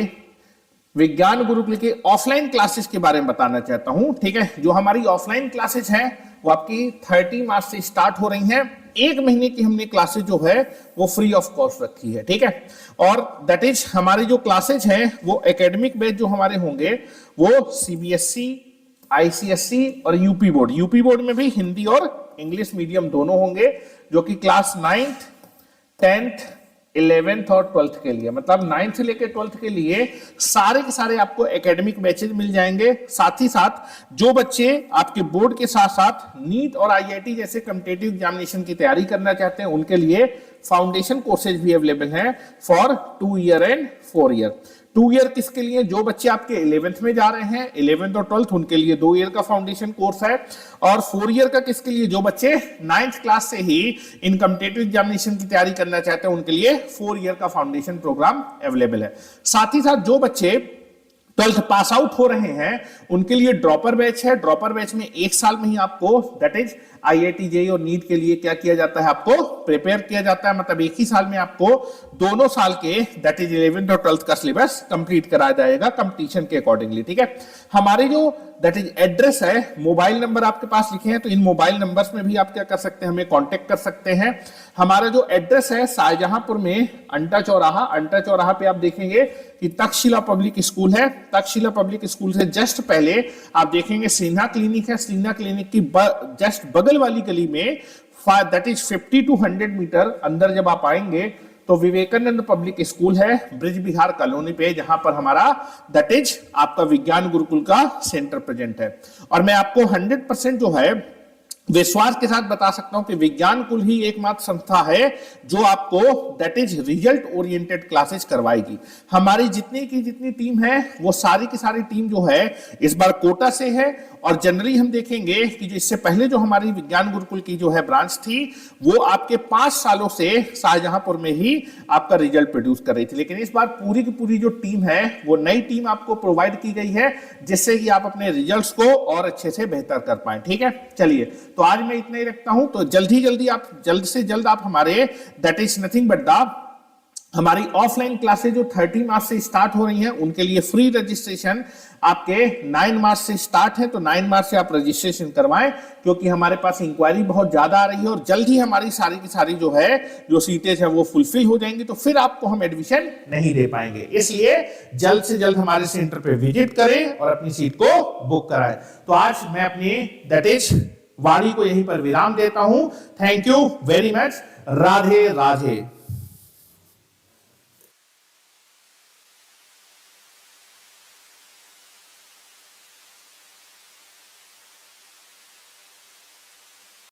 विज्ञान गुरुकुल के ऑफलाइन क्लासेस के बारे में बताना चाहता हूं, ठीक है। जो हमारी ऑफलाइन क्लासेस हैं वो आपकी 30 मार्च से स्टार्ट हो रही हैं। 1 महीने की हमने क्लासेस जो है वो फ्री ऑफ कॉस्ट रखी है, ठीक है। और दैट इज हमारी जो क्लासेज हैं वो एकेडमिक बेस जो हमारे होंगे वो CBSE, ICSE और यूपी बोर्ड में भी हिंदी और इंग्लिश मीडियम दोनों होंगे, जो कि क्लास 9th, 10th, 11th और 12th के लिए, मतलब 9th से लेकर 12th के लिए सारे के सारे आपको एकेडमिक बैचेज मिल जाएंगे। साथ ही साथ जो बच्चे आपके बोर्ड के साथ साथ नीट और IIT जैसे कॉम्पिटिटिव एग्जामिनेशन की तैयारी करना चाहते हैं, उनके लिए फाउंडेशन कोर्सेज भी अवेलेबल हैं for 2 year and 4 year. 2 year किसके लिए, जो बच्चे आपके 11th में जा रहे हैं, 11th और 12th, उनके लिए 2 ईयर का फाउंडेशन कोर्स है। और 4 ईयर का किसके लिए, जो बच्चे 9th क्लास से ही इन कॉम्पिटिटिव एग्जामिनेशन की तैयारी करना चाहते हैं, उनके लिए 4 ईयर का फाउंडेशन प्रोग्राम अवेलेबल है। साथ ही साथ जो बच्चे 12th पास आउट हो रहे हैं, उनके लिए ड्रॉपर बैच है। ड्रॉपर बैच में 1 साल में ही आपको दैट इज IIT JEE और नीट के लिए क्या किया जाता है, आपको प्रिपेयर किया जाता है। मतलब 1 ही साल में आपको दोनों साल के दैट इज 11th और 12th का सिलेबस कंप्लीट कराया जाएगा कंपटीशन के अकॉर्डिंगली, ठीक है। हमारे जो दैट इज एड्रेस है, मोबाइल नंबर आपके पास लिखे हैं, तो इन मोबाइल नंबर्स में भी आप क्या कर सकते हैं, हमें कांटेक्ट कर सकते हैं। हमारा जो एड्रेस है शाहजहांपुर में अंटा चौराहा पे आप देखेंगे कि तक्षशिला पब्लिक स्कूल है। तक्षशिला पब्लिक स्कूल से जस्ट पहले आप देखेंगे सिन्हा क्लिनिक है। सिन्हा क्लिनिक की जस्ट बगल वाली गली में दैट इज 50 to 100 मीटर अंदर जब आप आएंगे तो विवेकानंद पब्लिक स्कूल है, ब्रिज बिहार कॉलोनी पे, जहां पर हमारा दैट इज आपका विज्ञान गुरुकुल का सेंटर प्रेजेंट है। और मैं आपको 100% जो है विश्वास के साथ बता सकता हूं कि विज्ञान कुल ही एकमात्र संस्था है जो आपको that is result oriented classes करवाएगी। हमारी जितनी टीम है वो सारी की सारी टीम जो है इस बार कोटा से है। और जनरली हम देखेंगे कि जो इससे पहले जो हमारी विज्ञान गुरुकुल की जो है ब्रांच थी वो आपके 5 सालों से शाहजहांपुर में ही आपका रिजल्ट प्रोड्यूस कर रही थी। लेकिन इस बार पूरी की पूरी जो टीम है वो नई टीम आपको प्रोवाइड की गई है, जिससे कि आप अपने रिजल्ट्स को और अच्छे से बेहतर कर पाए, ठीक है। चलिए, तो आज मैं इतना ही रखता हूं। तो जल्द से जल्द आप हमारे that is nothing but the हमारी ऑफलाइन क्लासेस जो 30 मार्च से स्टार्ट हो रही हैं उनके लिए फ्री रजिस्ट्रेशन आपके 9 मार्च से स्टार्ट है। तो 9 मार्च से आप रजिस्ट्रेशन करवाएं, क्योंकि हमारे पास इंक्वायरी बहुत ज्यादा आ रही है और जल्द ही हमारी सारी की सारी जो है जो सीटें हैं वो फुलफिल हो जाएंगी, तो फिर आपको हम एडमिशन नहीं दे पाएंगे। इसलिए जल्द से जल्द हमारे सेंटर पे विजिट करें और अपनी सीट को बुक कराएं। तो आज मैं अपनी दैट इज वाणी को यहीं पर विराम देता हूं। Thank you very much. Radhe Radhe.